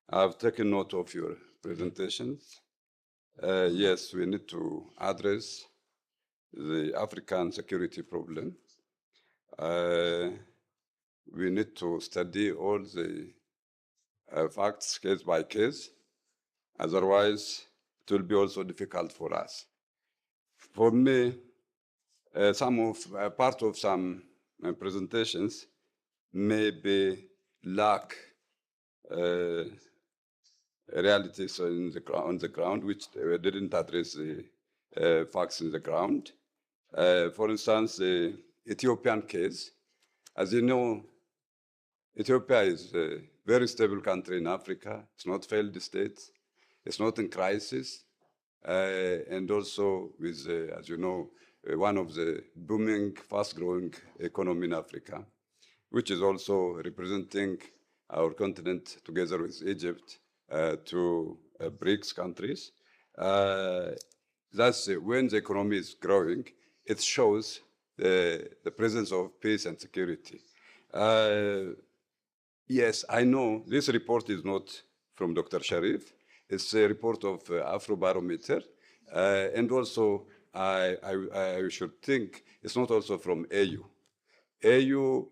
I have taken note of your presentations. Yes, we need to address the African security problem. We need to study all the facts case by case. Otherwise, it will be also difficult for us. For me, part of some presentations maybe lack realities on the ground, which didn't address the facts in the ground. For instance, the Ethiopian case. As you know, Ethiopia is a very stable country in Africa. It's not failed state. It's not in crisis. And also with, as you know, one of the booming, fast-growing economy in Africa, which is also representing our continent together with Egypt to BRICS countries. That's when the economy is growing, it shows the presence of peace and security. Yes, I know this report is not from Dr. Sharif. It's a report of Afrobarometer. And also, I should think it's not also from AU. AU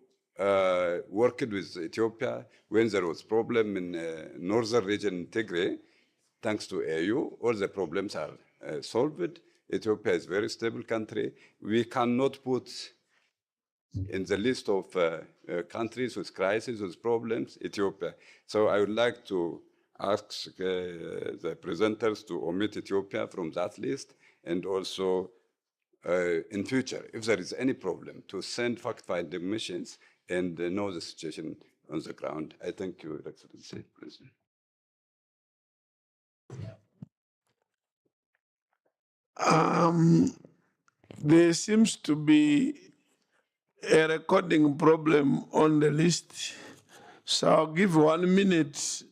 worked with Ethiopia when there was problem in northern region Tigray. Thanks to AU, all the problems are solved. Ethiopia is a very stable country. We cannot put in the list of countries with crises, with problems, Ethiopia. So I would like to ask the presenters to omit Ethiopia from that list, and also in future, if there is any problem, to send fact-finding missions and know the situation on the ground. I thank you, Your Excellency, President. There seems to be a recording problem on the list, so I'll give 1 minute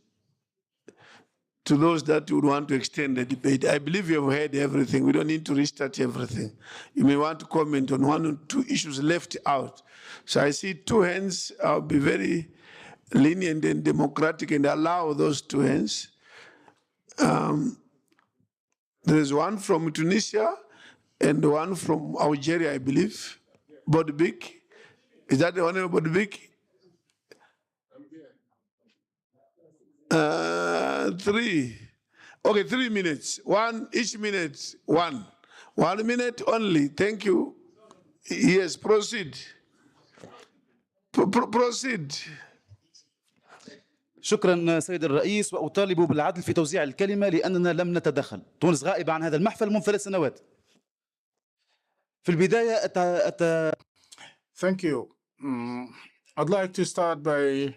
to those that would want to extend the debate. I believe you have heard everything. We don't need to restart everything. You may want to comment on 1 or 2 issues left out. So I see 2 hands. I'll be very lenient and democratic and allow those 2 hands. There is one from Tunisia and one from Algeria, I believe. Bodbik. Is that the Honorable Bodbik? 3. Okay, 3 minutes. Each minute, 1. 1 minute only. Thank you. Yes, proceed. Proceed. شكرا سيد الرئيس، وأطالب بالعدل في توزيع الكلمة لأننا لم نتدخل. تونس غائبة عن هذا المحفل منذ 3 سنوات. في البداية Thank you. I'd like to start by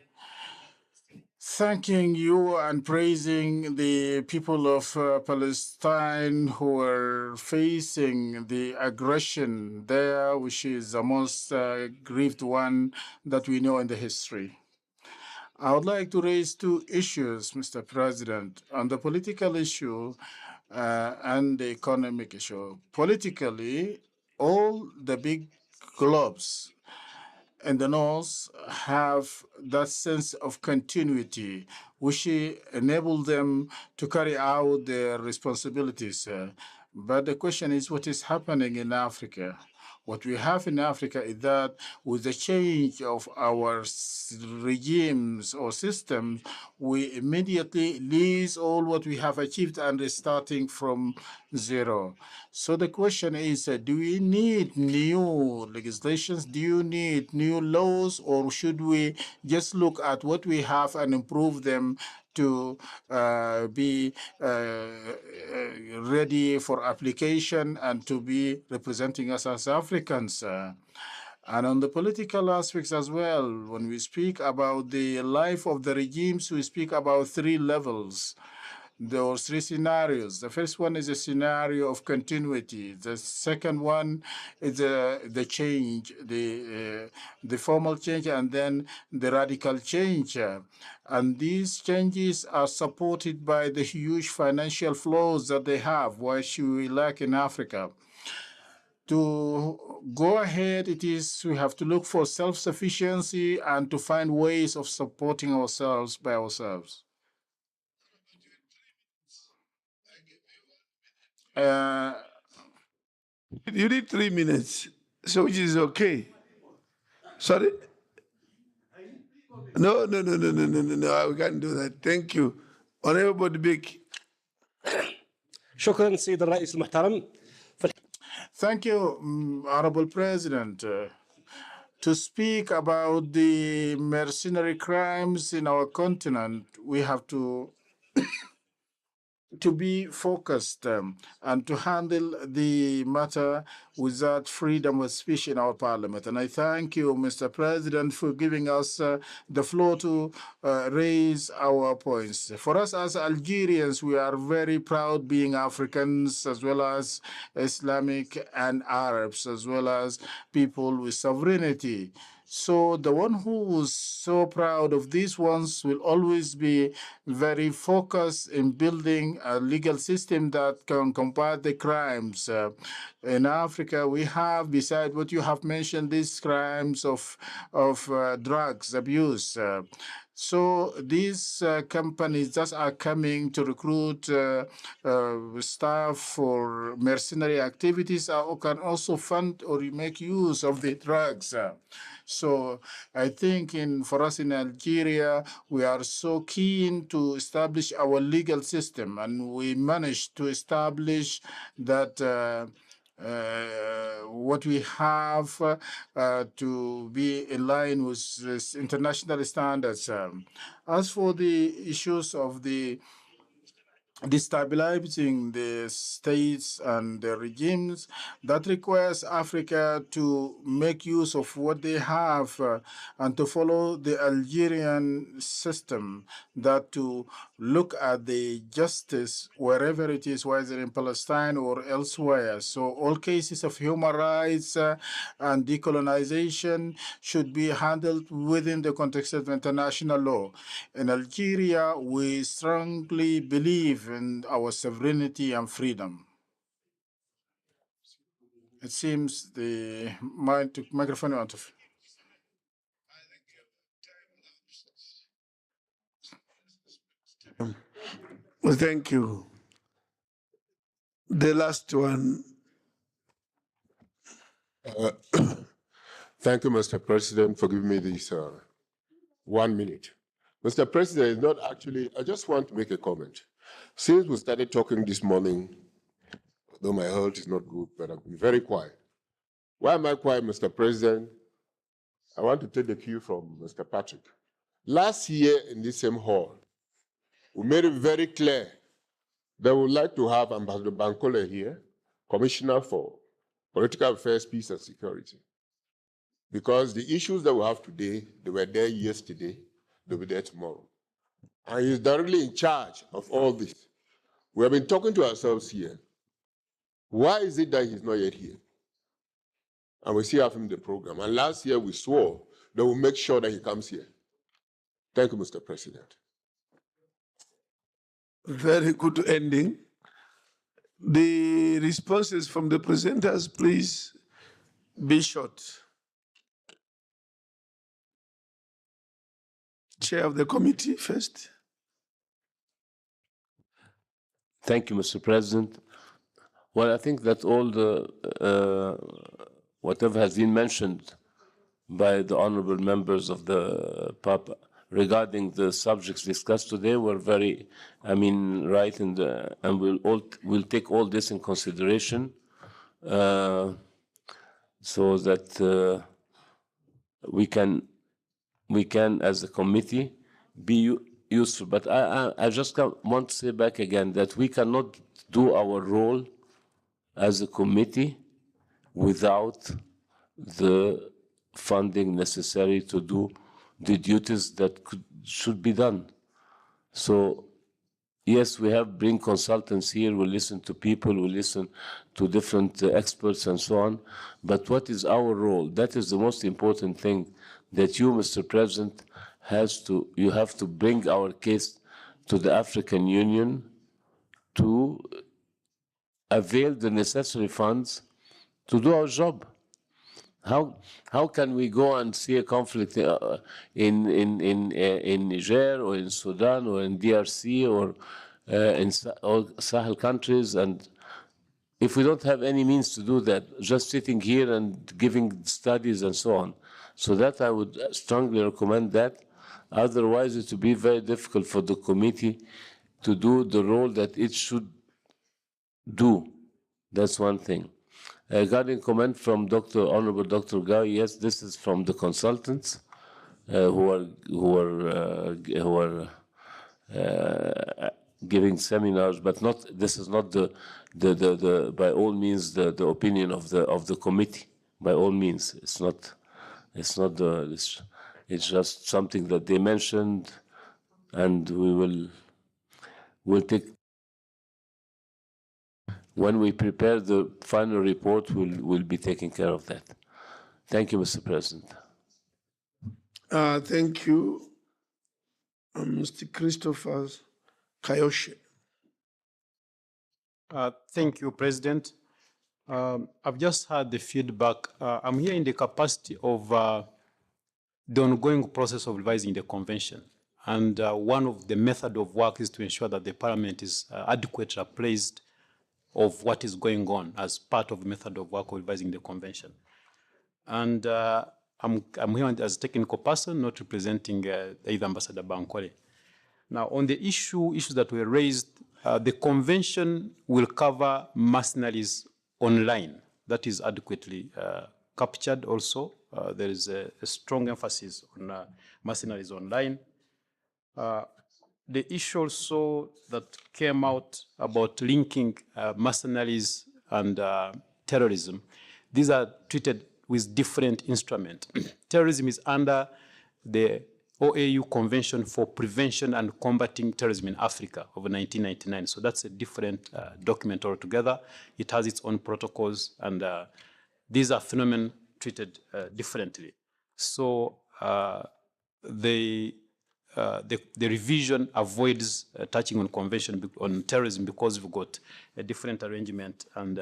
thanking you and praising the people of Palestine who are facing the aggression there, which is the most grieved one that we know in the history. I would like to raise 2 issues, Mr. President. On the political issue, and the economic issue. Politically, all the big globes in the North have that sense of continuity, which enable them to carry out their responsibilities. But the question is, what is happening in Africa? What we have in Africa is that with the change of our regimes or systems, we immediately lose all what we have achieved and is starting from zero. So the question is, do we need new legislations? Do you need new laws? Or should we just look at what we have and improve them to be ready for application and to be representing us as Africans? And on the political aspects as well, when we speak about the life of the regimes, we speak about three levels. There are three scenarios. The first one is a scenario of continuity. The second one is the change, the formal change, and then the radical change. And these changes are supported by the huge financial flows that they have, which we lack in Africa. To go ahead, we have to look for self-sufficiency and to find ways of supporting ourselves by ourselves. You need 3 minutes, so which is okay. Sorry? No, we can't do that. Thank you. Honorable Big. شكرا سيد الرئيس المحترم. Thank you, Honorable President. To speak about the mercenary crimes in our continent, we have to be focused and to handle the matter with that freedom of speech in our parliament. And I thank you, Mr. President, for giving us the floor to raise our points. For us as Algerians, we are very proud being Africans as well as Islamic and Arabs, as well as people with sovereignty. So the one who is so proud of these ones will always be very focused in building a legal system that can combat the crimes. In Africa, we have, besides what you have mentioned, these crimes of drugs abuse. So these companies that are coming to recruit staff for mercenary activities can also fund or make use of the drugs. So I think for us in Algeria, we are so keen to establish our legal system, and we managed to establish that what we have to be in line with international standards. As for the issues of destabilizing the states and the regimes, that requires Africa to make use of what they have and to follow the Algerian system, that to look at the justice wherever it is, whether in Palestine or elsewhere. So all cases of human rights and decolonization should be handled within the context of international law. In Algeria, we strongly believe in our sovereignty and freedom. It seems the microphone went off. Well, thank you. The last one. Thank you, Mr. President, for giving me this 1 minute. Mr. President, it's not actually, I just want to make a comment. Since we started talking this morning, though my health is not good, but I've been very quiet. Why am I quiet, Mr. President? I want to take the cue from Mr. Patrick. Last year in this same hall, we made it very clear that we would like to have Ambassador Bankole here, Commissioner for Political Affairs, Peace and Security. Because the issues that we have today, they were there yesterday, they'll be there tomorrow. And he's directly in charge of all this. We have been talking to ourselves here. Why is it that he's not yet here? And we still have him in the program. And last year we swore that we'll make sure that he comes here. Thank you, Mr. President. Very good ending. The responses from the presenters, please be short. Chair of the committee first. Thank you, Mr. President. Well, I think that all the, whatever has been mentioned by the honorable members of the PAP regarding the subjects discussed today were very, right, and we'll take all this in consideration so that we can, as a committee, be useful. But I just want to say back again that we cannot do our role as a committee without the funding necessary to do the duties that should be done. So, yes, we have bring consultants here, we listen to people, we listen to different experts and so on, but what is our role? That is the most important thing, that you, Mr. President, you have to bring our case to the African Union to avail the necessary funds to do our job. How can we go and see a conflict in Niger or in Sudan or in DRC or in Sahel countries, and if we don't have any means to do that, just sitting here and giving studies and so on? So that I would strongly recommend that. Otherwise, it will be very difficult for the committee to do the role that it should do. That's one thing. Regarding comment from Honorable Dr. Gao, yes, this is from the consultants who are giving seminars, but this is not the by all means the opinion of the committee. By all means, it's just something that they mentioned, and we'll take. When we prepare the final report, we'll be taking care of that. Thank you, Mr. President. Thank you, Mr. Christopher Kayoshe. Thank you, President. I've just had the feedback. I'm here in the capacity of the ongoing process of revising the convention. And one of the method of work is to ensure that the Parliament is adequately appraised of what is going on as part of the method of work of revising the convention. And I'm here as a technical person, not representing either Ambassador Bankole. Now, on the issues that were raised, the convention will cover mercenaries online. That is adequately captured also. There is a strong emphasis on mercenaries online. The issue also that came out about linking mercenaries and terrorism, these are treated with different instruments. Terrorism is under the OAU Convention for Prevention and Combating Terrorism in Africa of 1999. So that's a different document altogether. It has its own protocols, and these are phenomena treated differently. So the revision avoids touching on convention on terrorism because we've got a different arrangement and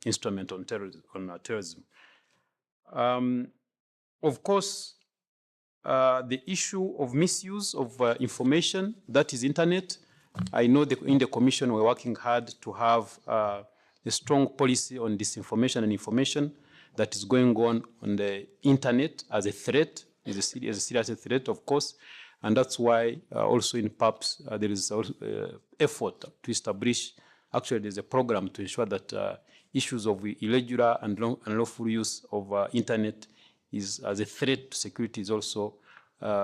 instrument on terrorism. Of course, the issue of misuse of information, that is internet. I know that in the Commission we're working hard to have a strong policy on disinformation and information that is going on the internet as a threat, as a serious threat, of course. And that's why also in PAPS there is effort to establish, actually there's a program to ensure that issues of irregular and unlawful use of internet is as a threat to security is also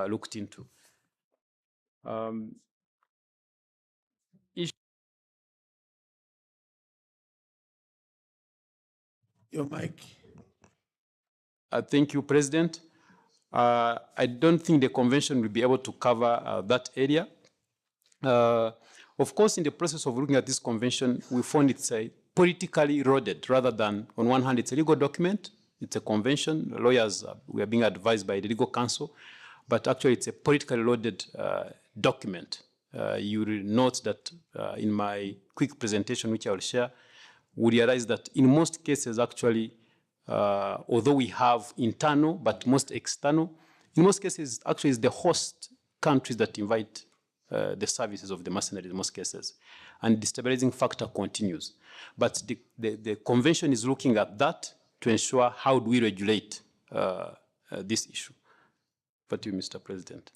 looked into. Your mic. Thank you, President. I don't think the convention will be able to cover that area. Of course, in the process of looking at this convention, we found it's politically eroded rather than, on one hand, it's a legal document, it's a convention. Lawyers, we are being advised by the legal counsel, but actually it's a politically loaded document. you will note that in my quick presentation, which I will share, we realize that in most cases, actually, although we have internal, but most external, in most cases, actually, it's the host countries that invite the services of the mercenaries in most cases. And the destabilizing factor continues. But the convention is looking at that to ensure how do we regulate this issue. But you, Mr. President.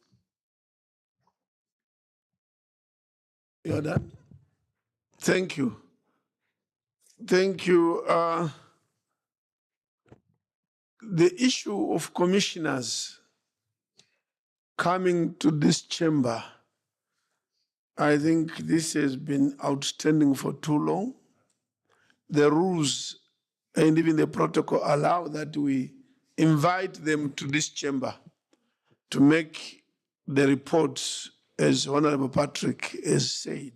You're done. Thank you. Thank you. The issue of commissioners coming to this chamber, I think this has been outstanding for too long. The rules and even the protocol allow that we invite them to this chamber to make the reports, as Honorable Patrick has said.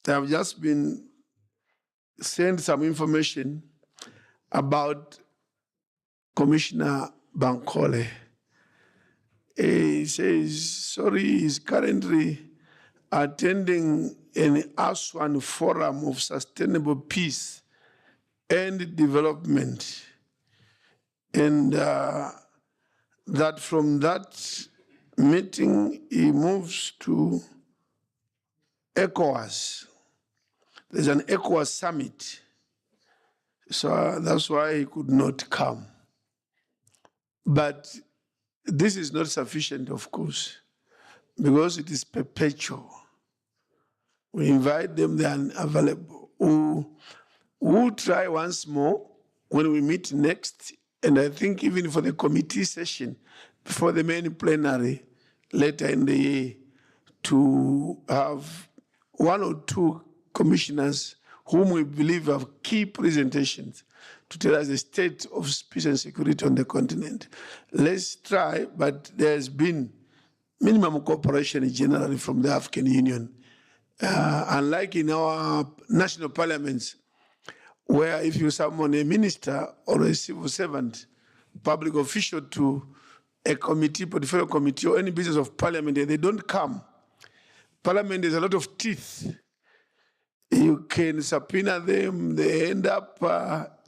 I have just been sent some information about Commissioner Bankole. He says, sorry, he's currently attending an Aswan Forum of Sustainable Peace and Development. And that from that meeting, he moves to ECOWAS. There's an ECOWAS summit. So that's why he could not come. But this is not sufficient, of course, because it is perpetual. We invite them, they are unavailable. We'll try once more when we meet next, and I think even for the committee session, before the main plenary later in the year, to have one or two commissioners whom we believe have key presentations to tell us the state of peace and security on the continent. Let's try, but there's been minimum cooperation generally from the African Union. Unlike in our national parliaments, where if you summon a minister or a civil servant, public official to a committee, portfolio committee, or any business of parliament, they don't come. Parliament has a lot of teeth. You can subpoena them, they end up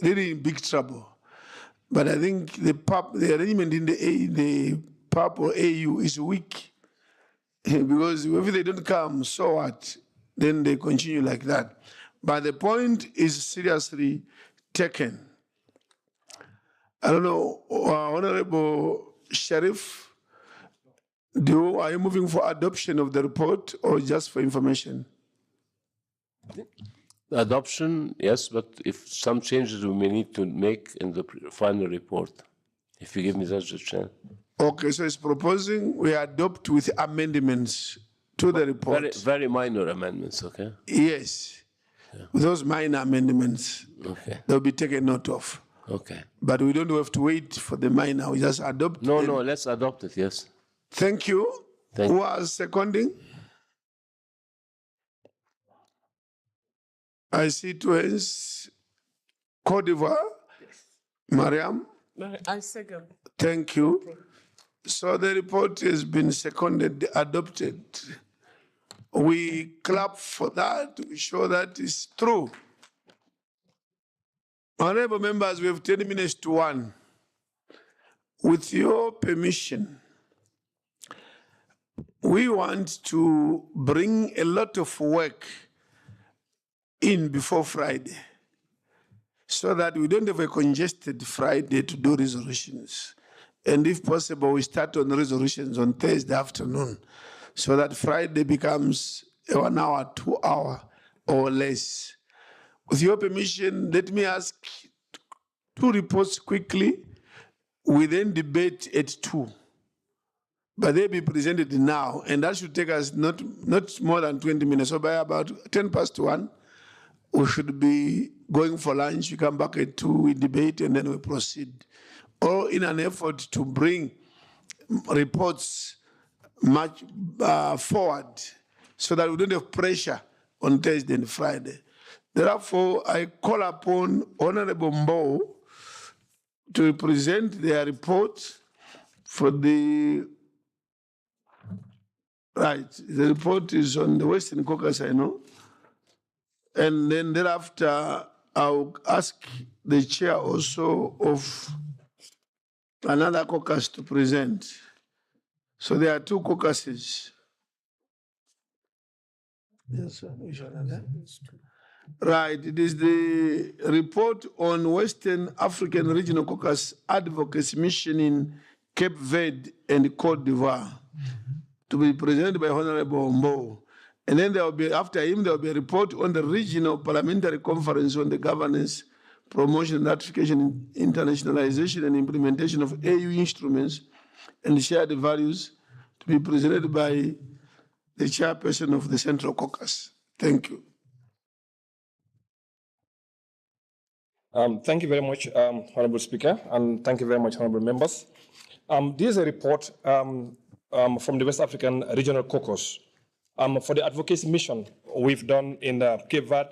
really in big trouble. But I think the arrangement in the PAP or AU is weak, because if they don't come, so what? Then they continue like that. But the point is seriously taken. I don't know, Honorable Sheriff, are you moving for adoption of the report or just for information? Adoption, yes, but if some changes we may need to make in the final report, if you give me such a chance. Okay, so it's proposing we adopt with amendments to the report. Very, very minor amendments, okay? Yes. Yeah. Those minor amendments, okay, they'll be taken note of. Okay. But we don't have to wait for the minor, we just adopt No, them. no, let's adopt it, yes. Thank you. Thank Who you. was seconding? I see two hands. Côte d'Ivoire. Mariam. I second. Thank you. So the report has been seconded, adopted. We clap for that. We show that it's true. Honorable members, we have 10 minutes to 1. With your permission, we want to bring a lot of work in before Friday, so that we don't have a congested Friday to do resolutions. And if possible, we start on resolutions on Thursday afternoon, so that Friday becomes a 1 hour, 2 hour or less. With your permission, let me ask 2 reports quickly. We then debate at 2. But they'll be presented now, and that should take us not more than 20 minutes. So by about 1:10, we should be going for lunch. We come back at 2, we debate, and then we proceed. All in an effort to bring reports much forward, so that we don't have pressure on Thursday and Friday. Therefore, I call upon Honorable Mbo to present their report for the Right. The report is on the Western Caucasus, I know. And then thereafter, I'll ask the chair also of another caucus to present. So there are two caucuses. Yes, sir. Right. It is the report on Western African Regional Caucus Advocacy Mission in Cape Verde and Cote d'Ivoire, to be presented by Honorable Mbo. And then there will be, after him, there will be a report on the Regional Parliamentary Conference on the Governance, Promotion and Ratification, Internationalization and Implementation of AU Instruments and Shared Values, to be presented by the chairperson of the Central Caucus. Thank you. Thank you very much, Honorable Speaker, and thank you very much, Honorable Members. This is a report from the West African Regional Caucus for the advocacy mission we've done in Cape Verde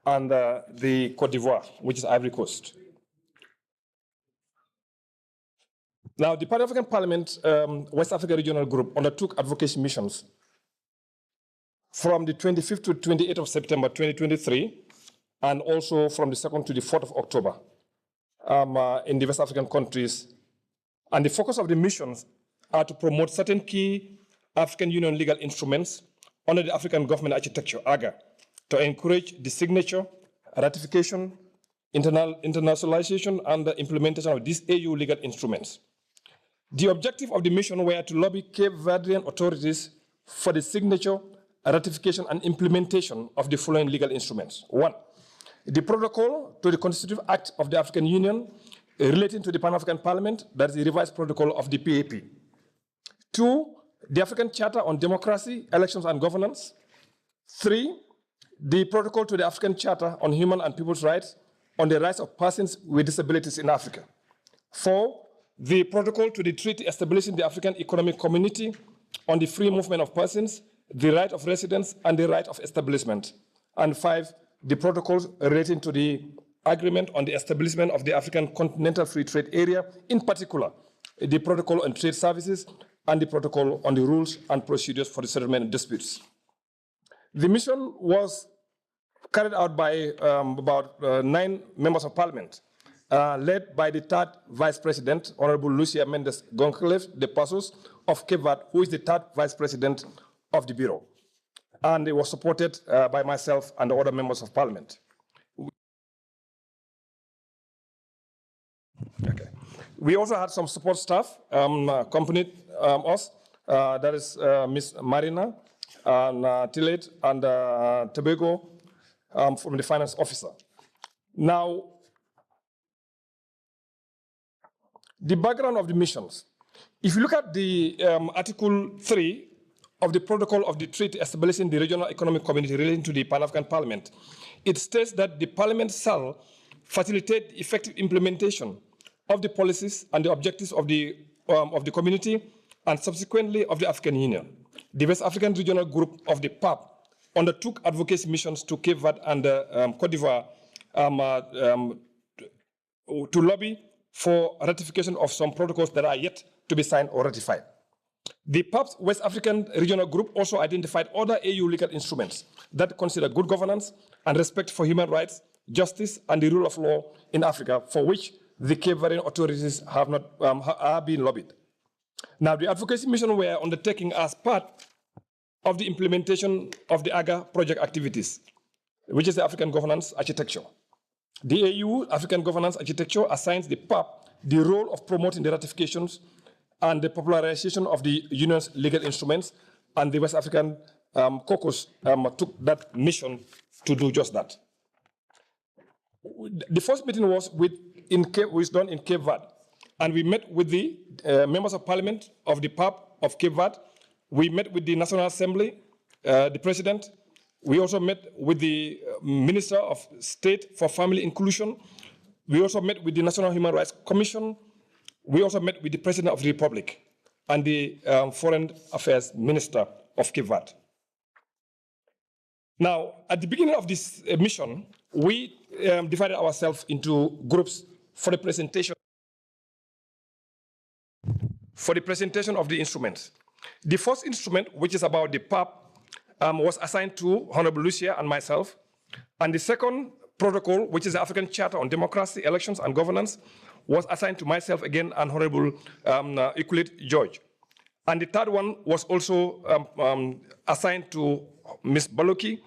and the Cote d'Ivoire, which is Ivory Coast. Now, the Pan-African Parliament West Africa Regional Group undertook advocacy missions from the 25th to 28th of September 2023, and also from the 2nd to the 4th of October in the West African countries. And the focus of the missions are to promote certain key African Union legal instruments under the African Government Architecture, AGA, to encourage the signature, ratification, internationalization, and the implementation of these AU legal instruments. The objective of the mission were to lobby Cape Verdean authorities for the signature, ratification, and implementation of the following legal instruments. 1, the protocol to the Constitutive Act of the African Union relating to the Pan-African Parliament, that is the revised protocol of the PAP. 2, the African Charter on Democracy, Elections, and Governance. 3, the protocol to the African Charter on Human and People's Rights on the rights of persons with disabilities in Africa. 4, the protocol to the treaty establishing the African Economic Community on the free movement of persons, the right of residence, and the right of establishment. And 5, the protocols relating to the agreement on the establishment of the African Continental Free Trade Area, in particular, the protocol on trade services and the protocol on the rules and procedures for the settlement of disputes. The mission was carried out by about 9 members of parliament, led by the 3rd Vice President, Honorable Lucia Mendes Goncalves de Passos of Cape Verde, who is the 3rd Vice President of the Bureau. And it was supported by myself and the other members of parliament. Okay. We also had some support staff accompanied us. That is Ms. Marina and Tillet and Tobago from the finance officer. Now, the background of the missions. If you look at the Article 3 of the protocol of the treaty establishing the regional economic community relating to the Pan-African Parliament, it states that the Parliament shall facilitate effective implementation of the policies and the objectives of the community and subsequently of the African Union. The West African Regional Group of the PAP undertook advocacy missions to Cape Verde and Cote d'Ivoire to lobby for ratification of some protocols that are yet to be signed or ratified. The PAP's West African Regional Group also identified other AU legal instruments that consider good governance and respect for human rights, justice, and the rule of law in Africa, for which the Cape Verdean authorities have not are being lobbied. Now, the advocacy mission were undertaken as part of the implementation of the AGA project activities, which is the African Governance Architecture. The AU African Governance Architecture assigns the PAP the role of promoting the ratifications and the popularization of the Union's legal instruments, and the West African Caucus took that mission to do just that. The first meeting was done in Cape Verde, and we met with the members of parliament of the PAP of Cape Verde. We met with the National Assembly, the president. We also met with the Minister of State for Family Inclusion. We also met with the National Human Rights Commission. We also met with the President of the Republic and the Foreign Affairs Minister of Cape Verde. Now, at the beginning of this mission, we divided ourselves into groups for the presentation of the instruments. The first instrument, which is about the PAP, was assigned to Honorable Lucia and myself. And the second protocol, which is the African Charter on Democracy, Elections, and Governance, was assigned to myself again and Honorable Euclid George. And the third one was also assigned to Ms. Baloki.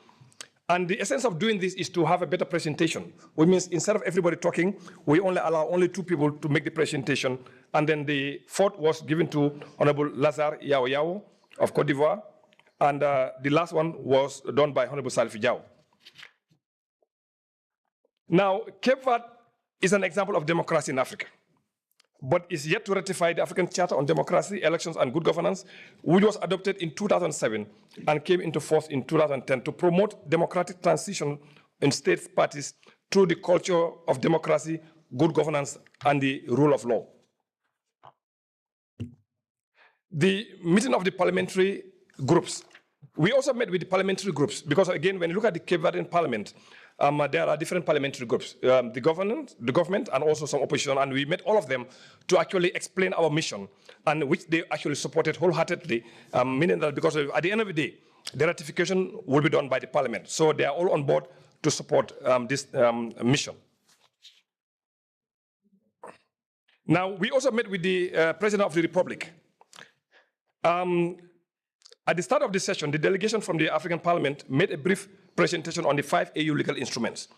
And the essence of doing this is to have a better presentation, which means instead of everybody talking, we only allow only 2 people to make the presentation. And then the fourth was given to Honorable Lazare Yao Yao of Cote d'Ivoire. And the last one was done by Honorable Salif Diao. Now, Cape Verde is an example of democracy in Africa, but is yet to ratify the African Charter on Democracy, Elections, and Good Governance, which was adopted in 2007 and came into force in 2010 to promote democratic transition in state parties through the culture of democracy, good governance, and the rule of law. The meeting of the parliamentary groups. We also met with the parliamentary groups because, again, when you look at the Cape Verdean parliament, there are different parliamentary groups, the government, and also some opposition, and we met all of them to actually explain our mission, and which they actually supported wholeheartedly, meaning that because at the end of the day, the ratification will be done by the parliament. So they are all on board to support this mission. Now, we also met with the President of the Republic. At the start of the session, the delegation from the African Parliament made a brief presentation on the 5 AU legal instruments.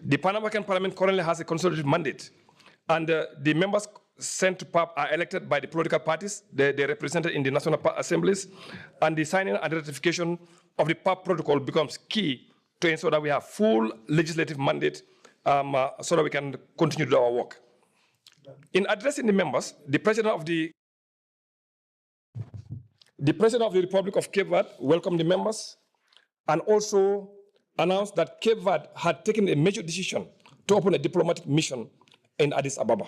The Pan-African Parliament currently has a consolidated mandate, and the members sent to PAP are elected by the political parties. They're represented in the national assemblies, and the signing and ratification of the PAP protocol becomes key to ensure that we have full legislative mandate so that we can continue to do our work. In addressing the members, the President of the Republic of Cape Verde welcomed the members and also announced that Cape Verde had taken a major decision to open a diplomatic mission in Addis Ababa.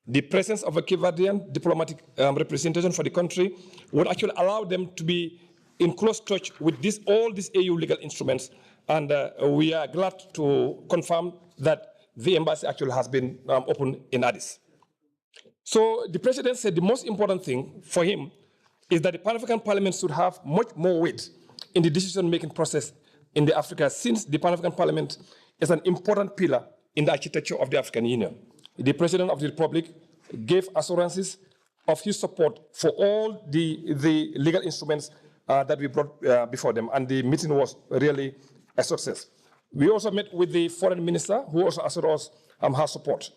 The presence of a Cape Verdean diplomatic representation for the country would actually allow them to be in close touch with all these AU legal instruments, and we are glad to confirm that the embassy actually has been opened in Addis. So the President said the most important thing for him is that the Pan-African Parliament should have much more weight in the decision-making process in the Africa, since the Pan-African Parliament is an important pillar in the architecture of the African Union. The President of the Republic gave assurances of his support for all the legal instruments that we brought before them, and the meeting was really a success. We also met with the Foreign Minister, who also assured us her support.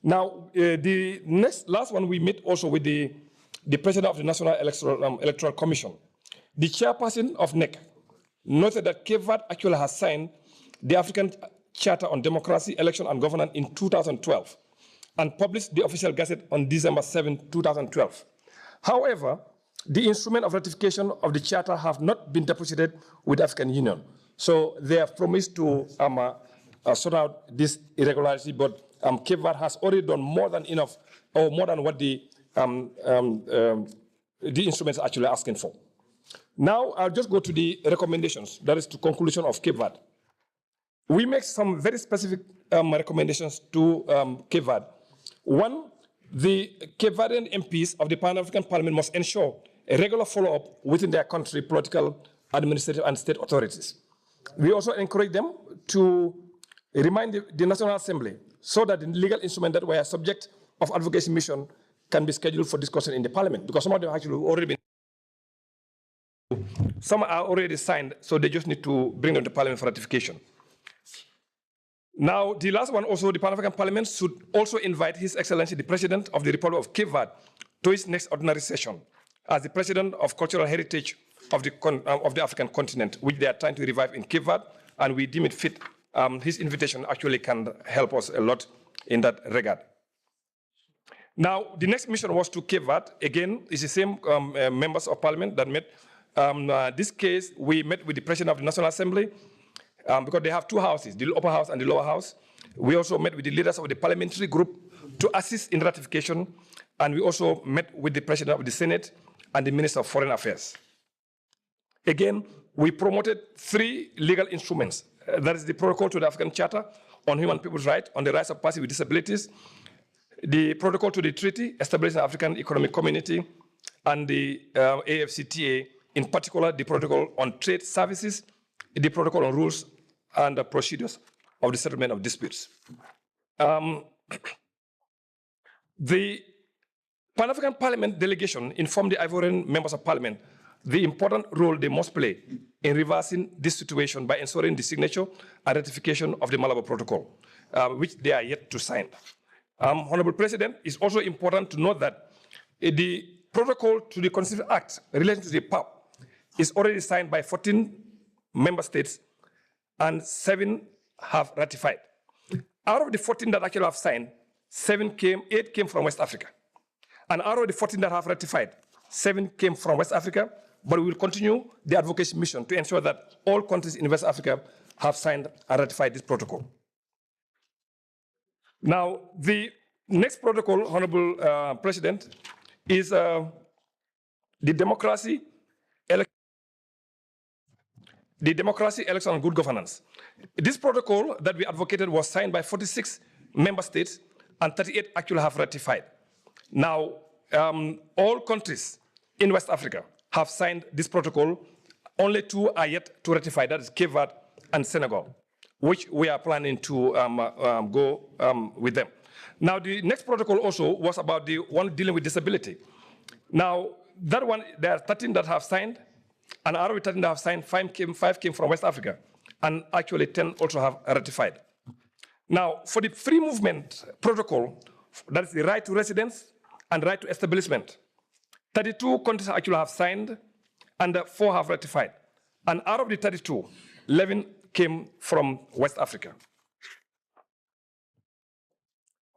Now, the last one we met also with the President of the National Electoral Commission. The chairperson of NEC noted that Cape Verde actually has signed the African Charter on Democracy, Election, and Governance in 2012 and published the official gazette on December 7, 2012. However, the instrument of ratification of the Charter have not been deposited with the African Union. So they have promised to sort out this irregularity, but Cape Verde has already done more than enough, or more than what the instruments are actually asking for. Now, I'll just go to the recommendations, that is to conclusion of Cape Verde. We make some very specific recommendations to Cape Verde. One, the Cape Verdean MPs of the Pan-African Parliament must ensure a regular follow-up within their country, political, administrative, and state authorities. We also encourage them to remind the National Assembly so that the legal instruments that were subject of advocacy mission can be scheduled for discussion in the Parliament, because some of them actually already been, some are already signed, so they just need to bring them to Parliament for ratification. Now, the last one also, the Pan-African Parliament should also invite His Excellency, the President of the Republic of Cape Verde, to its next ordinary session as the President of Cultural Heritage of the African continent, which they are trying to revive in Cape Verde, and we deem it fit. His invitation actually can help us a lot in that regard. Now, the next mission was to Cape Verde. Again, it's the same members of Parliament that met. This case, we met with the President of the National Assembly, because they have two houses, the upper house and the lower house. We also met with the leaders of the parliamentary group to assist in ratification, and we also met with the President of the Senate and the Minister of Foreign Affairs. Again, we promoted 3 legal instruments. That is the protocol to the African Charter on Human People's Rights, on the rights of persons with disabilities, the protocol to the treaty establishing the African Economic Community, and the AFCTA, in particular the protocol on trade services, the protocol on rules and procedures of the settlement of disputes. The Pan-African Parliament delegation informed the Ivorian members of parliament the important role they must play in reversing this situation by ensuring the signature and ratification of the Malabo Protocol, which they are yet to sign. Honorable President, it's also important to note that the protocol to the Constitutional Act relating to the PAP is already signed by 14 member states and 7 have ratified. Out of the 14 that actually have signed, 8 came from West Africa. And out of the 14 that have ratified, 7 came from West Africa, but we will continue the advocacy mission to ensure that all countries in West Africa have signed and ratified this protocol. Now, the next protocol, Honorable President, is the democracy, election, and good governance. This protocol that we advocated was signed by 46 member states, and 38 actually have ratified. Now, all countries in West Africa have signed this protocol. Only 2 are yet to ratify, that is Cape Verde and Senegal, which we are planning to go with them. Now, the next protocol also was about the one dealing with disability. Now, that one, there are 13 that have signed, and out of the 13 that have signed, 5 came from West Africa, and actually 10 also have ratified. Now, for the free movement protocol, that is the right to residence and right to establishment, 32 countries actually have signed, and 4 have ratified. And out of the 32, 11 came from West Africa.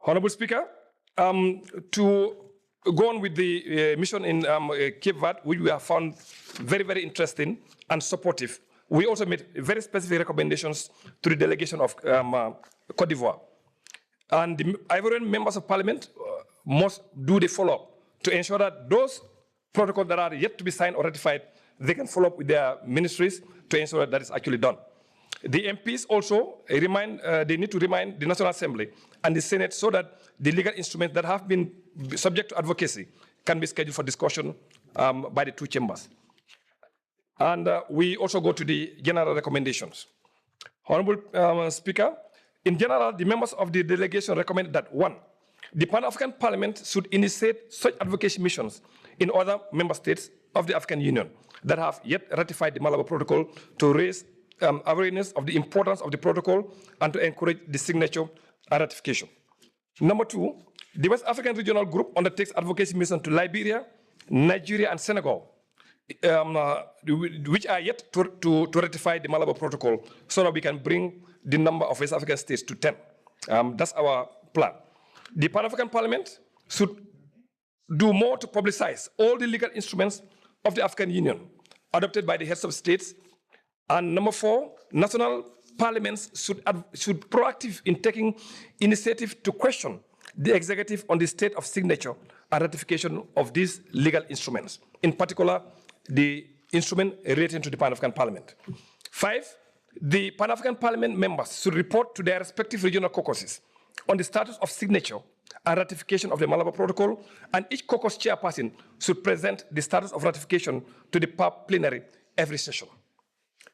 Honorable Speaker, to go on with the mission in Cape Verde, which we have found very, very interesting and supportive, we also made very specific recommendations to the delegation of Cote d'Ivoire. And the Ivorian members of parliament must do the follow-up to ensure that those protocols that are yet to be signed or ratified, they can follow up with their ministries to ensure that that is actually done. The MPs also they need to remind the National Assembly and the Senate so that the legal instruments that have been subject to advocacy can be scheduled for discussion by the 2 chambers. And we also go to the general recommendations. Honorable Speaker, in general, the members of the delegation recommended that 1, the Pan-African Parliament should initiate such advocacy missions in other member states of the African Union that have yet ratified the Malabo Protocol to raise awareness of the importance of the protocol and to encourage the signature and ratification. Number 2, the West African Regional Group undertakes advocacy mission to Liberia, Nigeria, and Senegal, which are yet to ratify the Malabo Protocol so that we can bring the number of West African states to 10. That's our plan. The Pan-African Parliament should do more to publicize all the legal instruments of the African Union adopted by the heads of states. And number 4, national parliaments should proactive in taking initiative to question the executive on the state of signature and ratification of these legal instruments, in particular, the instrument relating to the Pan-African Parliament. 5, the Pan-African Parliament members should report to their respective regional caucuses on the status of signature and ratification of the Malabo Protocol, and each caucus chairperson should present the status of ratification to the PAP plenary every session.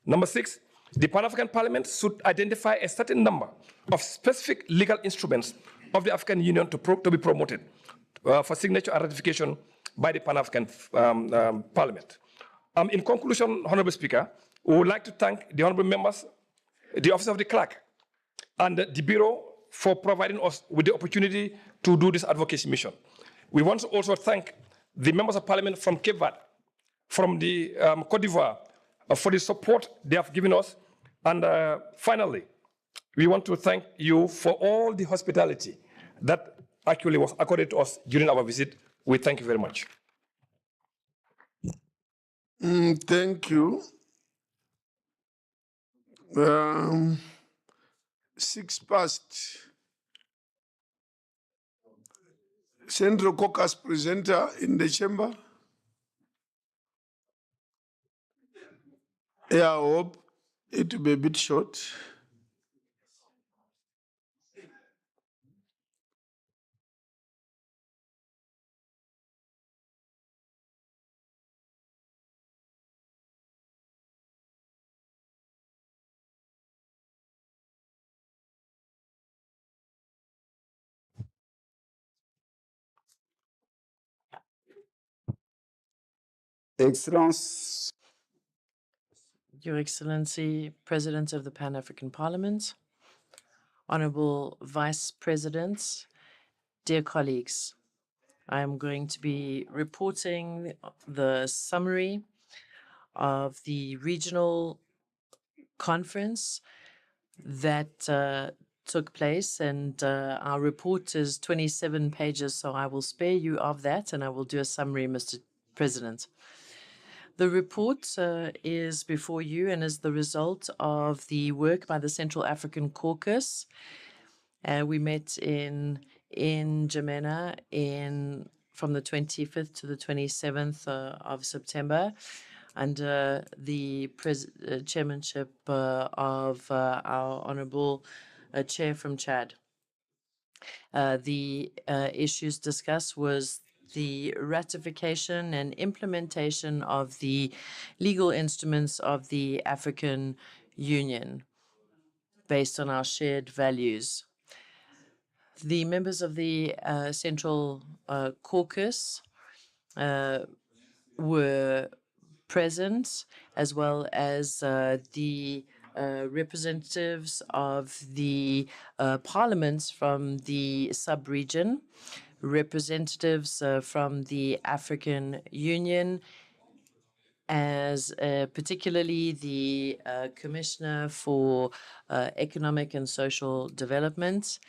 Number 6, the Pan-African Parliament should identify a certain number of specific legal instruments of the African Union to be promoted for signature and ratification by the Pan-African Parliament. In conclusion, Honorable Speaker, we would like to thank the honorable members, the Office of the Clerk, and the Bureau for providing us with the opportunity to do this advocacy mission. We want to also thank the members of parliament from Cape Verde, from the Cote d'Ivoire, for the support they have given us. And finally, we want to thank you for all the hospitality that actually was accorded to us during our visit. We thank you very much. Thank you. 6 past. Central Caucus presenter in the chamber. Yeah, I hope it will be a bit short. Excellences, Your Excellency, President of the Pan-African Parliament, Honorable Vice Presidents, dear colleagues, I am going to be reporting the summary of the regional conference that took place, and our report is 27 pages, so I will spare you of that, and I will do a summary, Mr. President. The report is before you and is the result of the work by the Central African Caucus. We met in N'Djamena from the 25th to the 27th of September under the chairmanship of our Honorable Chair from Chad. The issues discussed was the ratification and implementation of the legal instruments of the African Union based on our shared values. The members of the Central Caucus were present, as well as the representatives of the parliaments from the sub-region, representatives from the African Union, as particularly the Commissioner for Economic and Social Development.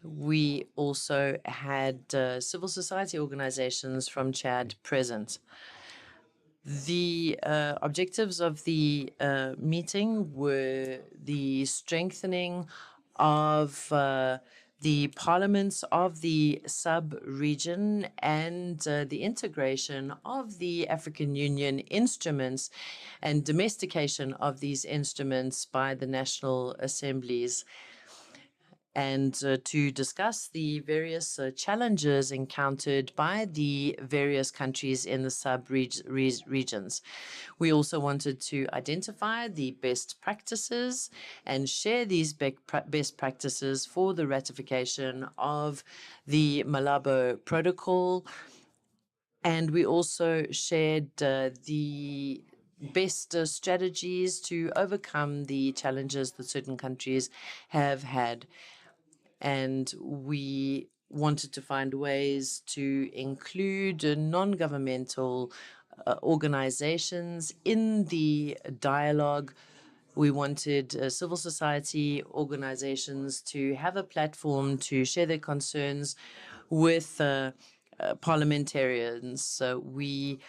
We also had civil society organizations from Chad present. The objectives of the meeting were the strengthening of the parliaments of the sub-region and the integration of the African Union instruments and domestication of these instruments by the national assemblies, and to discuss the various challenges encountered by the various countries in the sub-regions. We also wanted to identify the best practices and share these best practices for the ratification of the Malabo Protocol. And we also shared the best strategies to overcome the challenges that certain countries have had. And we wanted to find ways to include non-governmental organizations in the dialogue. We wanted civil society organizations to have a platform to share their concerns with parliamentarians. So we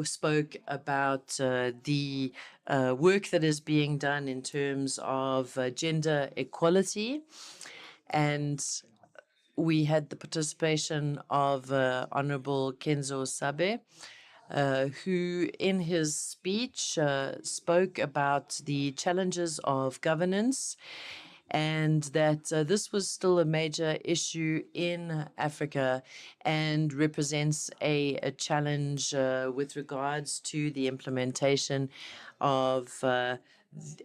spoke about the work that is being done in terms of gender equality. And we had the participation of Honorable Kenzo Sabe, who in his speech spoke about the challenges of governance, and that this was still a major issue in Africa and represents a challenge with regards to the implementation of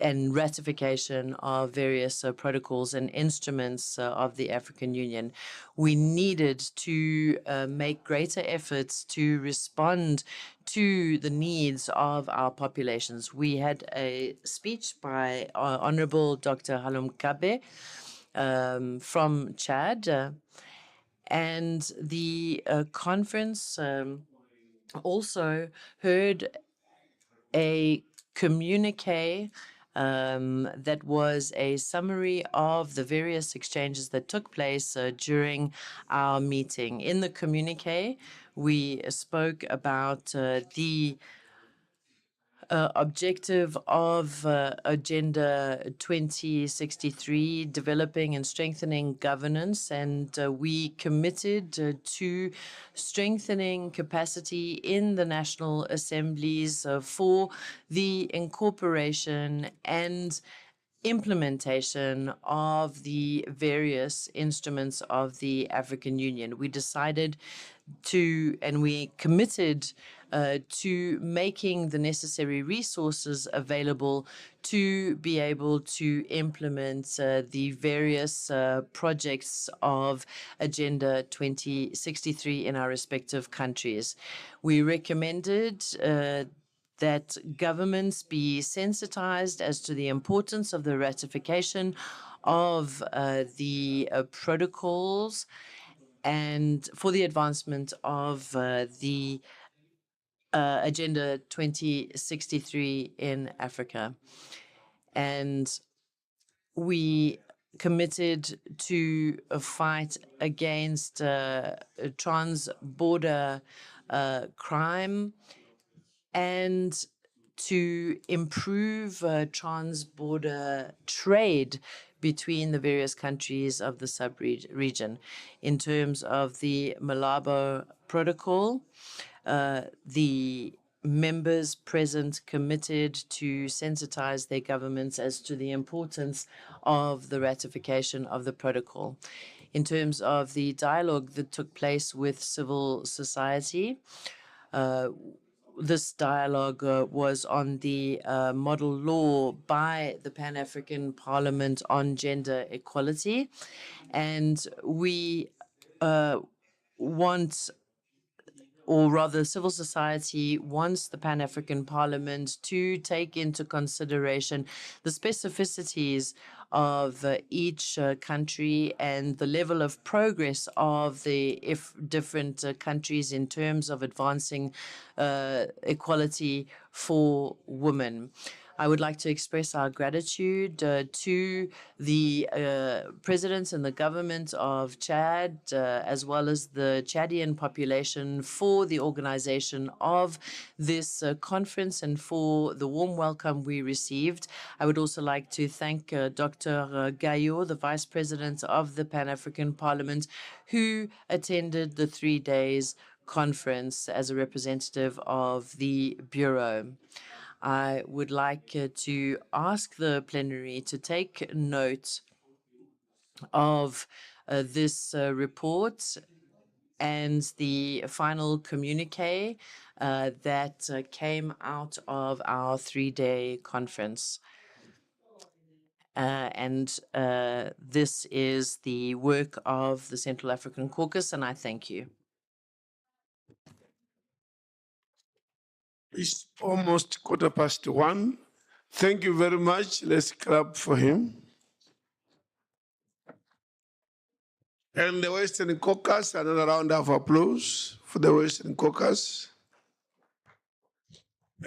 and ratification of various protocols and instruments of the African Union. We needed to make greater efforts to respond to the needs of our populations. We had a speech by Honorable Dr. Halum Kabe from Chad, and the conference also heard a communique that was a summary of the various exchanges that took place during our meeting. In the communique, we spoke about the objective of Agenda 2063, developing and strengthening governance, and we committed to strengthening capacity in the national assemblies for the incorporation and implementation of the various instruments of the African Union. We decided to, and we committed to making the necessary resources available to be able to implement the various projects of Agenda 2063 in our respective countries. We recommended that governments be sensitized as to the importance of the ratification of the protocols and for the advancement of the Agenda 2063 in Africa. And we committed to fight against trans-border crime and to improve trans-border trade between the various countries of the sub-region. In terms of the Malabo Protocol, the members present committed to sensitize their governments as to the importance of the ratification of the protocol. In terms of the dialogue that took place with civil society, this dialogue was on the model law by the Pan-African Parliament on gender equality. And we want, or rather civil society wants the Pan-African Parliament to take into consideration the specificities of each country and the level of progress of the different countries in terms of advancing equality for women. I would like to express our gratitude to the presidents and the government of Chad, as well as the Chadian population, for the organization of this conference and for the warm welcome we received. I would also like to thank Dr. Gayo, the Vice President of the Pan-African Parliament, who attended the 3 days conference as a representative of the Bureau. I would like to ask the plenary to take note of this report and the final communique that came out of our 3-day conference. This is the work of the Central African Caucus, and I thank you. It's almost 1:15. Thank you very much. Let's clap for him. And the Western Caucus, another round of applause for the Western Caucus.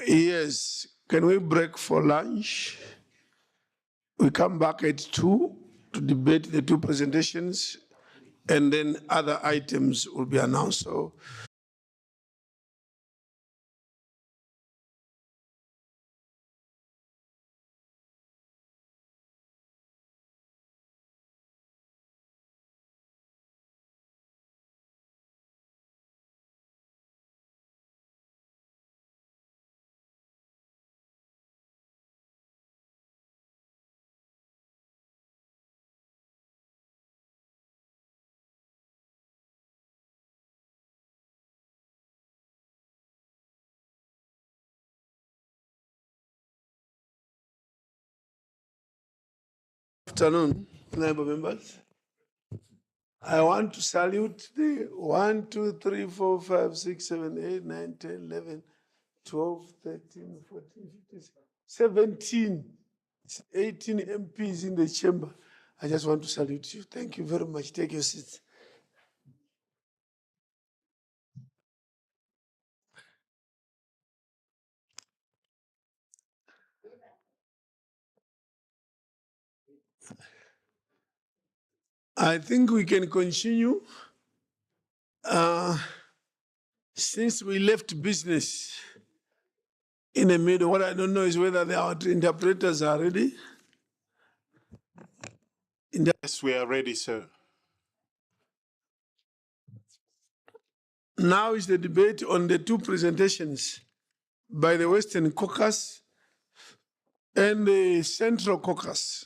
Yes, can we break for lunch? We come back at 2 to debate the 2 presentations, and then other items will be announced. So afternoon, neighbor members. I want to salute the 1, 2, 3, 4, 5, 6, 7, 8, 9, 10, 11, 12, 13, 14, 15, 17, 18 MPs in the chamber. I just want to salute you. Thank you very much. Take your seats. I think we can continue. Since we left business in the middle, what I don't know is whether our interpreters are ready. Yes, we are ready, sir. Now is the debate on the 2 presentations by the Western Caucus and the Central Caucus.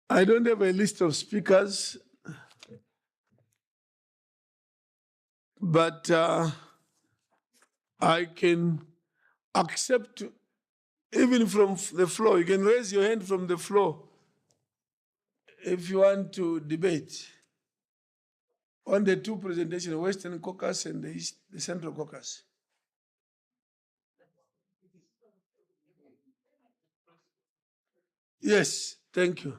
I don't have a list of speakers, but I can accept even from the floor. You can raise your hand from the floor if you want to debate on the two presentations, the Western Caucasus and the Central Caucasus. Yes, thank you.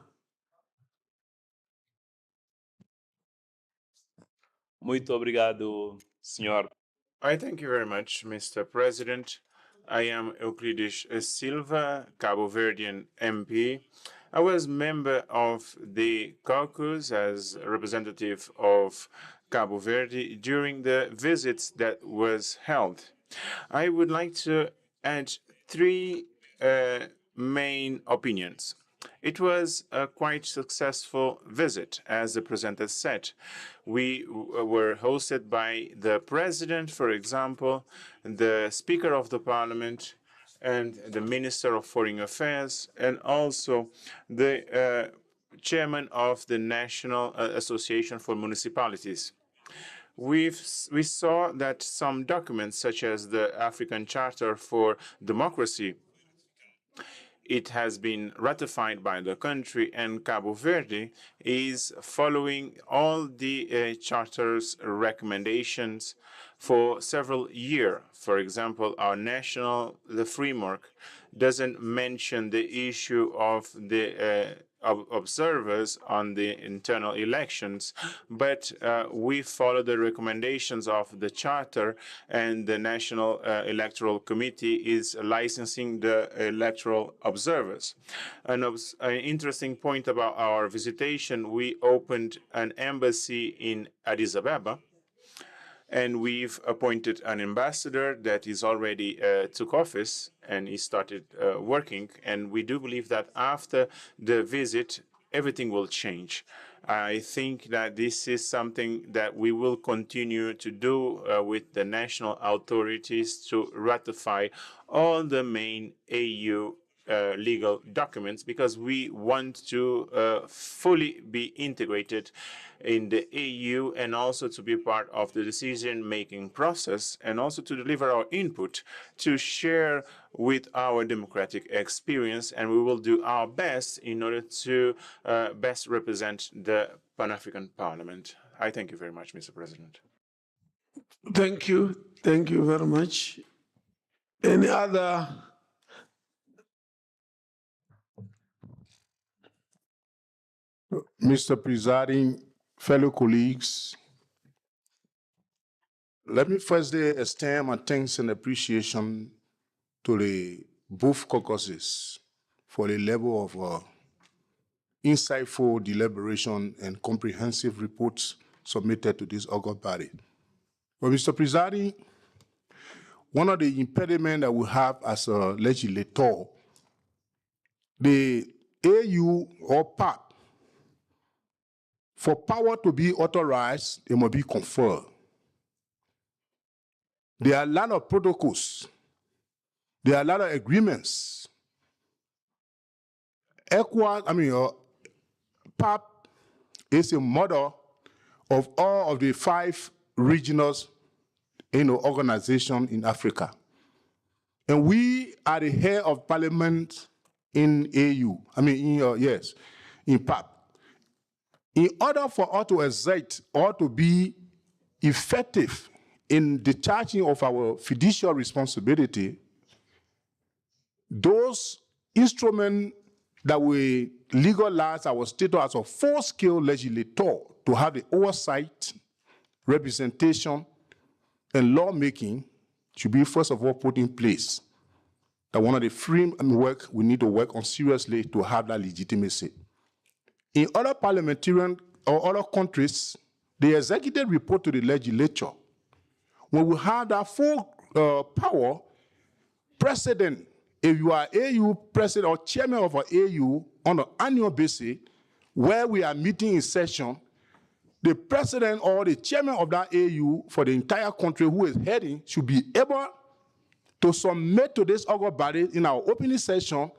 Muito obrigado, senhor. I thank you very much, Mr. President. I am Euclides Silva, Cabo Verdean MP. I was member of the caucus as representative of Cabo Verde during the visit that was held. I would like to add three main opinions. It was a quite successful visit, as the presenter said. We were hosted by the president, for example, the Speaker of the Parliament, and the Minister of Foreign Affairs, and also the chairman of the National Association for Municipalities. We saw that some documents, such as the African Charter for Democracy, it has been ratified by the country, and Cabo Verde is following all the Charter's recommendations for several years. For example, our the framework doesn't mention the issue of the observers on the internal elections, but we follow the recommendations of the Charter, and the National Electoral Committee is licensing the electoral observers. An interesting point about our visitation, we opened an embassy in Addis Ababa, and we've appointed an ambassador that is already took office and he started working. And we do believe that after the visit, everything will change. I think that this is something that we will continue to do with the national authorities to ratify all the main AU legal documents, because we want to fully be integrated in the EU and also to be part of the decision-making process, and also to deliver our input, to share with our democratic experience, and we will do our best in order to best represent the Pan-African Parliament. I thank you very much, Mr. President. Thank you. Thank you very much. Any other? Mr. Presiding, fellow colleagues, let me first extend my thanks and appreciation to the both caucuses for the level of insightful deliberation and comprehensive reports submitted to this august body. But Mr. Presiding, one of the impediments that we have as a legislator, the AU or PAP, for power to be authorized, it must be conferred. There are a lot of protocols. There are a lot of agreements. PAP is a model of all of the 5 regional organizations in Africa. And we are the head of parliament in AU, in PAP. In order for us to exert or to be effective in discharging of our fiduciary responsibility, those instruments that we legalize our status as a full-scale legislator to have the oversight, representation, and lawmaking should be first of all put in place. That one of the framework we need to work on seriously to have that legitimacy. In other parliamentarian or other countries, the executive report to the legislature. When we have that full power, president, if you are AU president or chairman of an AU on an annual basis, where we are meeting in session, the president or the chairman of that AU for the entire country who is heading should be able to submit to this august body in our opening session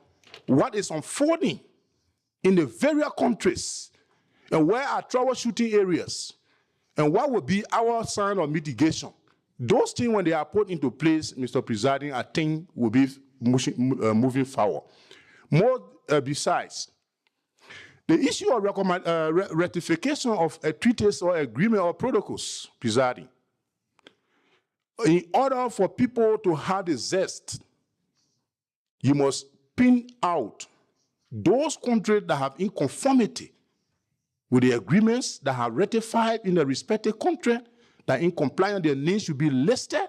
what is unfolding in the various countries, and where are troubleshooting areas, and what will be our sign of mitigation. Those things, when they are put into place, Mr. Presiding, I think will be moving forward. More besides, the issue of ratification of a treaties or agreement or protocols, Presiding, in order for people to have the zest, you must pin out those countries that have inconformity with the agreements that have ratified in the respective country, that in compliance, their names should be listed.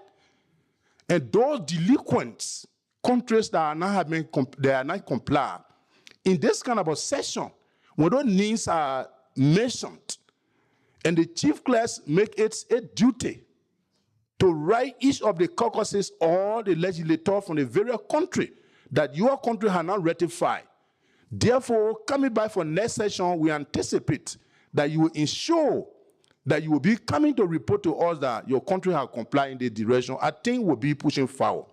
And those delinquent countries that are not compliant, in this kind of a session, when those names are mentioned, and the chief clerks make it a duty to write each of the caucuses or the legislator from the various country that your country has not ratified. Therefore, coming back for next session, we anticipate that you will ensure that you will be coming to report to us that your country has complied in the direction. I think we'll be pushing forward.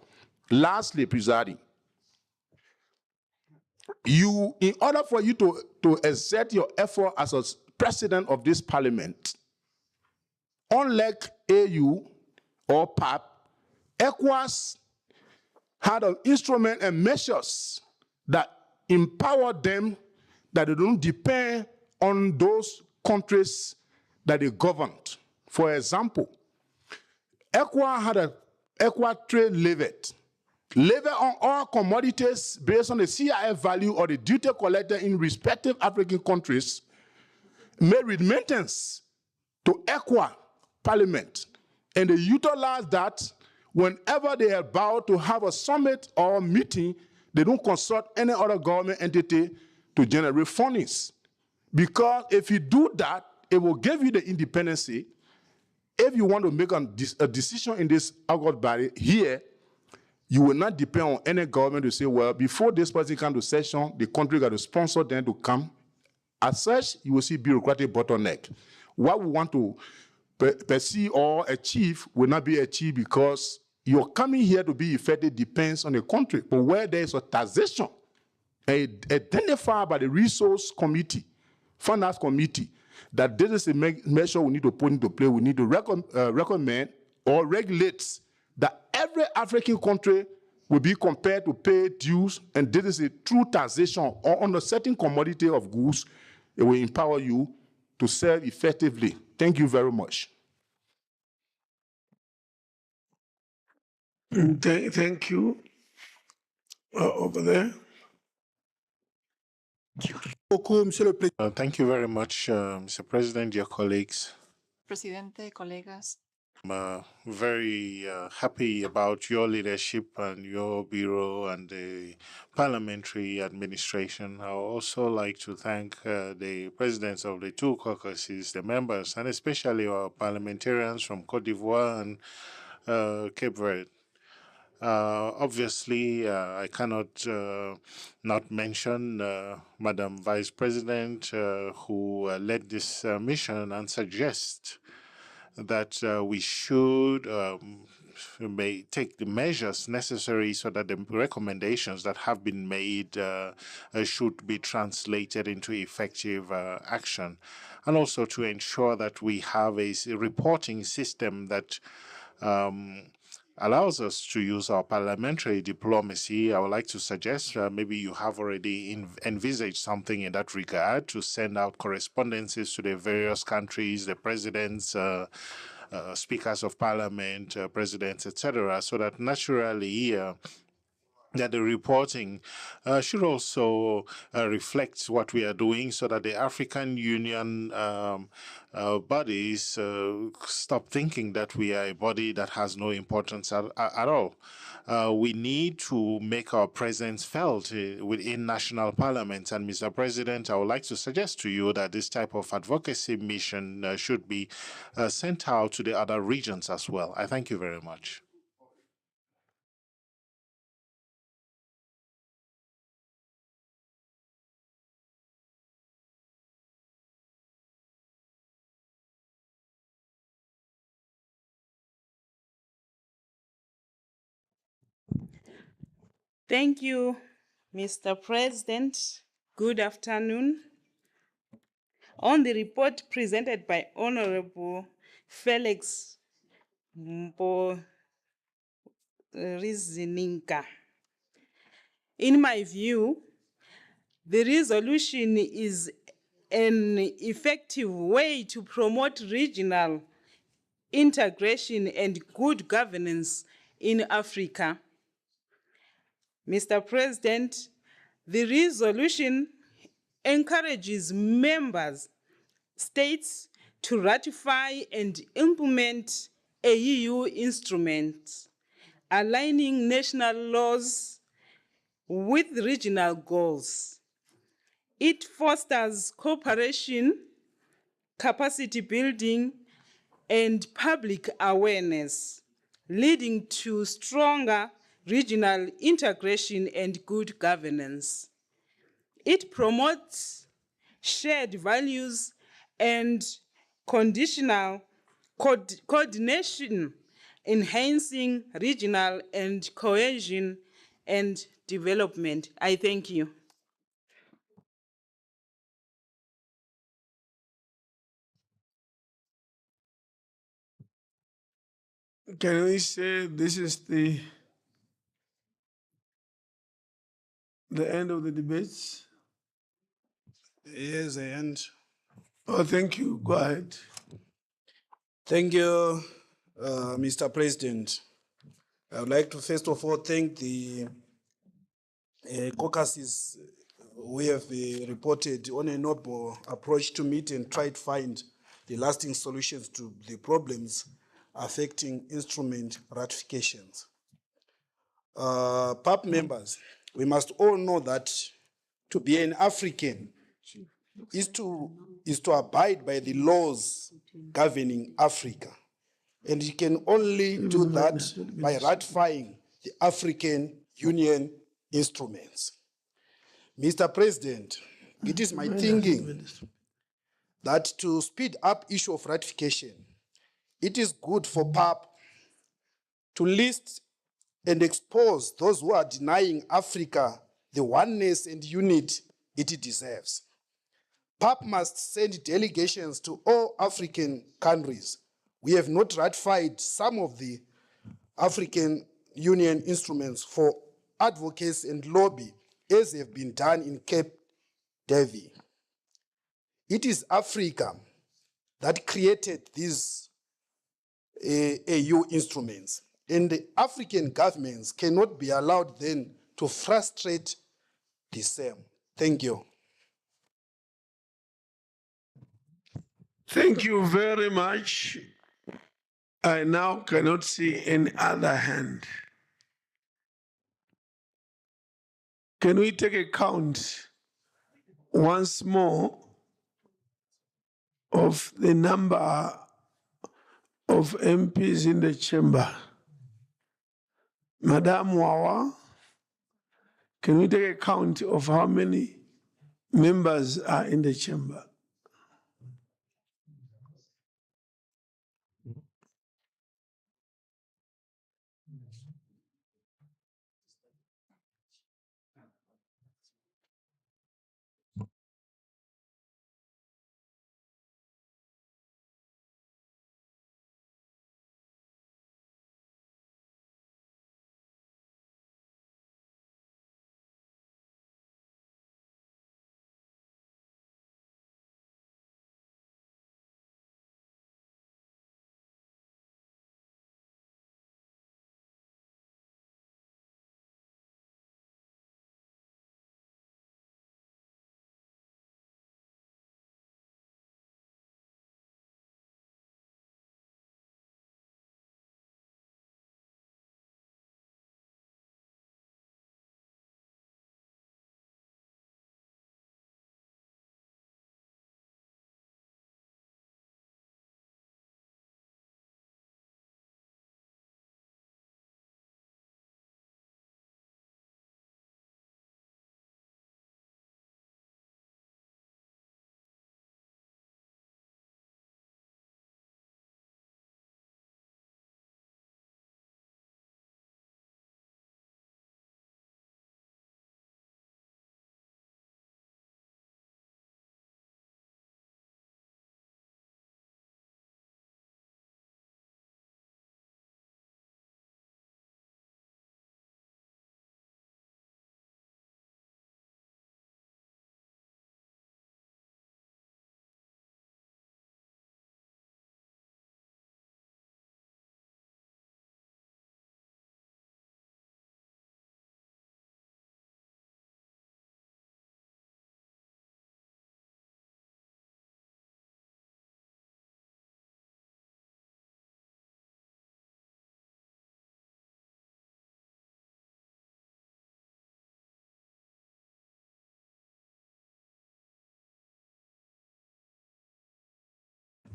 Lastly, Presiding, in order for you to exert your effort as a president of this parliament, unlike AU or PAP, ECOWAS had an instrument and measures that empower them, that they don't depend on those countries that they governed. For example, ECOWAS had an ECOWAS trade levy on all commodities based on the CIF value or the duty collected in respective African countries, made remittance to ECOWAS Parliament, and they utilize that whenever they are about to have a summit or meeting. They don't consult any other government entity to generate fundings. Because if you do that, it will give you the independence. If you want to make a decision in this August body here, you will not depend on any government to say, well, before this person comes to session, the country got to sponsor them to come. As such, you will see bureaucratic bottleneck. What we want to perceive or achieve will not be achieved because your coming here to be effective depends on the country. But where there is a taxation identified by the resource committee, finance committee, that this is a measure we need to put into play, we need to recommend or regulate that every African country will be compelled to pay dues, and this is a true taxation or on a certain commodity of goods. It will empower you to serve effectively. Thank you very much. Thank you. Over there. Thank you very much, Mr. President, dear colleagues. Presidente, colegas. I'm very happy about your leadership and your bureau and the parliamentary administration. I would also like to thank the presidents of the two caucuses, the members, and especially our parliamentarians from Cote d'Ivoire and Cape Verde. Obviously, I cannot not mention Madam Vice President, who led this mission and suggest that we should may take the measures necessary so that the recommendations that have been made should be translated into effective action, and also to ensure that we have a reporting system that allows us to use our parliamentary diplomacy. I would like to suggest maybe you have already envisaged something in that regard, to send out correspondences to the various countries, the presidents, speakers of parliament, presidents, etc., so that naturally that the reporting should also reflect what we are doing, so that the African Union bodies stop thinking that we are a body that has no importance at all. We need to make our presence felt within national parliaments. And Mr. President, I would like to suggest to you that this type of advocacy mission should be sent out to the other regions as well. I thank you very much. Thank you, Mr. President. Good afternoon. On the report presented by Honorable Felix Mpo Rizininka. In my view, the resolution is an effective way to promote regional integration and good governance in Africa. Mr. President, the resolution encourages members states to ratify and implement a EU instrument, aligning national laws with regional goals. It fosters cooperation, capacity building, and public awareness, leading to stronger regional integration and good governance. It promotes shared values and coordination, enhancing regional and cohesion and development. I thank you. Can we say this is the end of the debates? Yes, the end. Oh, thank you. Go ahead. Thank you, Mr. President. I would like to first of all thank the caucuses who have reported on a noble approach to meet and try to find the lasting solutions to the problems affecting instrument ratifications. PAP members, we must all know that to be an African is to abide by the laws governing Africa. And you can only do that by ratifying the African Union instruments. Mr. President, it is my thinking that to speed up issue of ratification, it is good for PAP to list and expose those who are denying Africa the oneness and unity it deserves. PAP must send delegations to all African countries. We have not ratified some of the African Union instruments for advocacy and lobby, as have been done in Cape David. It is Africa that created these AU instruments, and the African governments cannot be allowed then to frustrate the same. Thank you. Thank you very much. I now cannot see any other hand. Can we take a count once more of the number of MPs in the chamber? Madam Wawa, can we take a count of how many members are in the chamber?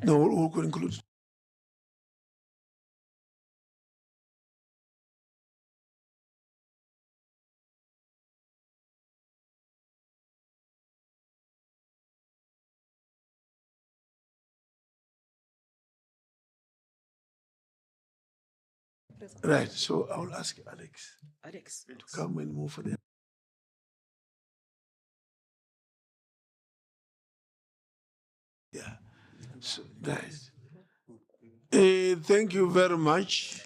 No, we'll conclude. Right, so I will ask Alex to come and move for the. Yeah, so, guys. Thank you very much.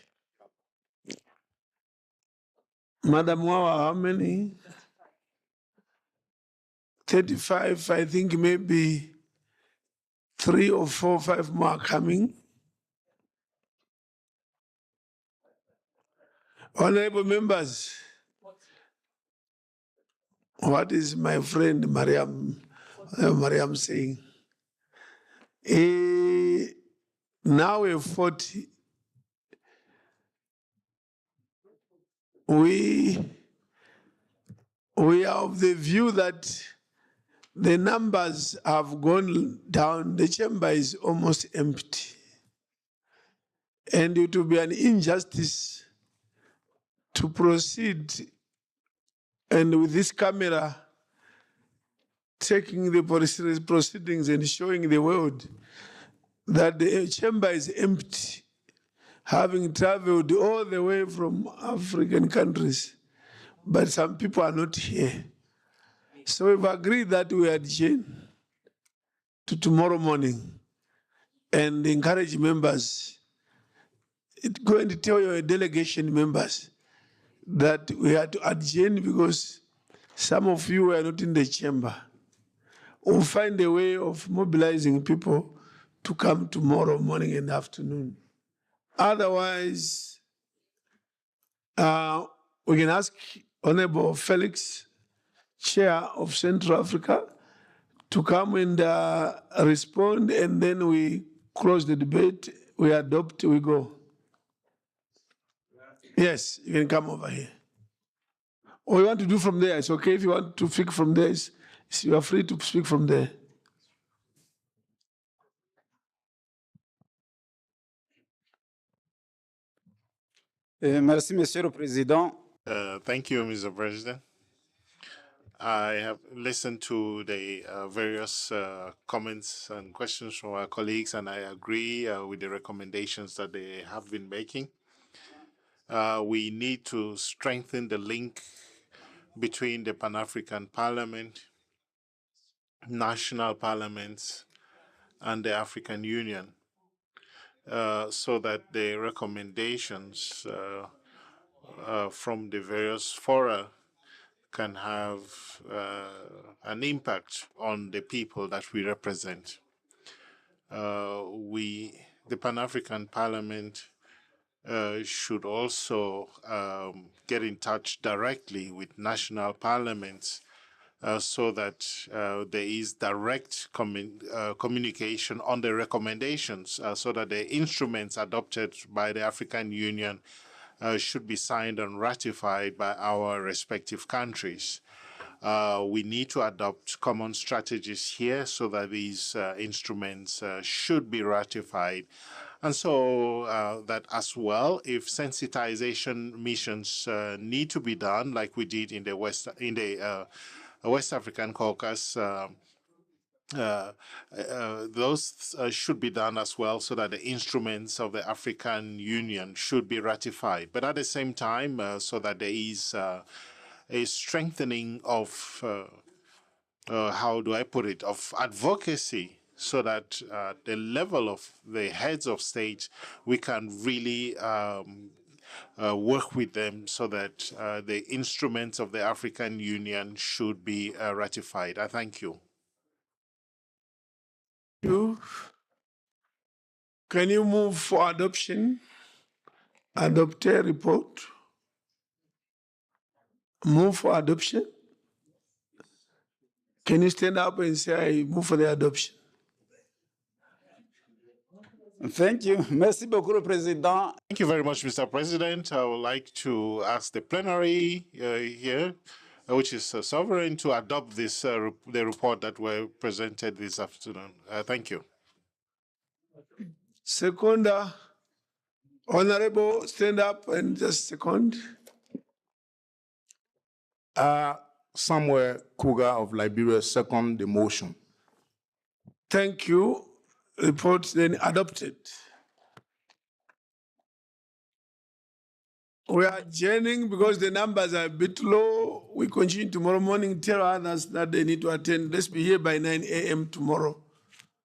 Madam Wawa, how many? 35, I think maybe 3 or 4 or 5 more are coming. Honorable members, what is my friend Mariam saying? Now we're 40. We are of the view that the numbers have gone down. The chamber is almost empty. And it will be an injustice to proceed and with this camera taking the proceedings and showing the world that the chamber is empty, having traveled all the way from African countries, but some people are not here. So we've agreed that we adjourn to tomorrow morning and encourage members, go and tell your delegation members that we had to adjourn because some of you were not in the chamber. We'll find a way of mobilizing people to come tomorrow morning and afternoon. Otherwise, we can ask Honorable Felix, Chair of Central Africa, to come and respond, and then we close the debate, we adopt, we go. Yes, you can come over here. Or you want to do from there, it's okay. If you want to speak from there, you are free to speak from there. Merci, Monsieur le Président. Thank you, Mr. President. I have listened to the various comments and questions from our colleagues, and I agree with the recommendations that they have been making. We need to strengthen the link between the Pan-African Parliament, national parliaments, and the African Union, so that the recommendations from the various fora can have an impact on the people that we represent. The Pan-African Parliament should also get in touch directly with national parliaments so that there is direct communication on the recommendations so that the instruments adopted by the African Union should be signed and ratified by our respective countries. We need to adopt common strategies here so that these instruments should be ratified. And so that as well, if sensitization missions need to be done, like we did in the West African Caucus, those should be done as well so that the instruments of the African Union should be ratified. But at the same time, so that there is a strengthening of, how do I put it, of advocacy, so that the level of the heads of state, we can really work with them so that the instruments of the African Union should be ratified. I thank you. Can you move for adoption? Adopt a report. Move for adoption. Can you stand up and say, I move for the adoption? Thank you. Merci beaucoup, le Président. Thank you very much, Mr. President. I would like to ask the plenary here, which is sovereign, to adopt this the report that were presented this afternoon. Thank you. Second, Honorable, stand up and just second. Samuel Kuga of Liberia second the motion. Thank you. Report then adopted. We are adjourning because the numbers are a bit low. We continue tomorrow morning. Tell others that they need to attend. Let's be here by 9 a.m. tomorrow.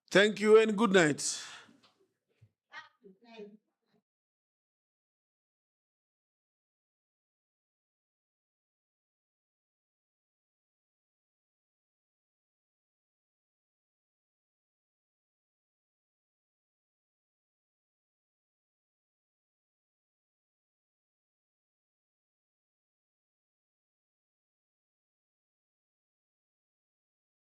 Thank you and good night.